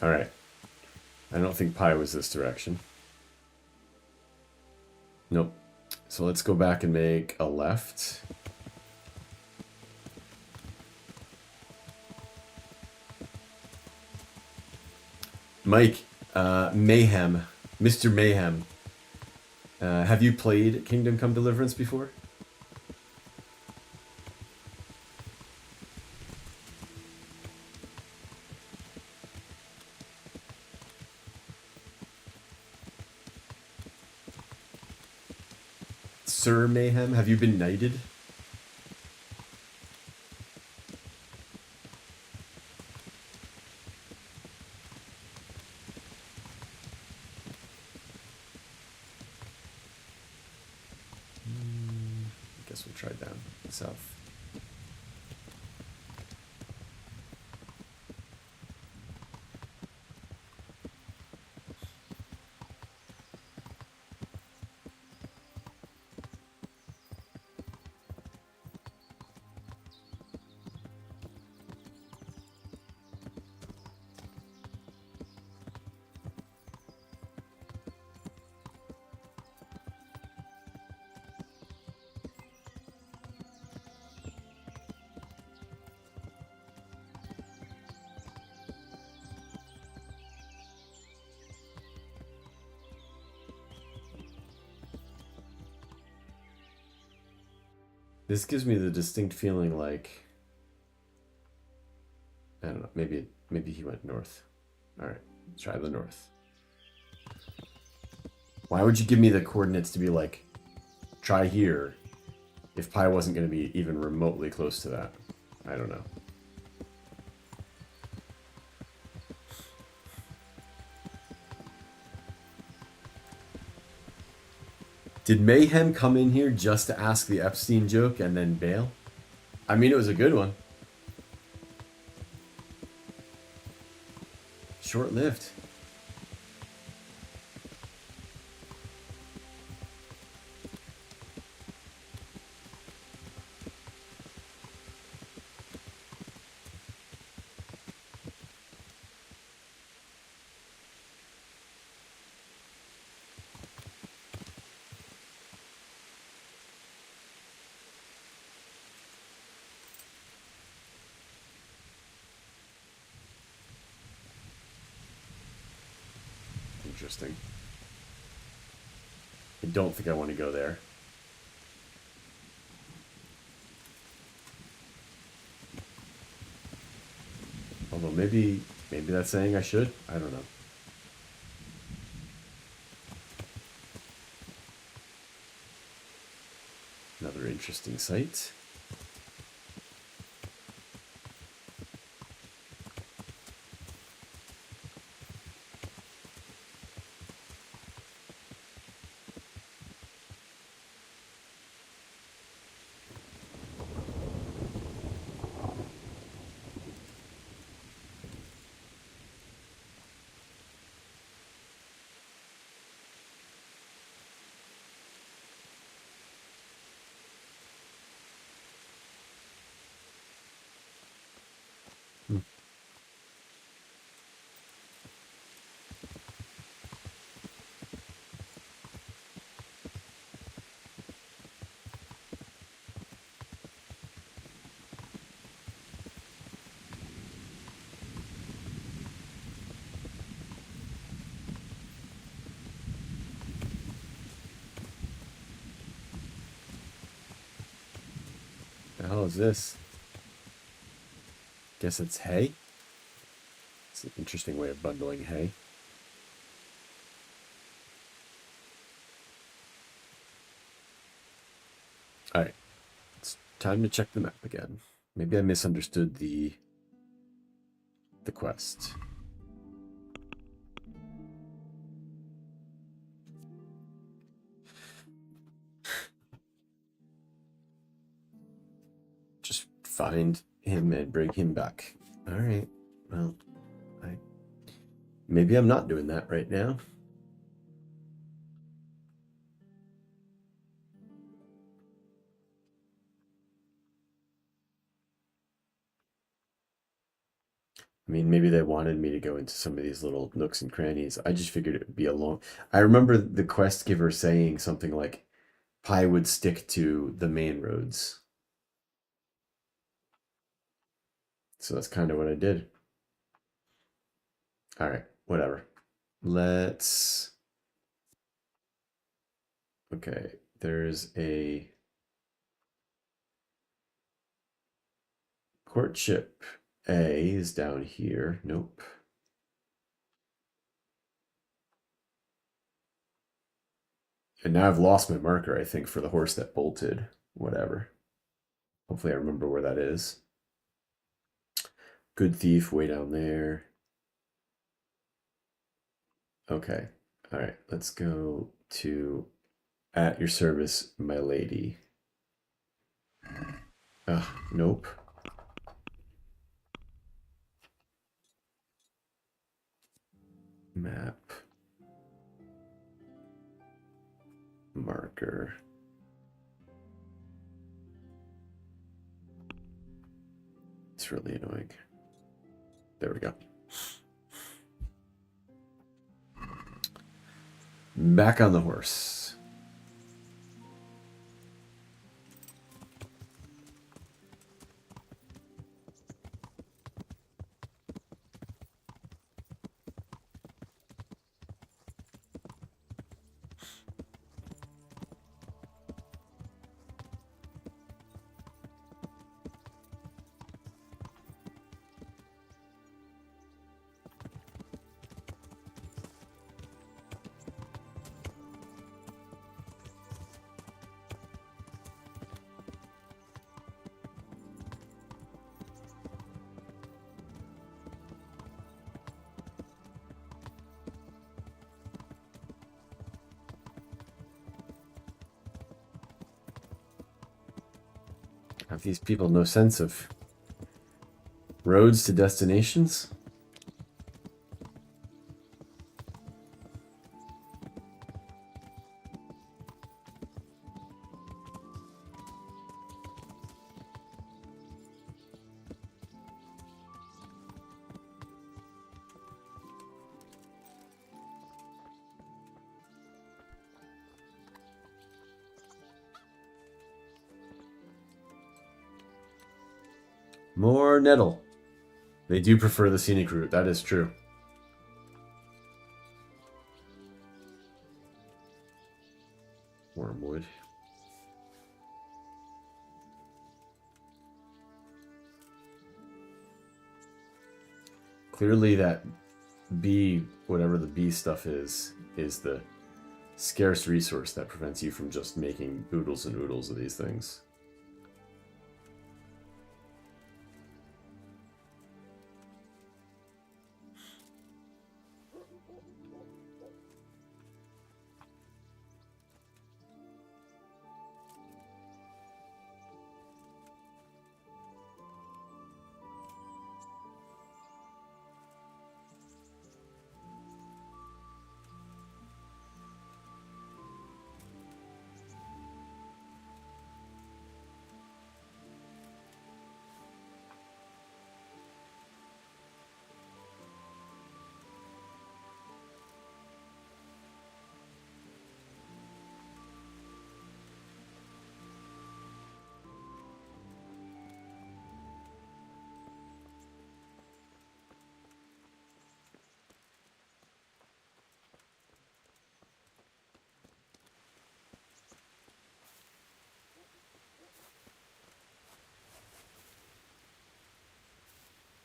All right. I don't think Pi was this direction. Nope. So let's go back and make a left. Mike, Mayhem, Mr. Mayhem. Have you played Kingdom Come Deliverance before? Sir Mayhem, have you been knighted? I guess we'll try down south. This gives me the distinct feeling like, I don't know, maybe he went north. All right, try the north. Why would you give me the coordinates to be like, try here, if Pi wasn't going to be even remotely close to that? I don't know. Did Mayhem come in here just to ask the Epstein joke and then bail? I mean, it was a good one. Short-lived. interesting. I don't think I want to go there. Although maybe that's saying I should. I don't know. Another interesting site. The hell is this? Guess it's hay? It's an interesting way of bundling hay. Alright. It's time to check the map again. Maybe I misunderstood the quest. Just find him and bring him back. Alright. Well, maybe I'm not doing that right now. I mean, maybe they wanted me to go into some of these little nooks and crannies. I just figured it would be a long... I remember the quest giver saying something like, Pi would stick to the main roads. So that's kind of what I did. Alright, whatever. Let's... Okay, there's a... Courtship A is down here. Nope. And now I've lost my marker, I think, for the horse that bolted. Whatever. Hopefully I remember where that is. Good thief way down there. Okay. All right. Let's go to at your service, my lady. Nope. Map. Marker. It's really annoying. There we go. Back on the horse. Have these people no sense of roads to destinations? More nettle. They do prefer the scenic route. That is true. Wormwood. Clearly that bee, whatever the bee stuff is the scarce resource that prevents you from just making oodles and oodles of these things.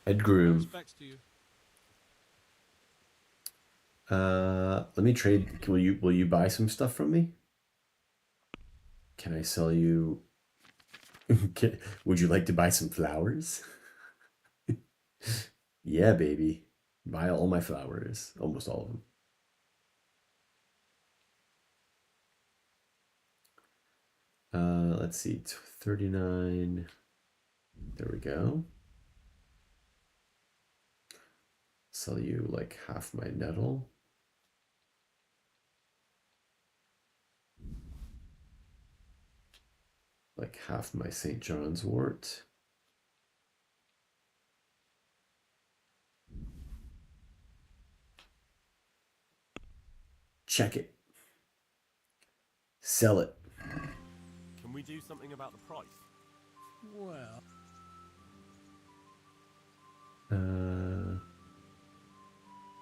Head groom. Let me trade. Will you buy some stuff from me? Can I sell you? Would you like to buy some flowers? Yeah, baby. Buy all my flowers. Almost all of them. Let's see. 39. There we go. Sell you like half my nettle. Like half my St. John's wort. Check it. Sell it. Can we do something about the price? Well...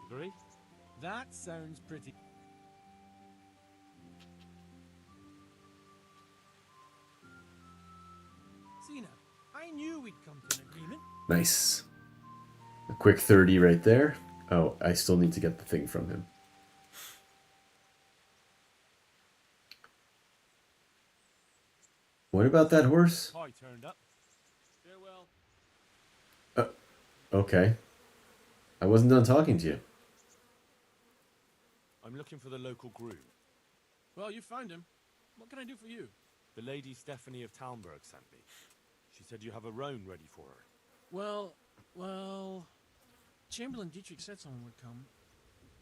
Agree? That sounds pretty... Cena, I knew we'd come to an agreement. Nice. A quick 30 right there. Oh, I still need to get the thing from him. What about that horse? Pie turned up. Farewell. Okay. I wasn't done talking to you. I'm looking for the local groom. Well, you found him. What can I do for you? The Lady Stephanie of Talmberg sent me. She said you have a roan ready for her. Well... Chamberlain Dietrich said someone would come.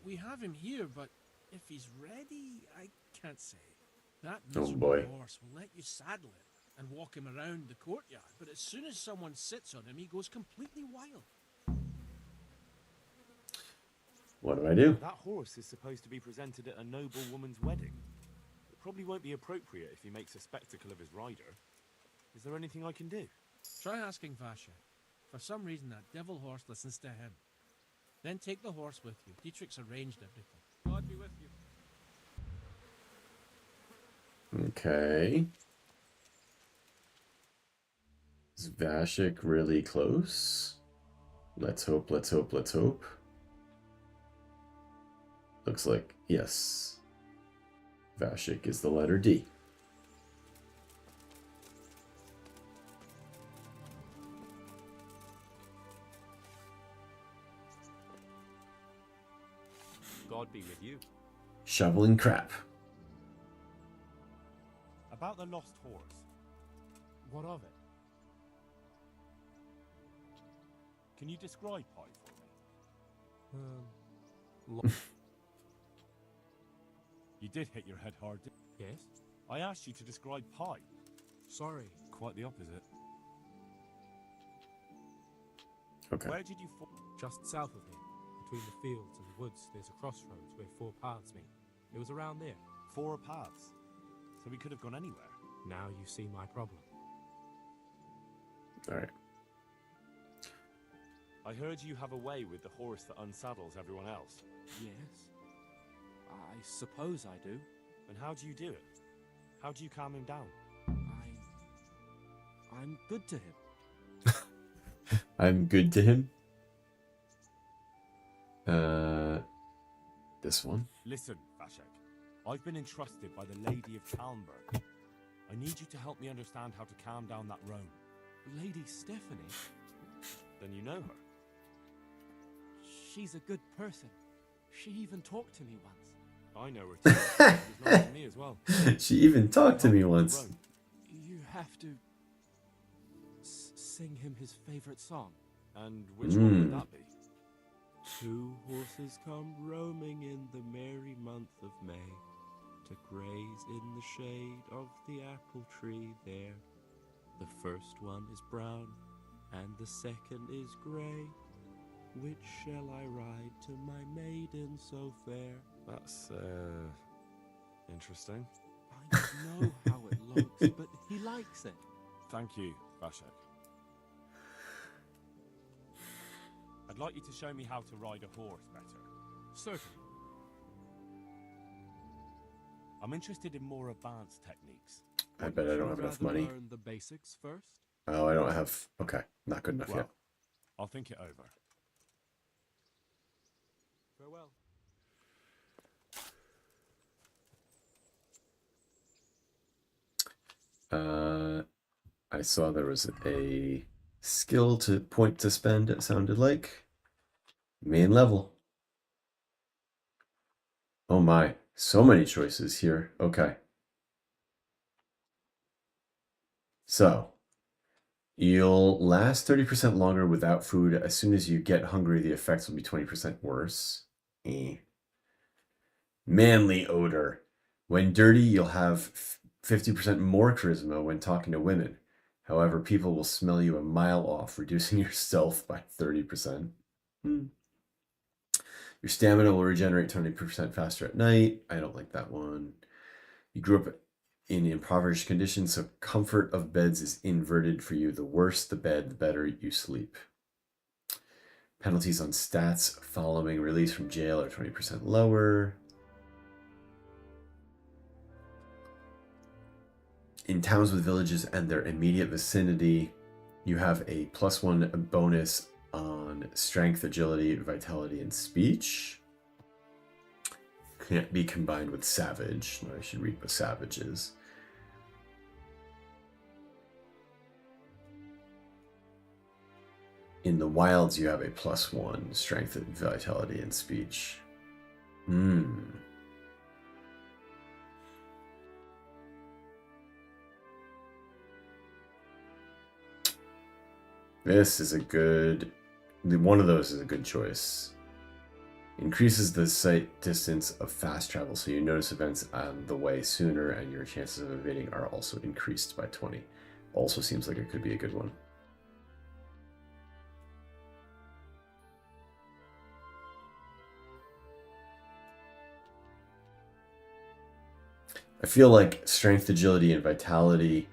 We have him here, but if he's ready, I can't say. That miserable horse will let you saddle it and walk him around the courtyard, but as soon as someone sits on him, he goes completely wild. What do I do? That horse is supposed to be presented at a noble woman's wedding. It probably won't be appropriate if he makes a spectacle of his rider. Is there anything I can do? Try asking Vasha. For some reason, that devil horse listens to him. Then take the horse with you. Dietrich's arranged everything. God be with you. Okay. Is Vashik really close? Let's hope, let's hope, let's hope. Looks like, yes. Vashik is the letter D. God be with you. Shoveling crap. About the lost horse. What of it? Can you describe Pie for me? You did hit your head hard, didn't you? Yes? I asked you to describe Pie. Sorry. Quite the opposite. Okay. Where did you fall? Just south of here. Between the fields and the woods, there's a crossroads where 4 paths meet. It was around there. 4 paths. So we could have gone anywhere. Now you see my problem. Alright. I heard you have a way with the horse that unsaddles everyone else. Yes. I suppose I do. And how do you do it? How do you calm him down? I'm good to him. I'm good to him. This one. Listen, Vashek. I've been entrusted by the Lady of Talmberg. I need you to help me understand how to calm down that roan. Lady Stephanie? Then you know her. She's a good person. She even talked to me once. I know her too. She was nice to me as well. She even talked to me once. You have to sing him his favorite song. And which one would that be? 2 horses come roaming in the merry month of May, to graze in the shade of the apple tree there. The first one is brown, and the second is grey. Which shall I ride to my maiden so fair? That's, interesting. I don't know how it looks, but he likes it. Thank you, Vashek. I'd like you to show me how to ride a horse better. Certainly. I'm interested in more advanced techniques. I bet I don't have enough money. Learn the basics first? Oh, I don't have... Okay, not good enough yet. I'll think it over. Farewell. I saw there was a skill to point to spend, it sounded like. Main level. Oh my, so many choices here. Okay. So, you'll last 30% longer without food. As soon as you get hungry, the effects will be 20% worse. Manly odor. When dirty, you'll have 50% more charisma when talking to women. However, people will smell you a mile off, reducing your stealth by 30%. Your stamina will regenerate 20% faster at night. I don't like that one. You grew up in impoverished conditions, so comfort of beds is inverted for you. The worse the bed, the better you sleep. Penalties on stats following release from jail are 20% lower. In towns with villages and their immediate vicinity, you have a +1 bonus on strength, agility, vitality, and speech. Can't be combined with savage. I should read what savage is. In the wilds, you have a +1 strength, vitality, and speech. This is a good... One of those is a good choice. Increases the sight distance of fast travel, so you notice events on the way sooner, and your chances of evading are also increased by 20. Also seems like it could be a good one. I feel like strength, agility, and vitality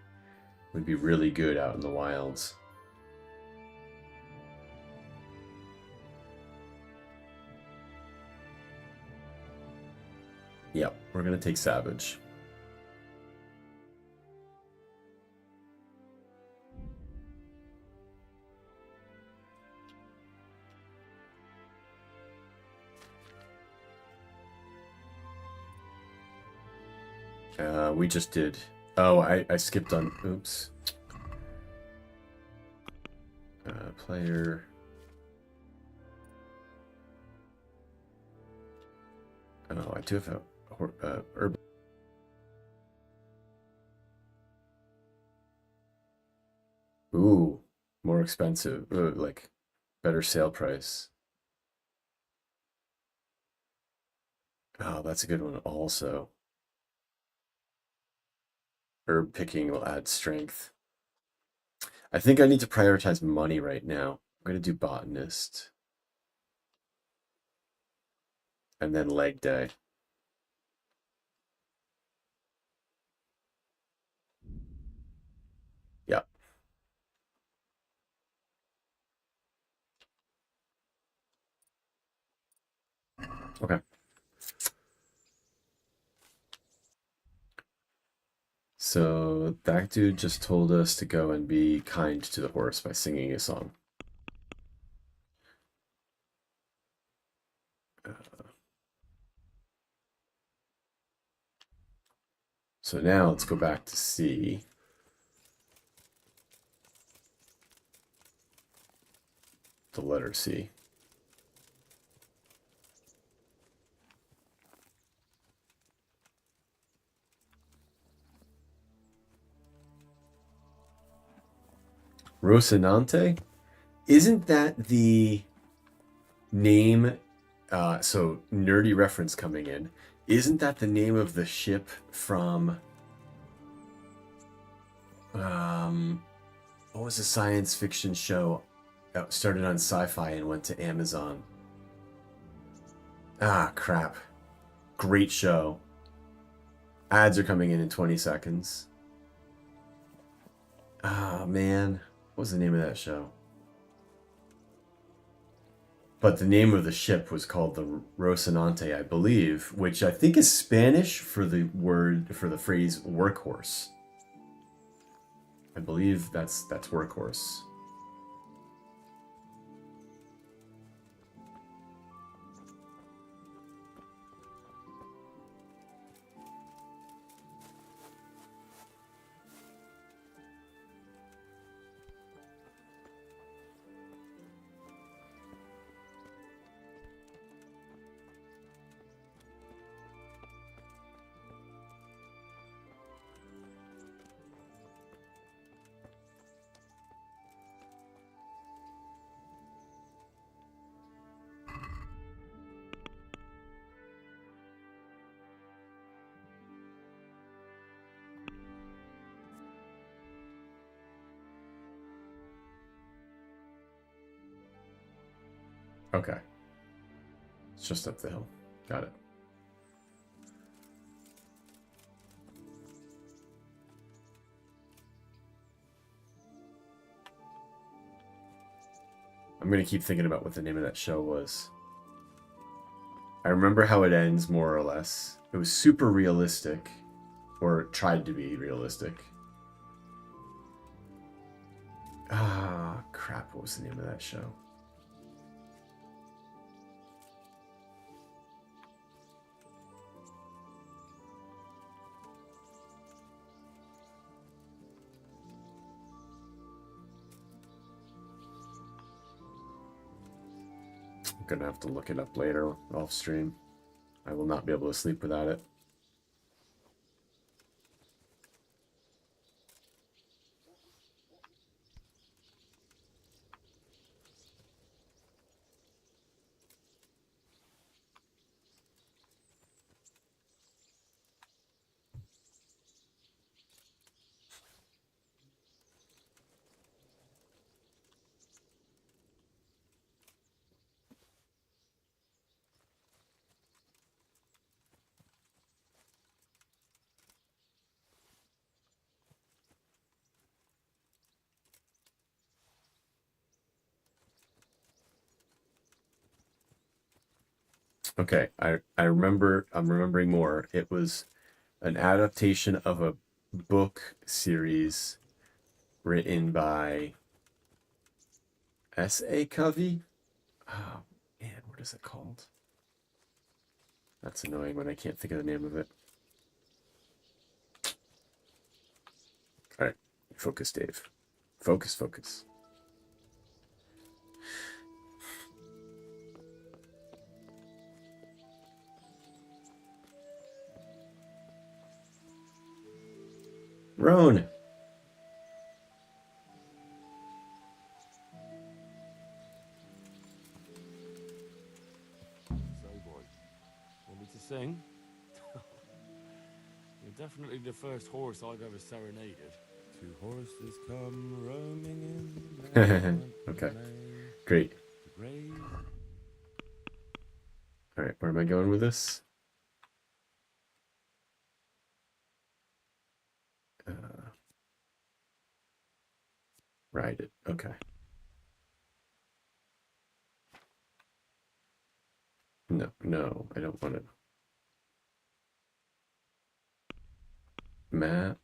would be really good out in the wilds. Yep, we're gonna take savage. We just did. Oh, I skipped on. Oops. Player. Oh, I do have a urban. Ooh, more expensive. Like better sale price. Oh, that's a good one also. Herb picking will add strength. I think I need to prioritize money right now. I'm going to do botanist. And then leg day. Yeah. Okay. So that dude just told us to go and be kind to the horse by singing a song. So now let's go back to C. The letter C. Rocinante? Isn't that the name? So nerdy reference coming in. Isn't that the name of the ship from what was a science fiction show that started on Sci-Fi and went to Amazon? Ah, crap. Great show. Ads are coming in 20 seconds. Ah, man. What was the name of that show? But the name of the ship was called the Rocinante, I believe, which I think is Spanish for the phrase workhorse. I believe that's workhorse. Okay. It's just up the hill. Got it. I'm going to keep thinking about what the name of that show was. I remember how it ends, more or less. It was super realistic, or tried to be realistic. Ah, crap. What was the name of that show? I'm gonna have to look it up later off stream. I will not be able to sleep without it. Okay, I'm remembering more. It was an adaptation of a book series written by S.A. Covey. Oh, man, what is it called? That's annoying when I can't think of the name of it. All right, focus, Dave. Focus, focus. Roan. So, boy, want me to sing? You're definitely the first horse I've ever serenaded. Two horses come roaming in the meadow. Okay, great. All right, where am I going with this? Ride it. Okay. No, I don't want to. Map.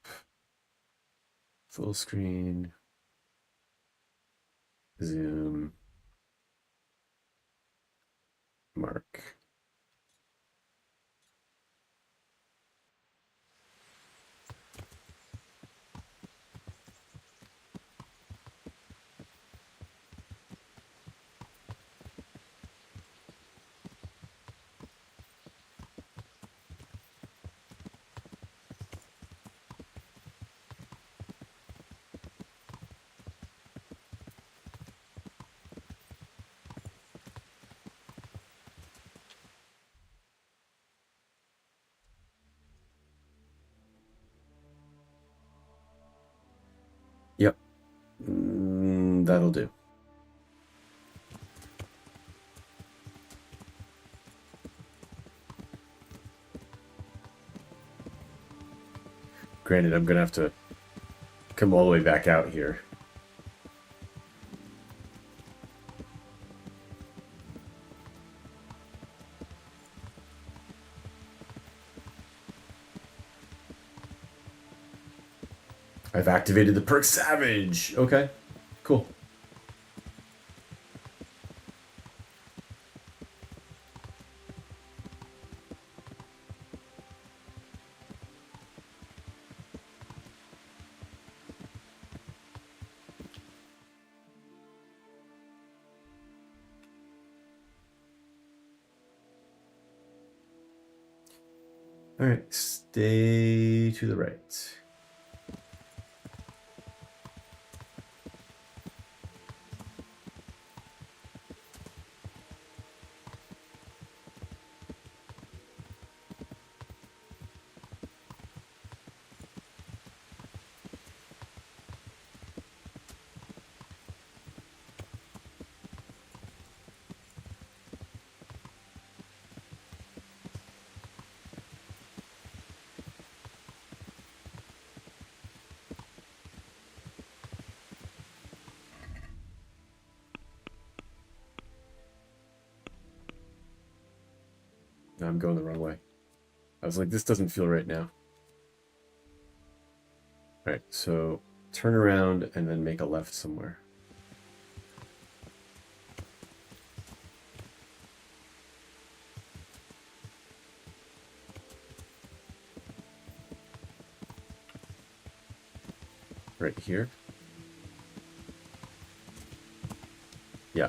Full screen. Zoom. Mark. Yep. That'll do. Granted, I'm going to have to come all the way back out here. I've activated the perk Savage. Okay, cool. All right, stay to the right. No, I'm going the wrong way. I was like, this doesn't feel right now. All right, so turn around and then make a left somewhere. Right here. Yeah.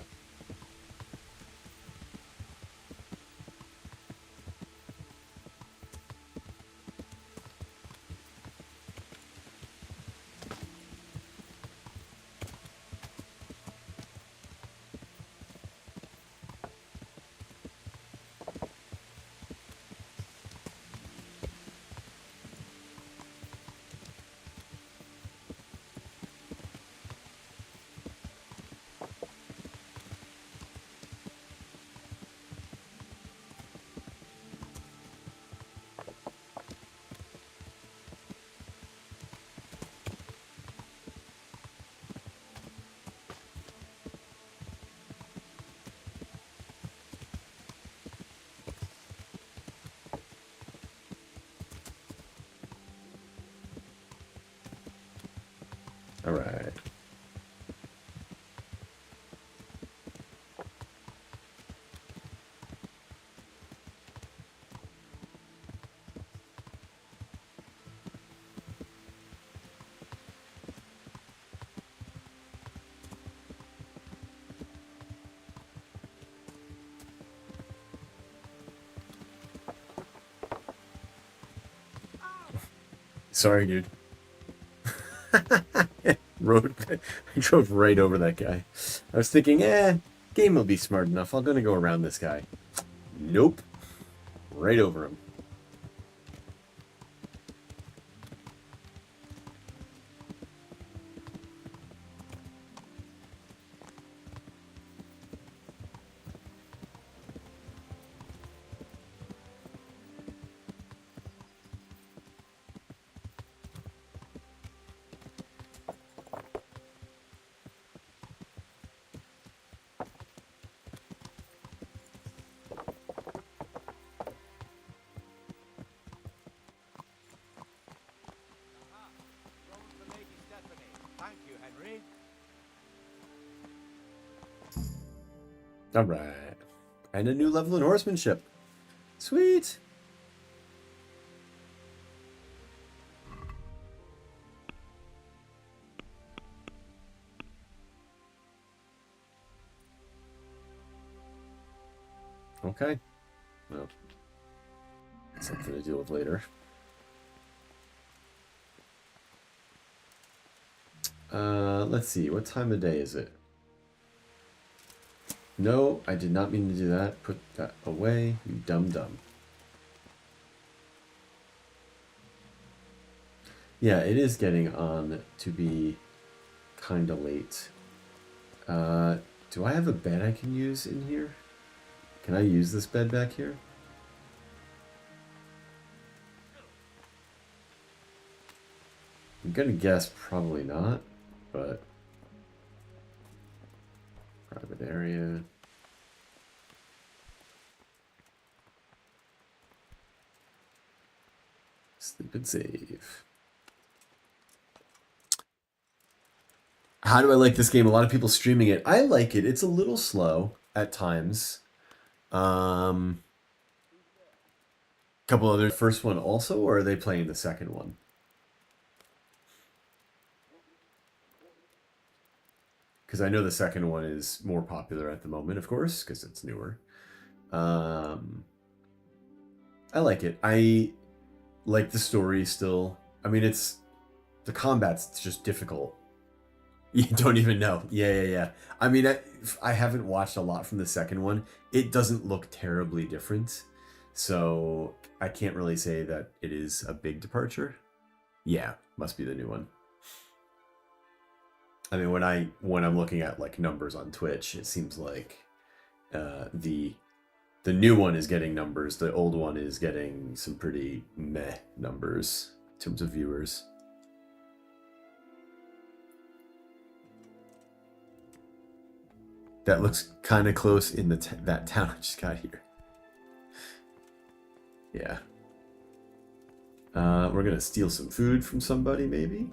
All right. Sorry, dude. I drove right over that guy. I was thinking, game will be smart enough. I'm gonna go around this guy. Nope. Right over him. All right. And a new level in horsemanship. Sweet. Okay. Well, something to deal with later. Let's see. What time of day is it? No, I did not mean to do that. Put that away, you dumb. Yeah, it is getting on to be kind of late. Do I have a bed I can use in here? Can I use this bed back here? I'm gonna guess probably not, but private area. Sleep and save. How do I like this game? A lot of people streaming it. I like it. It's a little slow at times. Couple other first one also, or are they playing the second one? Because I know the second one is more popular at the moment, of course, because it's newer. I like it. I like the story still. I mean, it's the combat's just difficult. You don't even know. Yeah. I mean, I haven't watched a lot from the second one. It doesn't look terribly different. So I can't really say that it is a big departure. Yeah, must be the new one. I mean, when I'm looking at like numbers on Twitch, it seems like the new one is getting numbers. The old one is getting some pretty meh numbers in terms of viewers. That looks kind of close in that town I just got here. Yeah. We're gonna steal some food from somebody, maybe.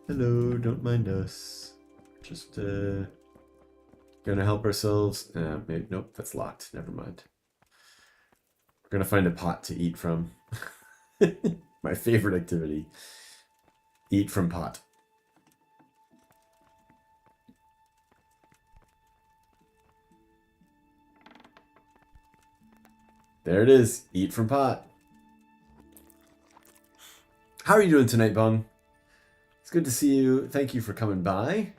Hello, don't mind us. Just gonna help ourselves. Maybe, nope, that's locked. Never mind. We're gonna find a pot to eat from. My favorite activity. Eat from pot. There it is. Eat from pot. How are you doing tonight, Bung? It's good to see you. Thank you for coming by.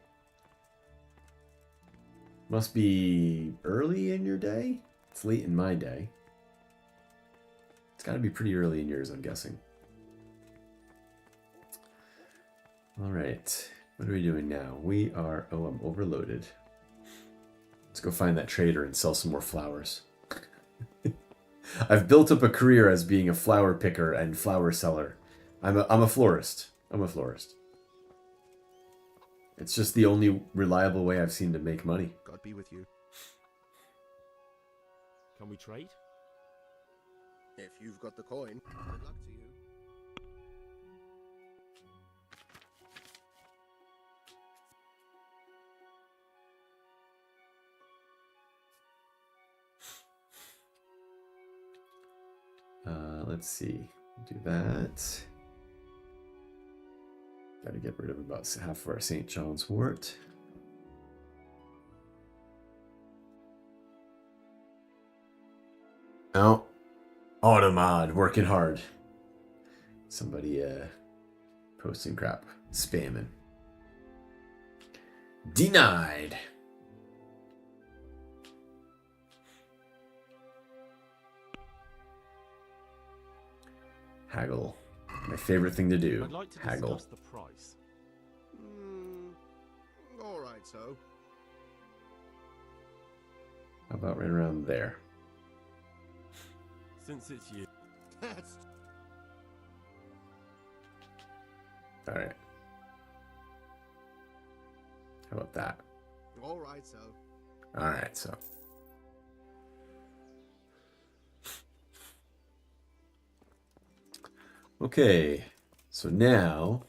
Must be early in your day? It's late in my day. It's got to be pretty early in yours, I'm guessing. All right. What are we doing now? We are... Oh, I'm overloaded. Let's go find that trader and sell some more flowers. I've built up a career as being a flower picker and flower seller. I'm a florist. I'm a florist. It's just the only reliable way I've seen to make money. God be with you. Can we trade? If you've got the coin, good luck to you. Let's see. Do that. Got to get rid of about half of our St. John's wort. Oh, Automod working hard. Somebody posting crap, spamming. Denied. Haggle. My favorite thing to do. I'd like to haggle. discuss the price. All right, so. How about right around there? Since it's you. That's All right. How about that? all right, so. All right, so. Okay, so now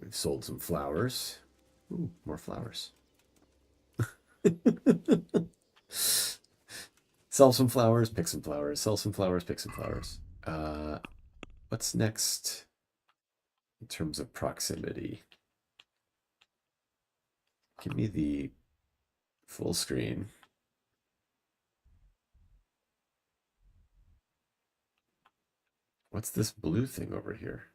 we've sold some flowers. Ooh, more flowers. Sell some flowers, pick some flowers. Sell some flowers, pick some flowers. What's next in terms of proximity? Give me the full screen. What's this blue thing over here?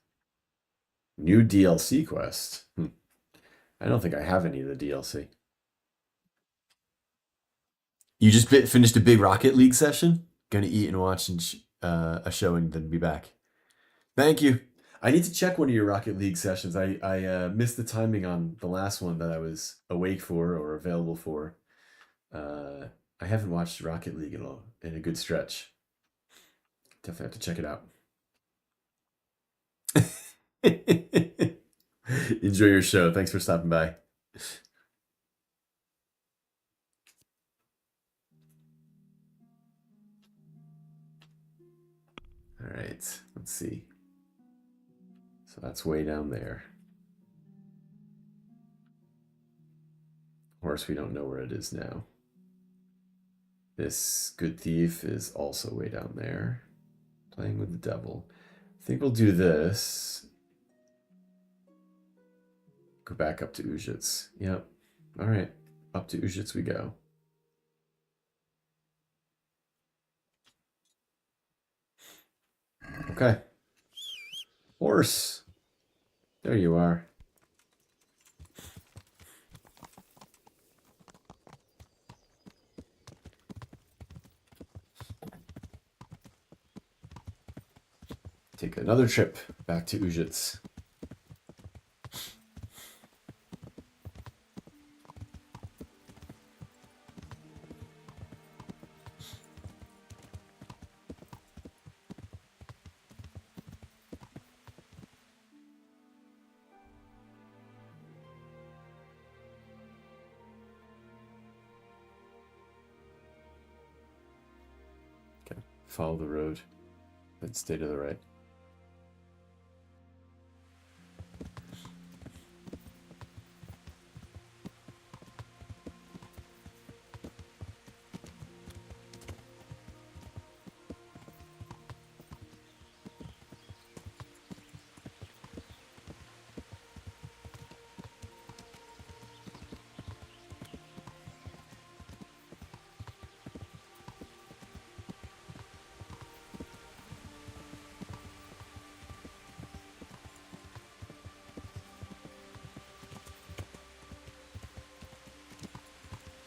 New DLC quest. I don't think I have any of the DLC. You just finished a big Rocket League session? Gonna eat and watch a show and then be back. Thank you. I need to check one of your Rocket League sessions. I missed the timing on the last one that I was awake for or available for. I haven't watched Rocket League in a good stretch. Definitely have to check it out. Enjoy your show. Thanks for stopping by. All right, let's see. So that's way down there. Of course, we don't know where it is now. This good thief is also way down there. Playing with the devil. I think we'll do this. Go back up to Ujits. Yep. All right. Up to Ujits we go. Okay. Horse. There you are. Take another trip back to Ujits. Okay, follow the road, then stay to the right.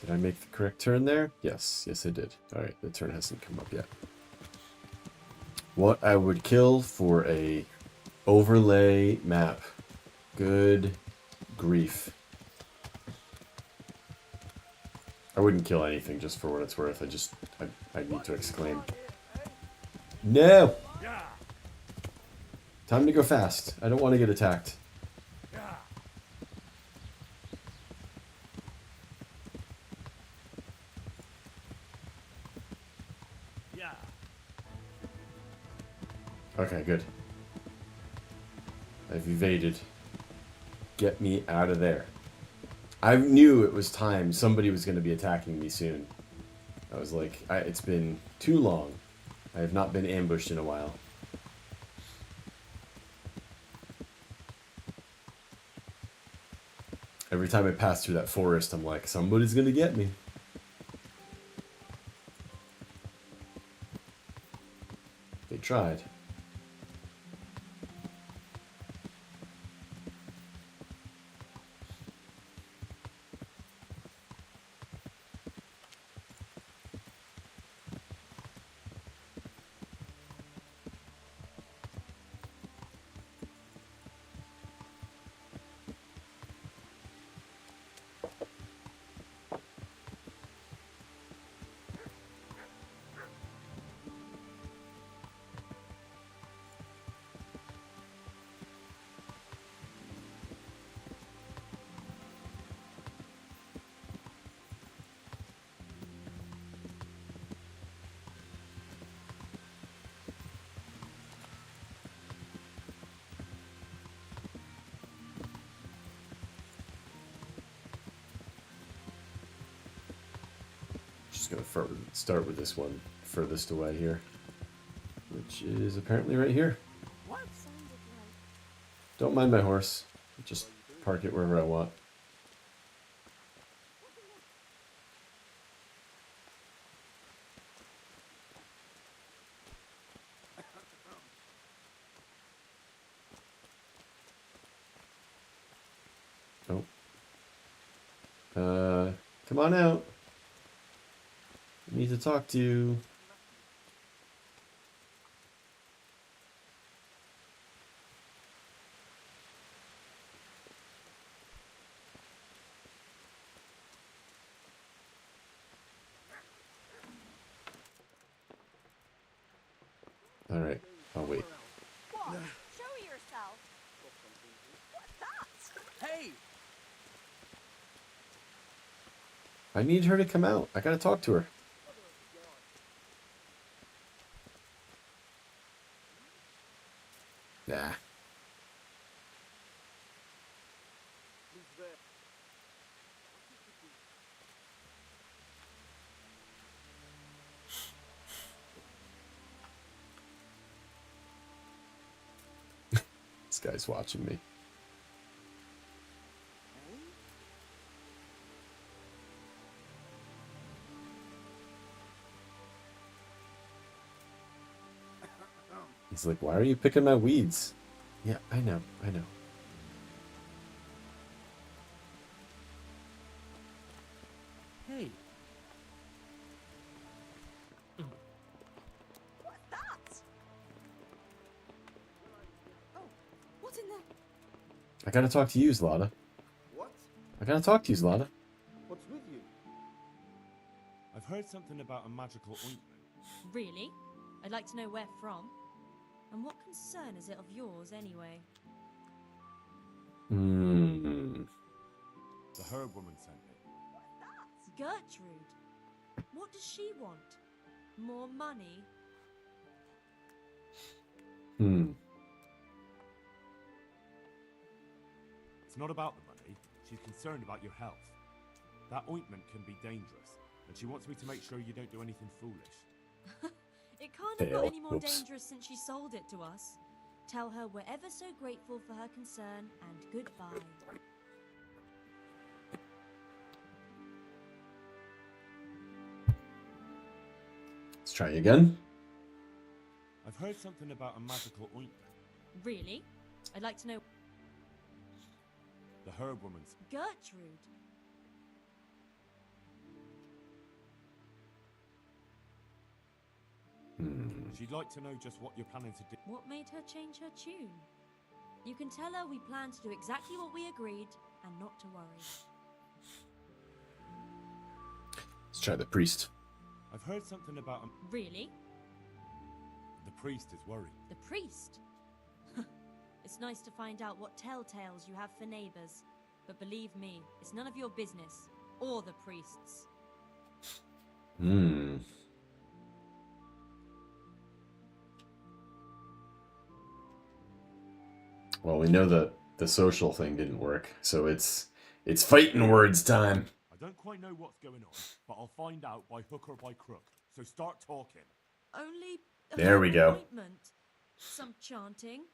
Did I make the correct turn there? Yes, I did. All right, the turn hasn't come up yet. What I would kill for a overlay map. Good grief. I wouldn't kill anything just for what it's worth. I need to exclaim. No! Time to go fast. I don't want to get attacked. Okay, good. I've evaded. Get me out of there. I knew it was time. Somebody was going to be attacking me soon. I was like, it's been too long. I have not been ambushed in a while. Every time I pass through that forest, I'm like, somebody's going to get me. They tried. just gonna start with this one furthest away here, which is apparently right here. Don't mind my horse. Just park it wherever I want. Oh. Come on out. I need to talk to you. All right, I'll wait. What? Show yourself. What's that? Hey! I need her to come out. I gotta talk to her. Nah. This guy's watching me. He's like, why are you picking my weeds? Yeah, I know. Hey. What's that? Oh, what's in there? I gotta talk to you, Zlata. What? I gotta talk to you, Zlata. What's with you? I've heard something about a magical ointment. Really? I'd like to know where from. And what concern is it of yours, anyway? The herb woman sent it. Gertrude? What does she want? More money? It's not about the money. She's concerned about your health. That ointment can be dangerous, and she wants me to make sure you don't do anything foolish. It can't have got Fail. any more Oops. dangerous since she sold it to us. Tell her we're ever so grateful for her concern, and goodbye. Let's try again. I've heard something about a magical ointment. Really? I'd like to know... The herb woman's... Gertrude? She'd like to know just what you're planning to do. What made her change her tune? You can tell her we plan to do exactly what we agreed, and not to worry. Let's try the priest. I've heard something about a... Really? The priest is worried. The priest? It's nice to find out what telltales you have for neighbors. But believe me, it's none of your business. Or the priest's. Well, we know that the social thing didn't work, so it's fighting words time. I don't quite know what's going on, but I'll find out by hook or by crook. So start talking. Only a There we go. appointment, some chanting,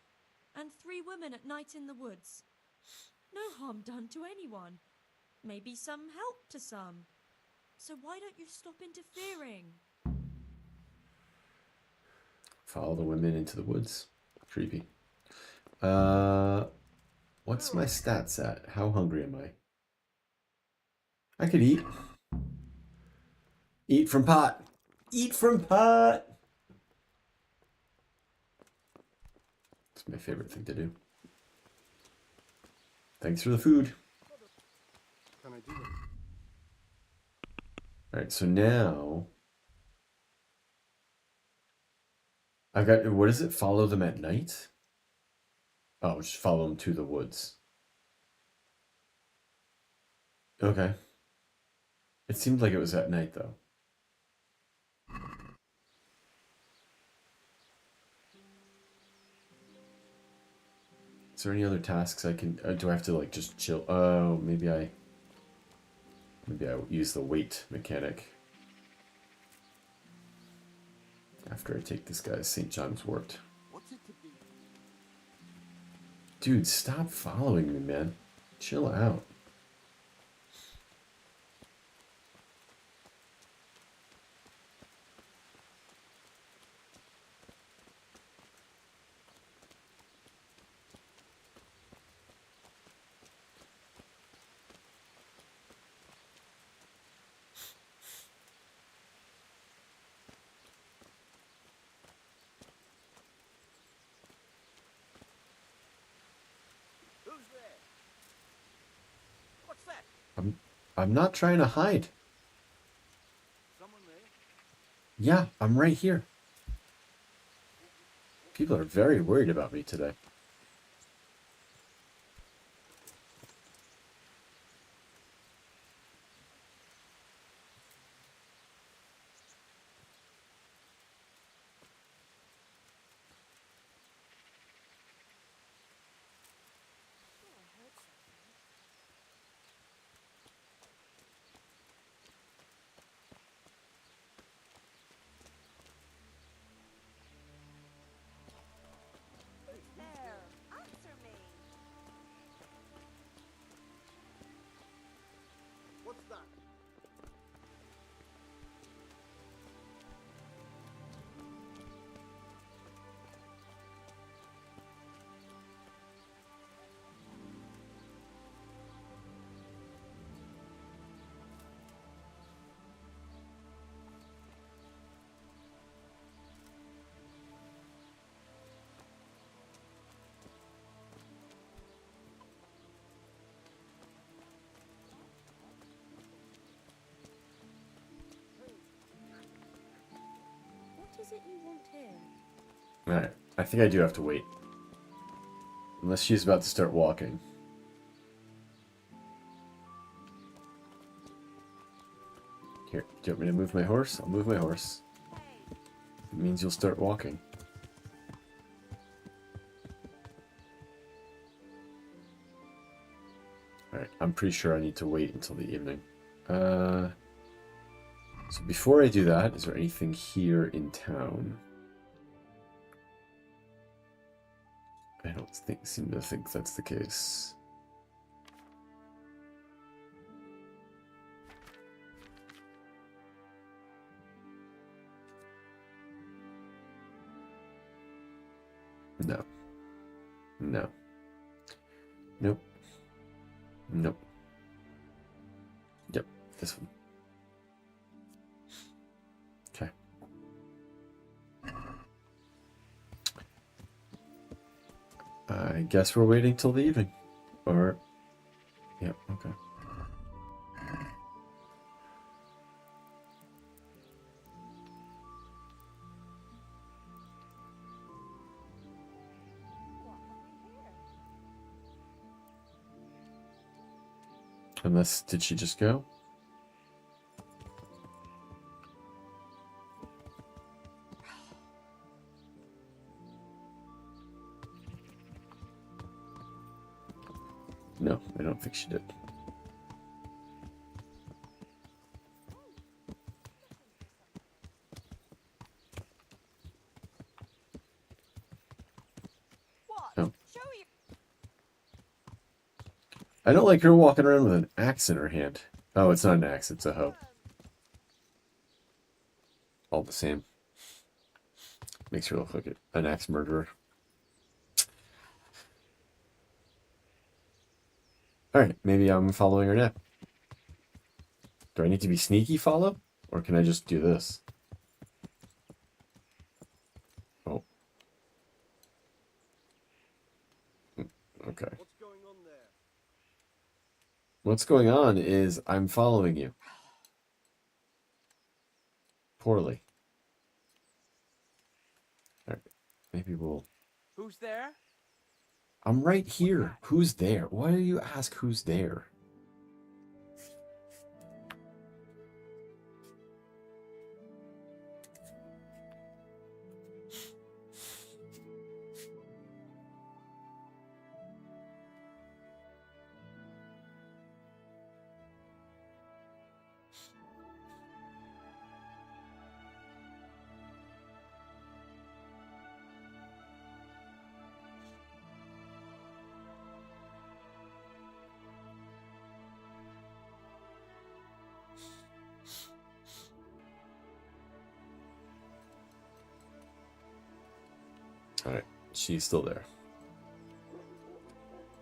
and 3 women at night in the woods. No harm done to anyone. Maybe some help to some. So why don't you stop interfering? Follow the women into the woods. Creepy. What's my stats at? How hungry am I? I could eat. Eat from pot. Eat from pot. It's my favorite thing to do. Thanks for the food. Can I do it? Alright, so now I've got, what is it? Follow them at night? Oh, just follow them to the woods. Okay. It seemed like it was at night, though. Is there any other tasks I can... do I have to, like, just chill? Oh, maybe I use the wait mechanic. After I take this guy's St. John's wort. What's it to be? Dude, stop following me, man. Chill out. Who's there? What's that? I'm not trying to hide. Someone there? Yeah, I'm right here. People are very worried about me today. There, answer me. What's that? What is it you want here? Alright, I think I do have to wait. Unless she's about to start walking. Here, do you want me to move my horse? I'll move my horse. It means you'll start walking. Alright, I'm pretty sure I need to wait until the evening. So before I do that, is there anything here in town? I don't seem to think that's the case. No. No. Nope. Nope. Yep, this one. Okay. I guess we're waiting till the evening. Or... Yep, okay. Unless, did she just go? No, I don't think she did. What? Oh. Show you. I don't like her walking around with an axe in her hand. Oh, it's not an axe, it's a hoe. All the same. Makes her look like an axe murderer. Alright, maybe I'm following her now. Do I need to be sneaky follow? Or can I just do this? Oh. Okay. What's going on there? What's going on is I'm following you. Poorly. Alright, maybe we'll... Who's there? I'm right here. Who's there? Why do you ask who's there? Alright, she's still there.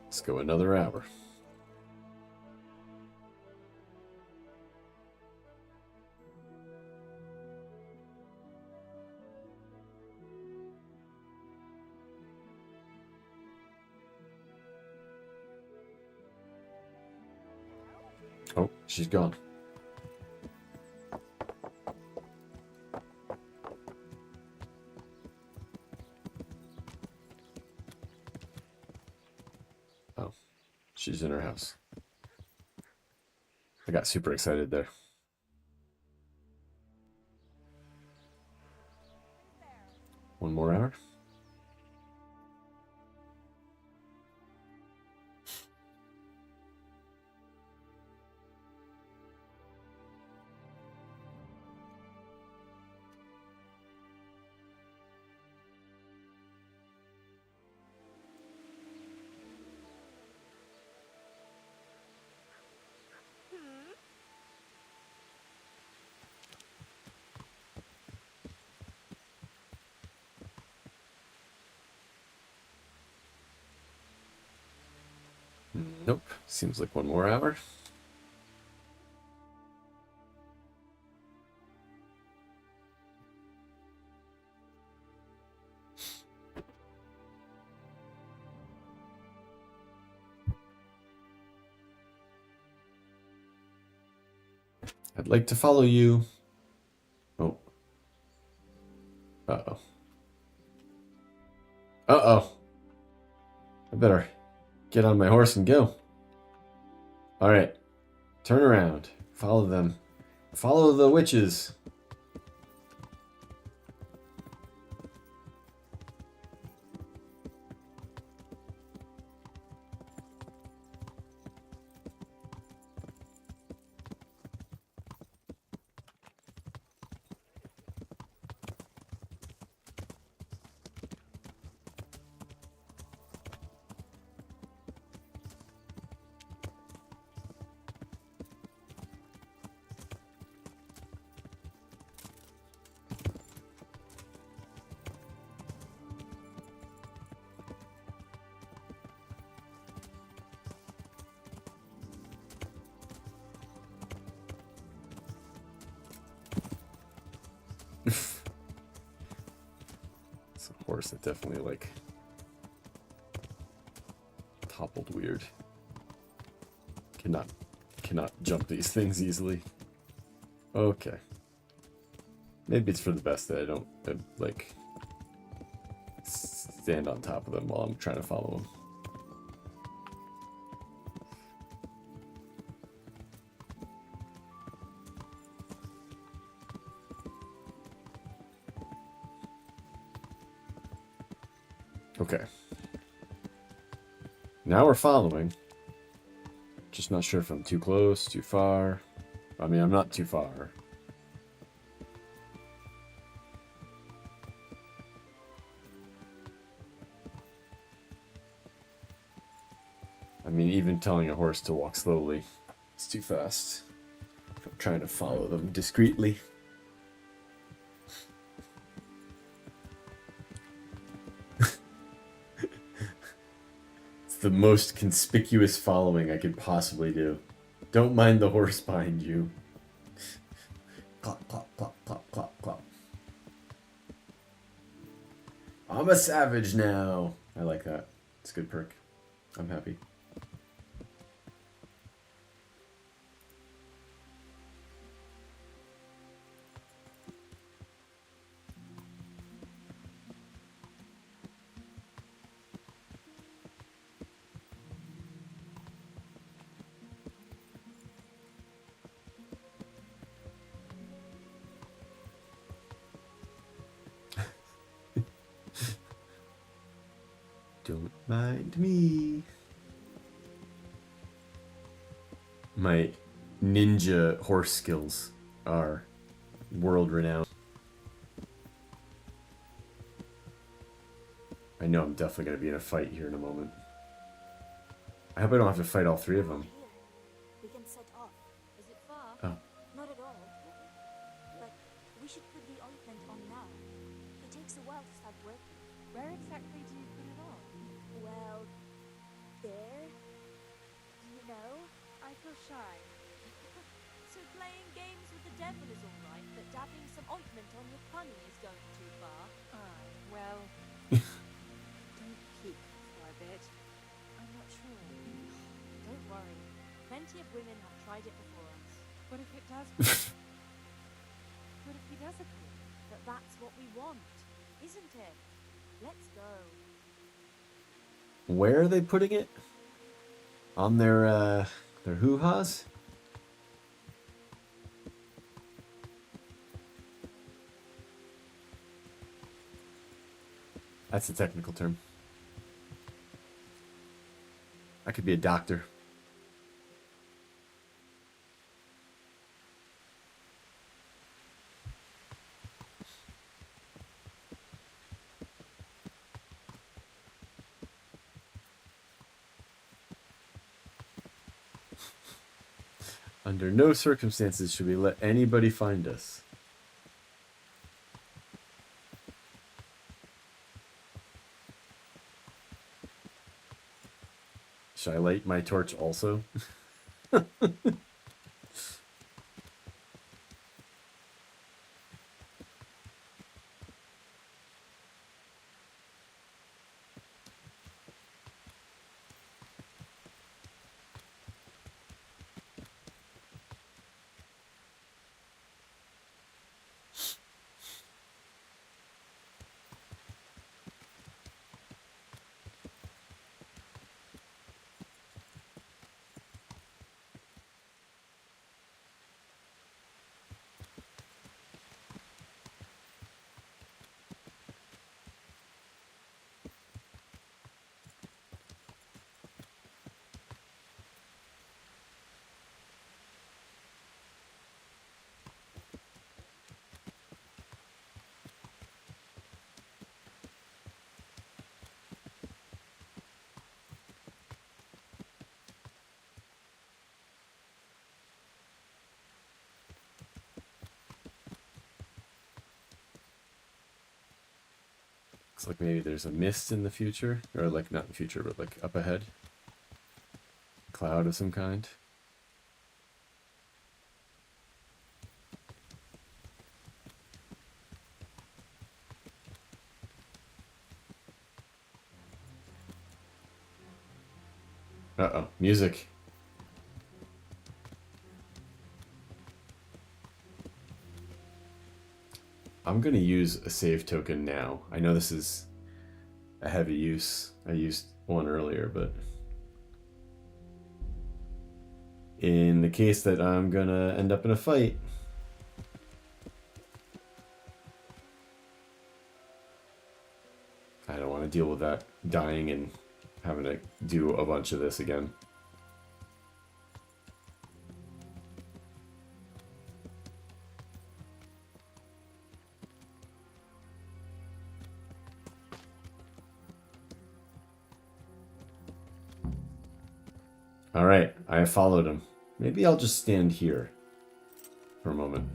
Let's go another hour. Oh, she's gone. Oh, she's in her house. I got super excited there. One more hour? Nope. Seems like one more hour. I'd like to follow you. Oh. Uh-oh. Uh-oh. I better get on my horse and go. All right. Turn around. Follow them. Follow the witches. It's a horse that definitely, like, toppled weird. Cannot jump these things easily. Okay. Maybe it's for the best that I don't, like, stand on top of them while I'm trying to follow them. Okay. Now we're following. Just not sure if I'm too close, too far. I mean, I'm not too far. I mean, even telling a horse to walk slowly is too fast. I'm trying to follow them discreetly. The most conspicuous following I could possibly do. Don't mind the horse behind you. Clop, clop, clop, clop, clop, clop. I'm a savage now. I like that. It's a good perk. I'm happy. Don't mind me. My ninja horse skills are world renowned. I know I'm definitely going to be in a fight here in a moment. I hope I don't have to fight all three of them. We can set off. Is it far? Oh. Not at all. But we should put the ointment on now. It takes a while to start working. Where exactly do you put it on? Well, there. You know? I feel shy. So playing games with the devil is alright, but dabbing some ointment on your punny is going too far. Well, don't peek for a bit. I'm not sure. Don't worry. Plenty of women have tried it before us. What if it does work? What if he does appear? But that's what we want, isn't it? Let's go. Where are they putting it? On their hoo-has? That's a technical term. I could be a doctor. Under no circumstances should we let anybody find us. Should I light my torch also? Looks like maybe there's a mist in the future, or like not in the future, but like up ahead. Cloud of some kind. Uh-oh, music. I'm going to use a save token now. I know this is a heavy use. I used one earlier, but in the case that I'm going to end up in a fight, I don't want to deal with that dying and having to do a bunch of this again. Alright, I have followed him. Maybe I'll just stand here for a moment.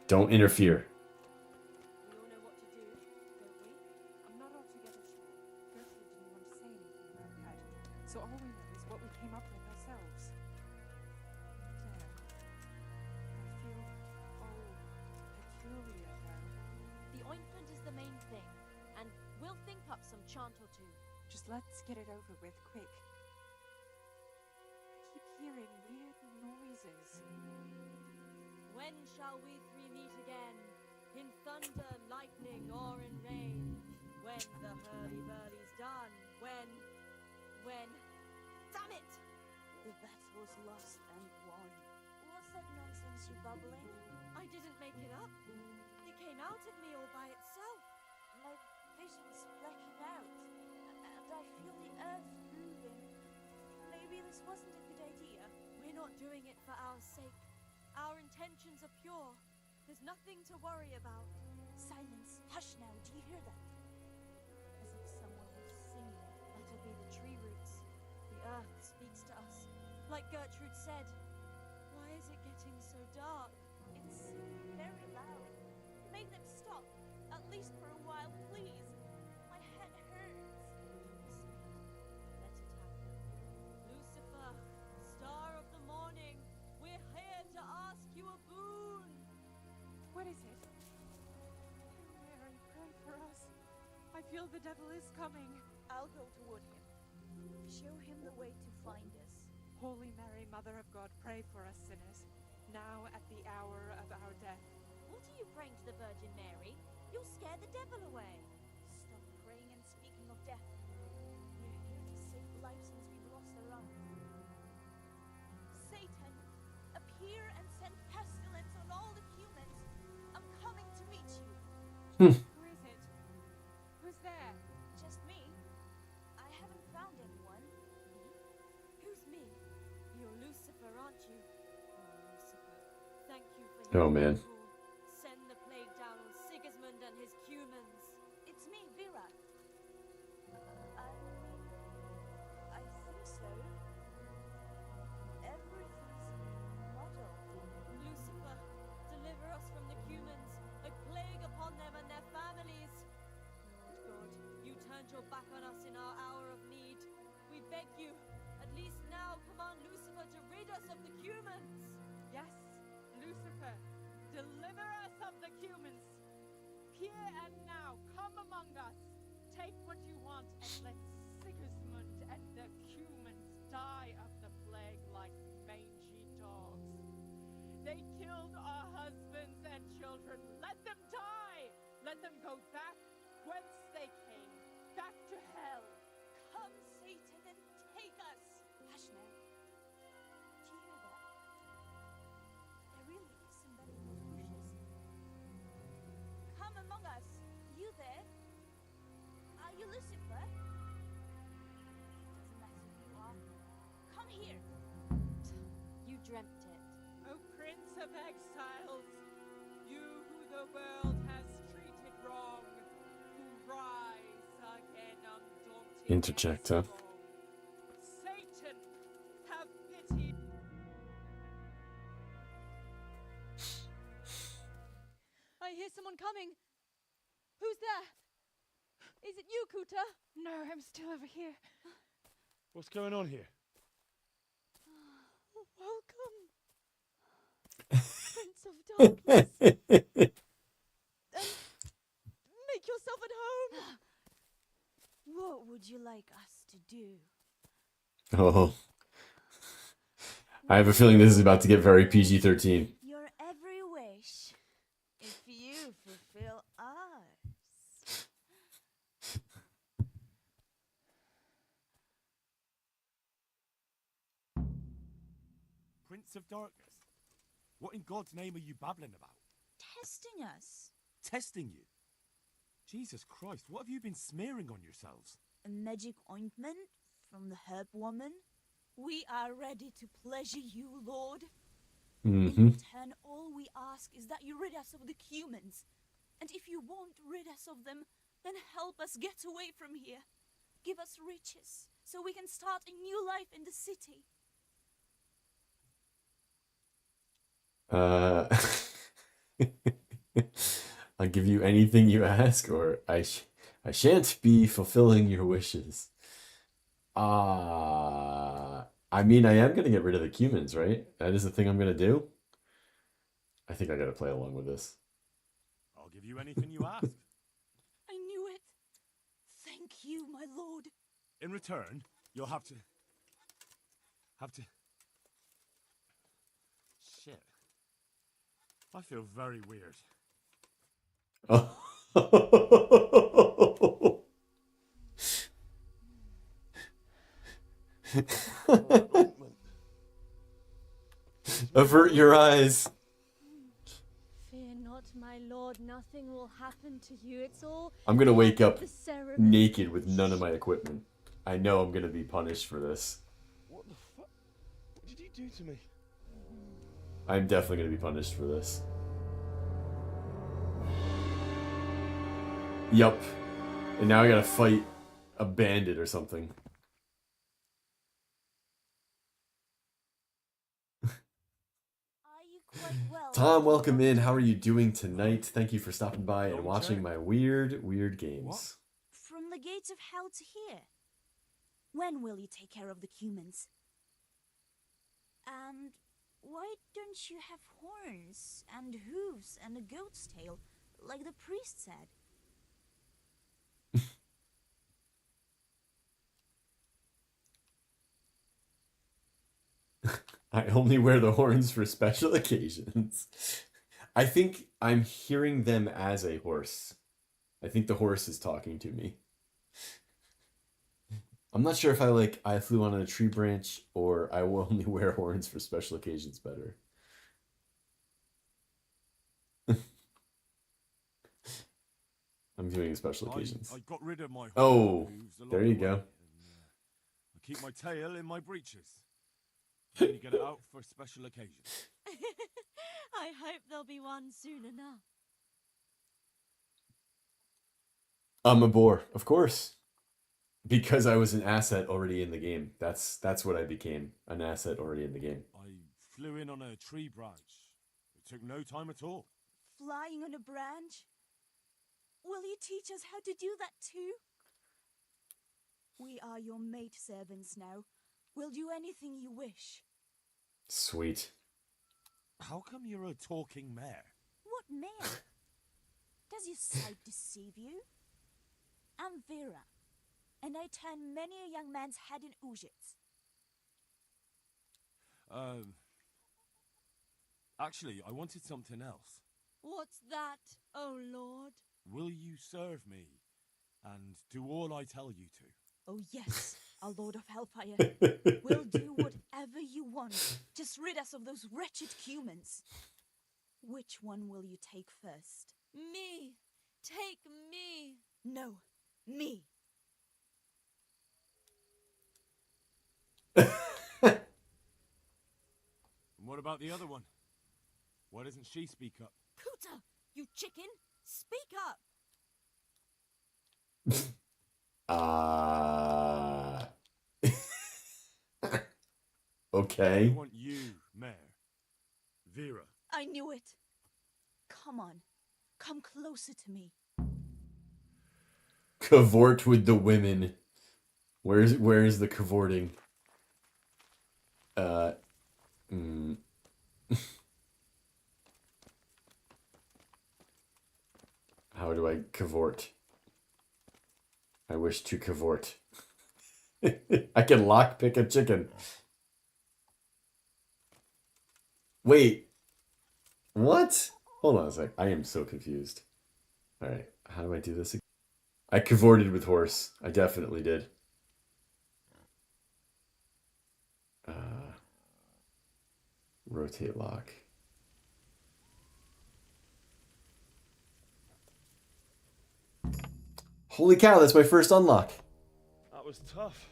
Don't interfere. We all know what to do, don't we? I'm not altogether sure. Gertrude didn't want to say anything about that. So all we know is what we came up with ourselves. Claire, I feel peculiar though. The ointment is the main thing, and we'll think up some chant or two. Just let's get it over with quick. I keep hearing weird noises. When shall we three meet again? In thunder, lightning, or in rain? When the hurly-burly's done? When... Damn it! The battle's lost and won. What's that nonsense you're bubbling? I didn't make it up. It came out of me all by itself. My vision's blacking out, and I feel the earth moving. Maybe this wasn't a good idea. We're not doing it for our sake. Our intentions are pure. There's nothing to worry about. Silence. Hush now. Do you hear that? As if someone was singing. That'll be the tree roots. The earth speaks to us. Like Gertrude said. Why is it getting so dark? It's very loud. Make them stop. At least for a while, please. feel the devil is coming. I'll go toward him. Show him the way to find us. Holy Mary, Mother of God, pray for us sinners, now at the hour of our death. What are you praying to the Virgin Mary? You'll scare the devil away. Stop praying and speaking of death. We're here to save lives since we've lost our own. Satan, appear and send pestilence on all the humans. I'm coming to meet you. Who is it? Who's there? Just me. I haven't found anyone. Who's me? You're Lucifer, aren't you? Oh, Lucifer, thank you for Oh, healing man. us all. Send the plague down on Sigismund and his humans. It's me, Vera. I think so. Everything's muddled. Lucifer, deliver us from the humans, a plague upon them and their families. Lord God, you turned your back on us in our hour of need. We beg you, at least now command Lucifer to rid us of the humans. Yes, Lucifer, deliver us of the humans. Here and now, come among us. Take what you want and let Sigismund and the humans die of the plague like mangy dogs. They killed our husbands and children. Let them die. Let them go back whence they came, back to hell. Come, Satan, and take us. Hush now. Do you hear that? There really is somebody in those bushes. Come among us. You there? Are you Lucifer? Doesn't matter who you are. Come here. You dreamt it. O Prince of Exiles, you who the world has treated wrong, who rise again undaunted. Interject, huh? Satan, have pity. I hear someone coming. Who's there? Is it you, Kuta? No, I'm still over here. What's going on here? Welcome, Prince of Darkness. Make yourself at home. What would you like us to do? Oh. I have a feeling this is about to get very PG-13. Your every wish, if you fulfill ours. Prince of Darkness? What in God's name are you babbling about? Testing us. Testing you? Jesus Christ, what have you been smearing on yourselves? A magic ointment from the herb woman. We are ready to pleasure you, Lord. In return, all we ask is that you rid us of the humans. And if you won't rid us of them, then help us get away from here. Give us riches, so we can start a new life in the city. I'll give you anything you ask, or I shan't be fulfilling your wishes. I mean, I am gonna get rid of the humans, right? That is the thing I'm gonna do. I think I gotta play along with this. I'll give you anything you ask. I knew it. Thank you, my lord. In return, you'll have to... Shit. I feel very weird. Oh. Avert your eyes. Fear not, my lord. Nothing will happen to you. It's all. I'm gonna wake up the ceremony. naked with none of my equipment. I know I'm gonna be punished for this. What the fuck? What did you do to me? I'm definitely gonna be punished for this. Yup. And now I gotta fight a bandit or something. Tom, welcome in. How are you doing tonight? Thank you for stopping by and watching my weird games. From the gates of hell to here. When will you take care of the humans? And why don't you have horns and hooves and a goat's tail, like the priest said? I only wear the horns for special occasions. I think I'm hearing them as a horse. I think the horse is talking to me. I'm not sure if I flew on a tree branch or I will only wear horns for special occasions better. I'm viewing special occasions. I got rid of my Oh, hooves along there you the way, go. and, I keep my tail in my breeches. Then you get it out for special occasions. I hope there'll be one soon enough. I'm a boar, of course. Because I was an asset already in the game. That's what I became, an asset already in the game. I flew in on a tree branch. It took no time at all. Flying on a branch? Will you teach us how to do that too? We are your maid servants now. We'll do anything you wish. Sweet. How come you're a talking mare? What mare? Does your sight deceive you? I'm Vera, and I turn many a young man's head in Ujits. Actually, I wanted something else. What's that, oh Lord? Will you serve me and do all I tell you to? Oh yes, our Lord of Hellfire. We'll do whatever you want. Just rid us of those wretched humans. Which one will you take first? Me! Take me! No, me. And what about the other one? Why doesn't she speak up? Cooter, you chicken! Speak up! Okay. I want you, Mare. Vera. I knew it. Come on. Come closer to me. Cavort with the women. Where is the cavorting? How do I cavort? I wish to cavort. I can lockpick a chicken. Wait. What? Hold on a sec. I am so confused. Alright, how do I do this again? I cavorted with horse. I definitely did. Rotate lock. Holy cow, that's my first unlock. That was tough.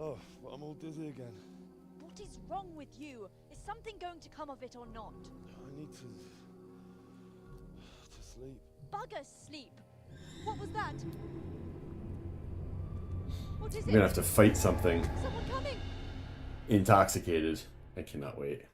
Oh, but I'm all dizzy again. What is wrong with you? Is something going to come of it or not? I need to sleep. Bugger sleep. What was that? What is I'm gonna have to fight something. Someone coming. Intoxicated. I cannot wait.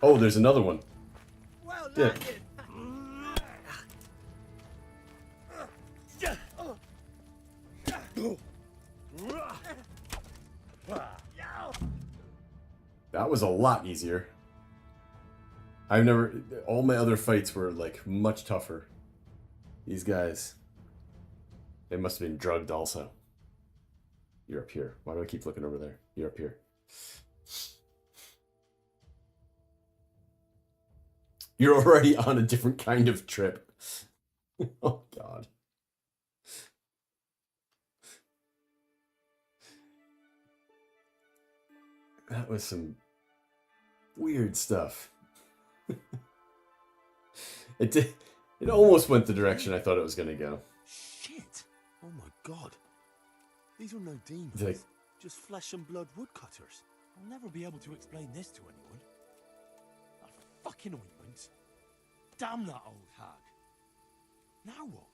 Oh, there's another one. Well Yeah. landed. That was a lot easier. I've never... All my other fights were, like, much tougher. These guys... They must have been drugged also. You're up here. Why do I keep looking over there? You're up here. You're already on a different kind of trip. Oh, God. That was some weird stuff. It almost went the direction I thought it was going to go. Shit! Oh my god. These are no demons. It's like- Just flesh and blood woodcutters. I'll never be able to explain this to anyone. That fucking ointment. Damn that old hag. Now what?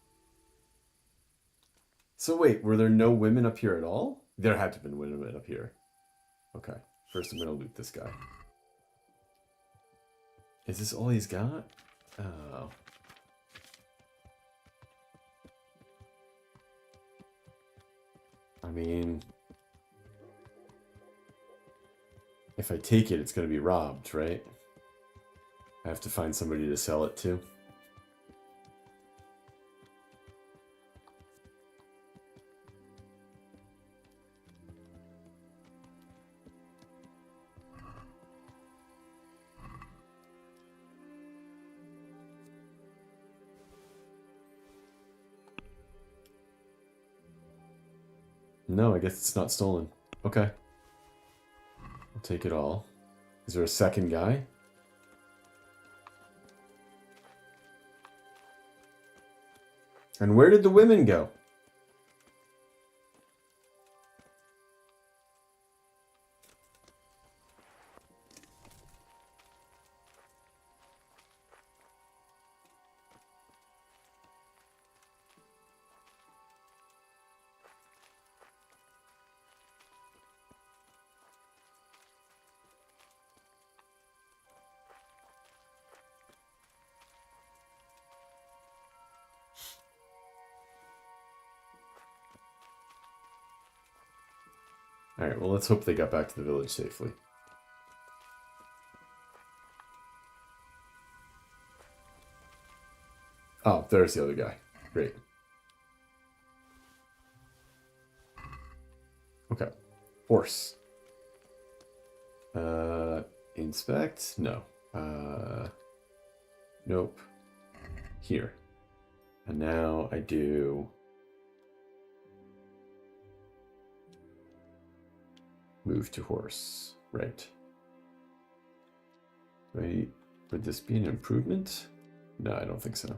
So wait, were there no women up here at all? There had to have been women up here. Okay. First, I'm gonna loot this guy. Is this all he's got? Oh. I mean, if I take it, it's gonna be robbed, right? I have to find somebody to sell it to. No, I guess it's not stolen. Okay. I'll take it all. Is there a second guy? And where did the women go? Alright, well, let's hope they got back to the village safely. Oh, there's the other guy. Great. Okay. Horse. Inspect? No. Nope. Here. And now I do... move to horse. Right. Wait, would this be an improvement? No, I don't think so.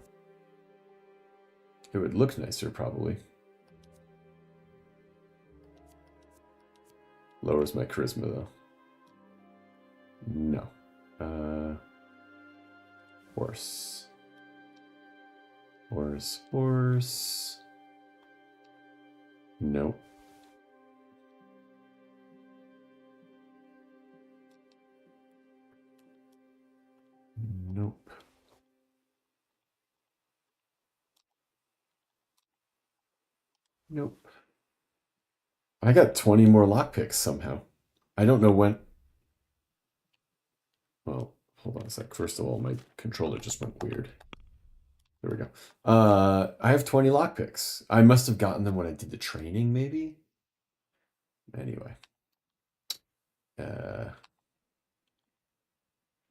It would look nicer, probably. Lowers my charisma, though. No. Horse. Horse, horse. Nope. Nope. Nope. I got 20 more lockpicks somehow. I don't know when... Well, hold on a sec. First of all, my controller just went weird. There we go. I have 20 lockpicks. I must have gotten them when I did the training, maybe? Anyway.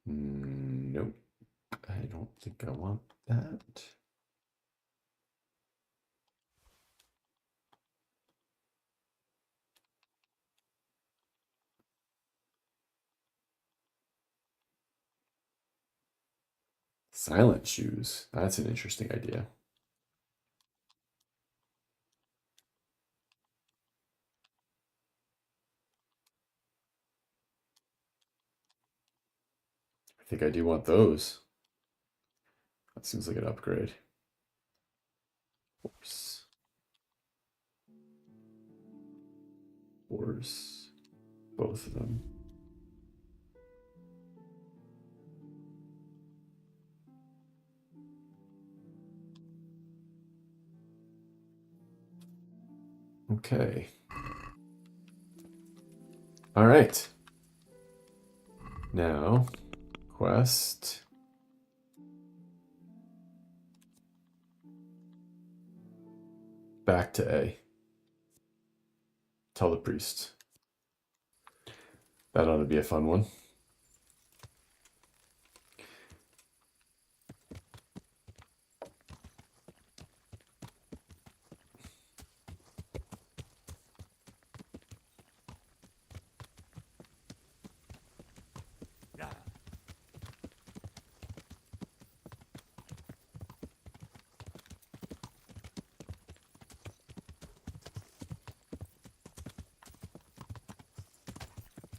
Nope. I don't think I want that. Silent shoes. That's an interesting idea. I think I do want those. That seems like an upgrade. Horse. Horse. Both of them. Okay. All right. Now, quest. Back to A. Tell the priest. That ought to be a fun one.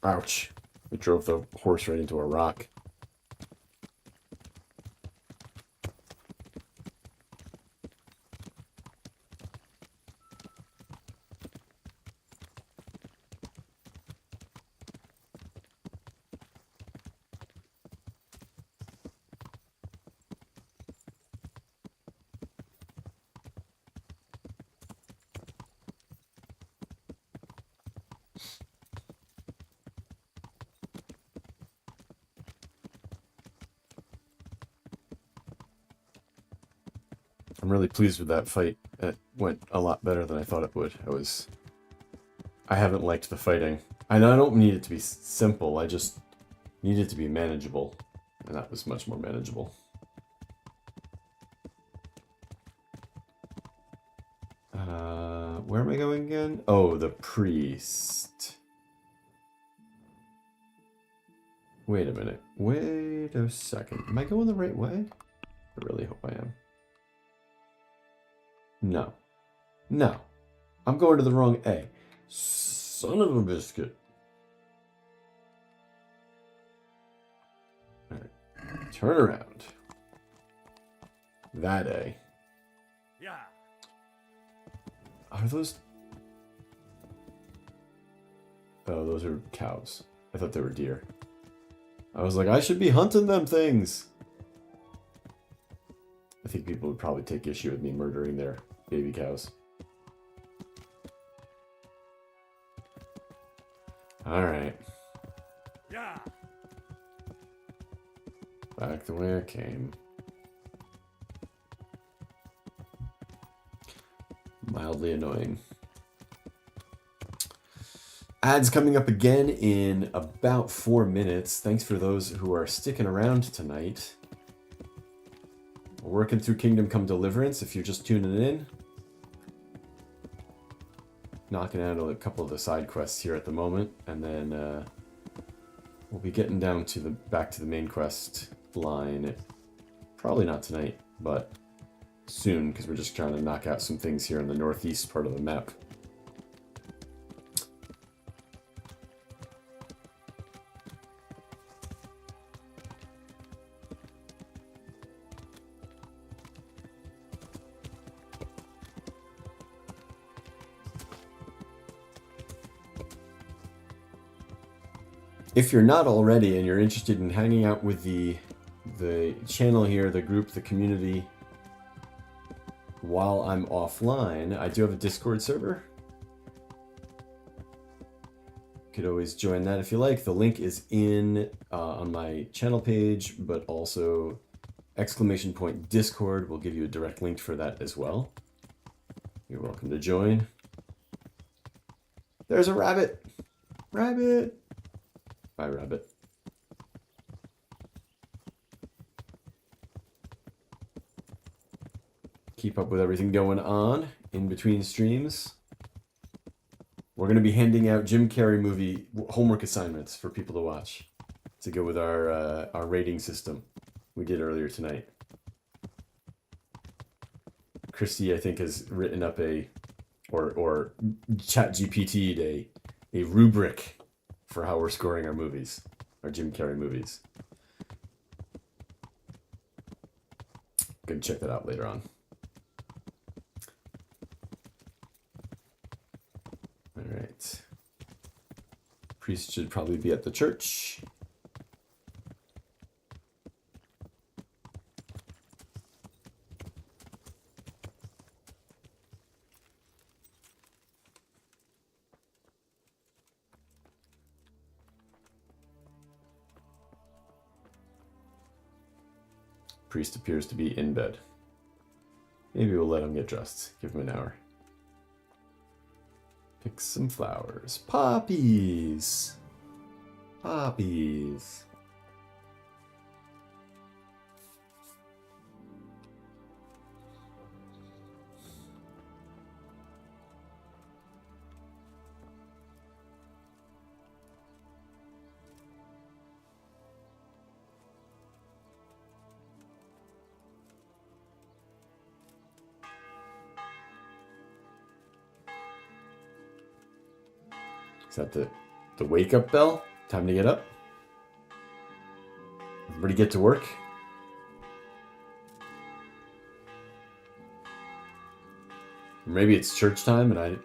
Ouch. We drove the horse right into a rock. I'm really pleased with that fight. It went a lot better than I thought it would. I haven't liked the fighting. I don't need it to be simple, I just need it to be manageable. And that was much more manageable. Where am I going again? Oh, the priest. Wait a minute. Wait a second. Am I going the right way? I really hope I am. No. No. I'm going to the wrong A. Son of a biscuit. Alright. Turn around. That A. Yeah. Are those... Oh, those are cows. I thought they were deer. I was like, I should be hunting them things. I think people would probably take issue with me murdering their baby cows. Alright. Yeah. Back the way I came. Mildly annoying. Ads coming up again in about 4 minutes. Thanks for those who are sticking around tonight. We're working through Kingdom Come Deliverance if you're just tuning in. Knocking out a couple of the side quests here at the moment, and then we'll be getting down to back to the main quest line. Probably not tonight, but soon, because we're just trying to knock out some things here in the northeast part of the map. If you're not already and you're interested in hanging out with the channel here, the group, the community, while I'm offline, I do have a Discord server. You could always join that if you like. The link is in on my channel page, but also !Discord will give you a direct link for that as well. You're welcome to join. There's a rabbit! Rabbit! Bye, rabbit. Keep up with everything going on in between streams. We're going to be handing out Jim Carrey movie homework assignments for people to watch to go with our rating system we did earlier tonight. Christy, I think, has written up or ChatGPT'd a rubric for how we're scoring our movies, our Jim Carrey movies. Gonna check that out later on. All right. Priest should probably be at the church. Priest appears to be in bed. Maybe we'll let him get dressed. Give him an hour. Pick some flowers. Poppies! Poppies. Is that the wake up bell? Time to get up? Everybody get to work? Or maybe it's church time and I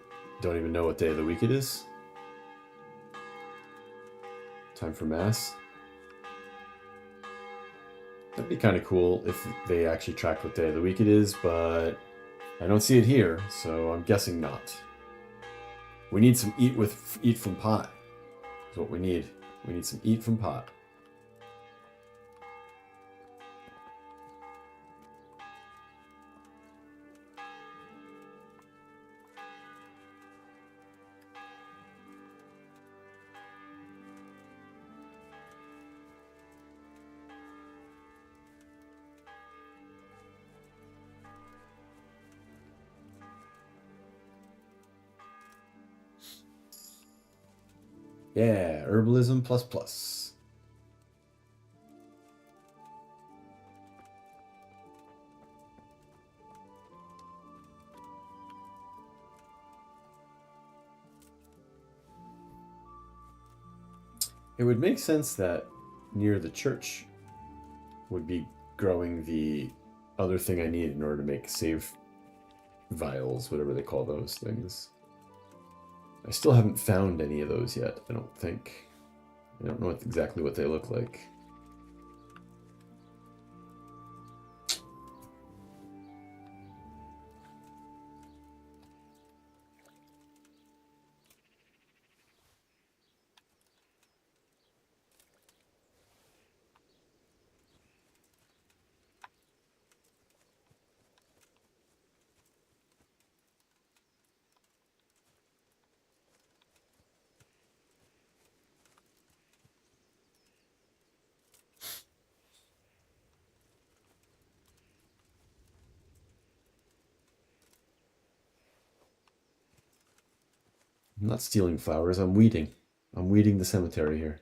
don't even know what day of the week it is. Time for mass. That'd be kind of cool if they actually tracked what day of the week it is, but I don't see it here, so I'm guessing not. We need some eat from pot. Is what we need. We need some eat from pot. Yeah, herbalism plus plus. It would make sense that near the church would be growing the other thing I need in order to make save vials, whatever they call those things. I still haven't found any of those yet, I don't think. I don't know exactly what they look like. I'm not stealing flowers, I'm weeding. I'm weeding the cemetery here.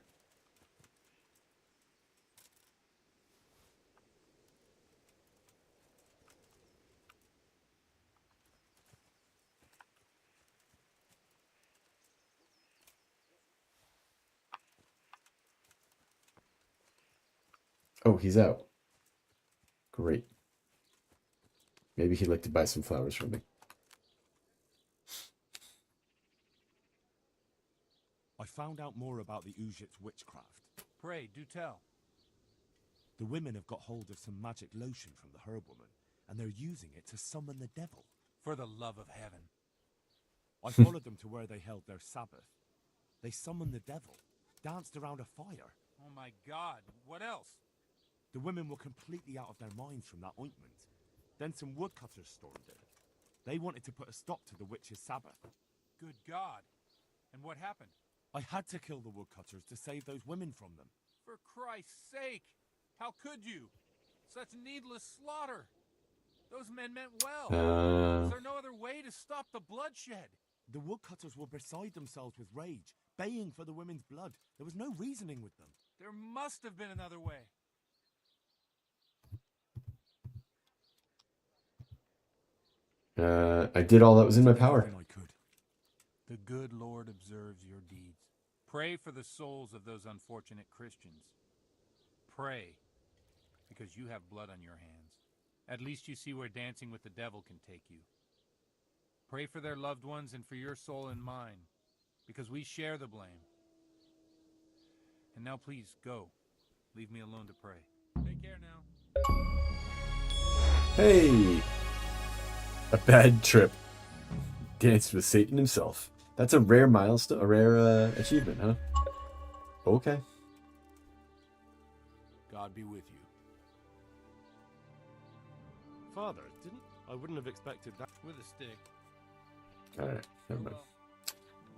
Oh, he's out. Great. Maybe he'd like to buy some flowers from me. I found out more about the Ujit's witchcraft. Pray, do tell. The women have got hold of some magic lotion from the herb woman, and they're using it to summon the devil. For the love of heaven. I followed them to where they held their sabbath. They summoned the devil, danced around a fire. Oh my God, what else? The women were completely out of their minds from that ointment. Then some woodcutters stormed in. They wanted to put a stop to the witch's sabbath. Good God. And what happened? I had to kill the woodcutters to save those women from them. For Christ's sake! How could you? Such needless slaughter! Those men meant well. Was there no other way to stop the bloodshed? The woodcutters were beside themselves with rage, baying for the women's blood. There was no reasoning with them. There must have been another way. I did all that was in my power. I could. The good Lord observes your deeds. Pray for the souls of those unfortunate Christians. Pray, because you have blood on your hands. At least you see where dancing with the devil can take you. Pray for their loved ones and for your soul and mine, because we share the blame. And now please, go. Leave me alone to pray. Take care now. Hey! A bad trip. Danced with Satan himself. That's a rare milestone, a rare achievement, huh? Okay. God be with you. Father, I wouldn't have expected that. With a stick. Alright, never mind.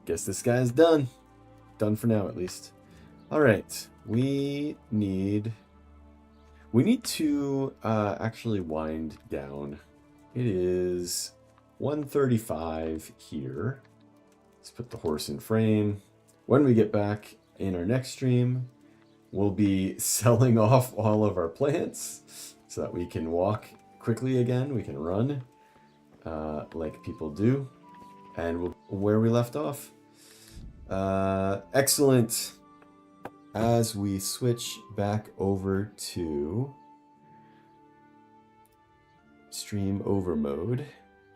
Guess this guy's done. Done for now, at least. Alright, we need to actually wind down. It is 1:35 here. Let's put the horse in frame. When we get back in our next stream, we'll be selling off all of our plants so that we can walk quickly again. We can run like people do. And where we left off. Excellent. As we switch back over to stream over mode,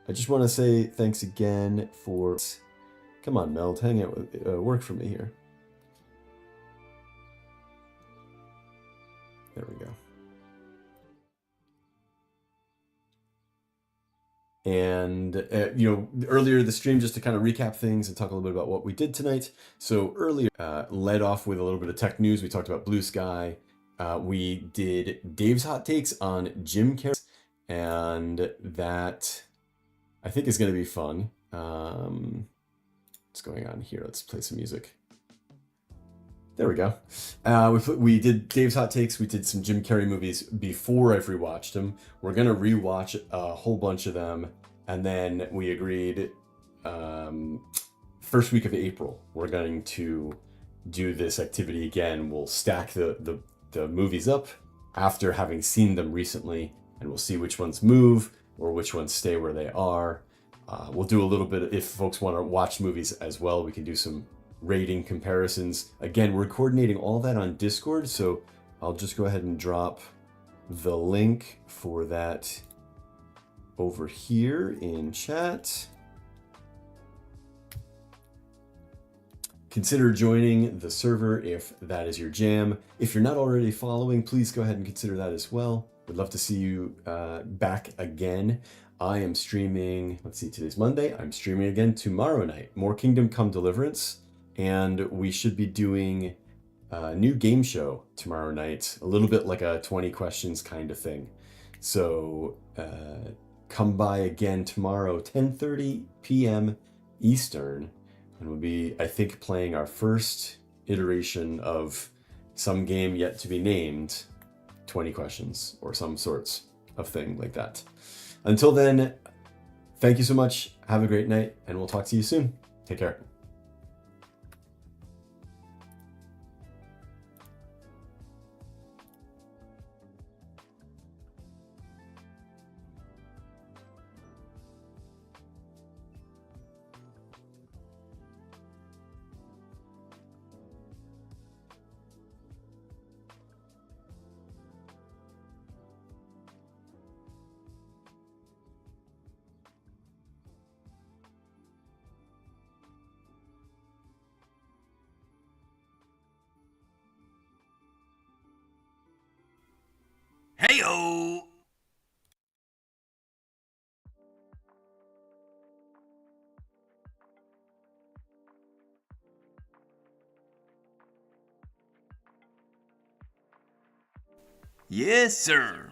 I just want to say thanks again for... Come on, Meld, hang out with work for me here. There we go. And, earlier the stream, just to kind of recap things and talk a little bit about what we did tonight. So earlier, led off with a little bit of tech news. We talked about BlueSky. We did Dave's Hot Takes on Jim Carrey. And that, I think, is going to be fun. What's going on here? Let's play some music. There we go. We did Dave's Hot Takes. We did some Jim Carrey movies before I've rewatched them. We're going to rewatch a whole bunch of them. And then we agreed first week of April, we're going to do this activity again, we'll stack the movies up after having seen them recently, and we'll see which ones move or which ones stay where they are. We'll do a little bit, if folks want to watch movies as well, we can do some rating comparisons. Again, we're coordinating all that on Discord, so I'll just go ahead and drop the link for that over here in chat. Consider joining the server if that is your jam. If you're not already following, please go ahead and consider that as well. We'd love to see you back again. I am streaming, let's see, today's Monday. I'm streaming again tomorrow night. More Kingdom Come Deliverance. And we should be doing a new game show tomorrow night. A little bit like a 20 questions kind of thing. So come by again tomorrow, 10:30 p.m. Eastern. And we'll be, I think, playing our first iteration of some game yet to be named, 20 questions or some sorts of thing like that. Until then, thank you so much. Have a great night, and we'll talk to you soon. Take care. Heyo! Yes, sir.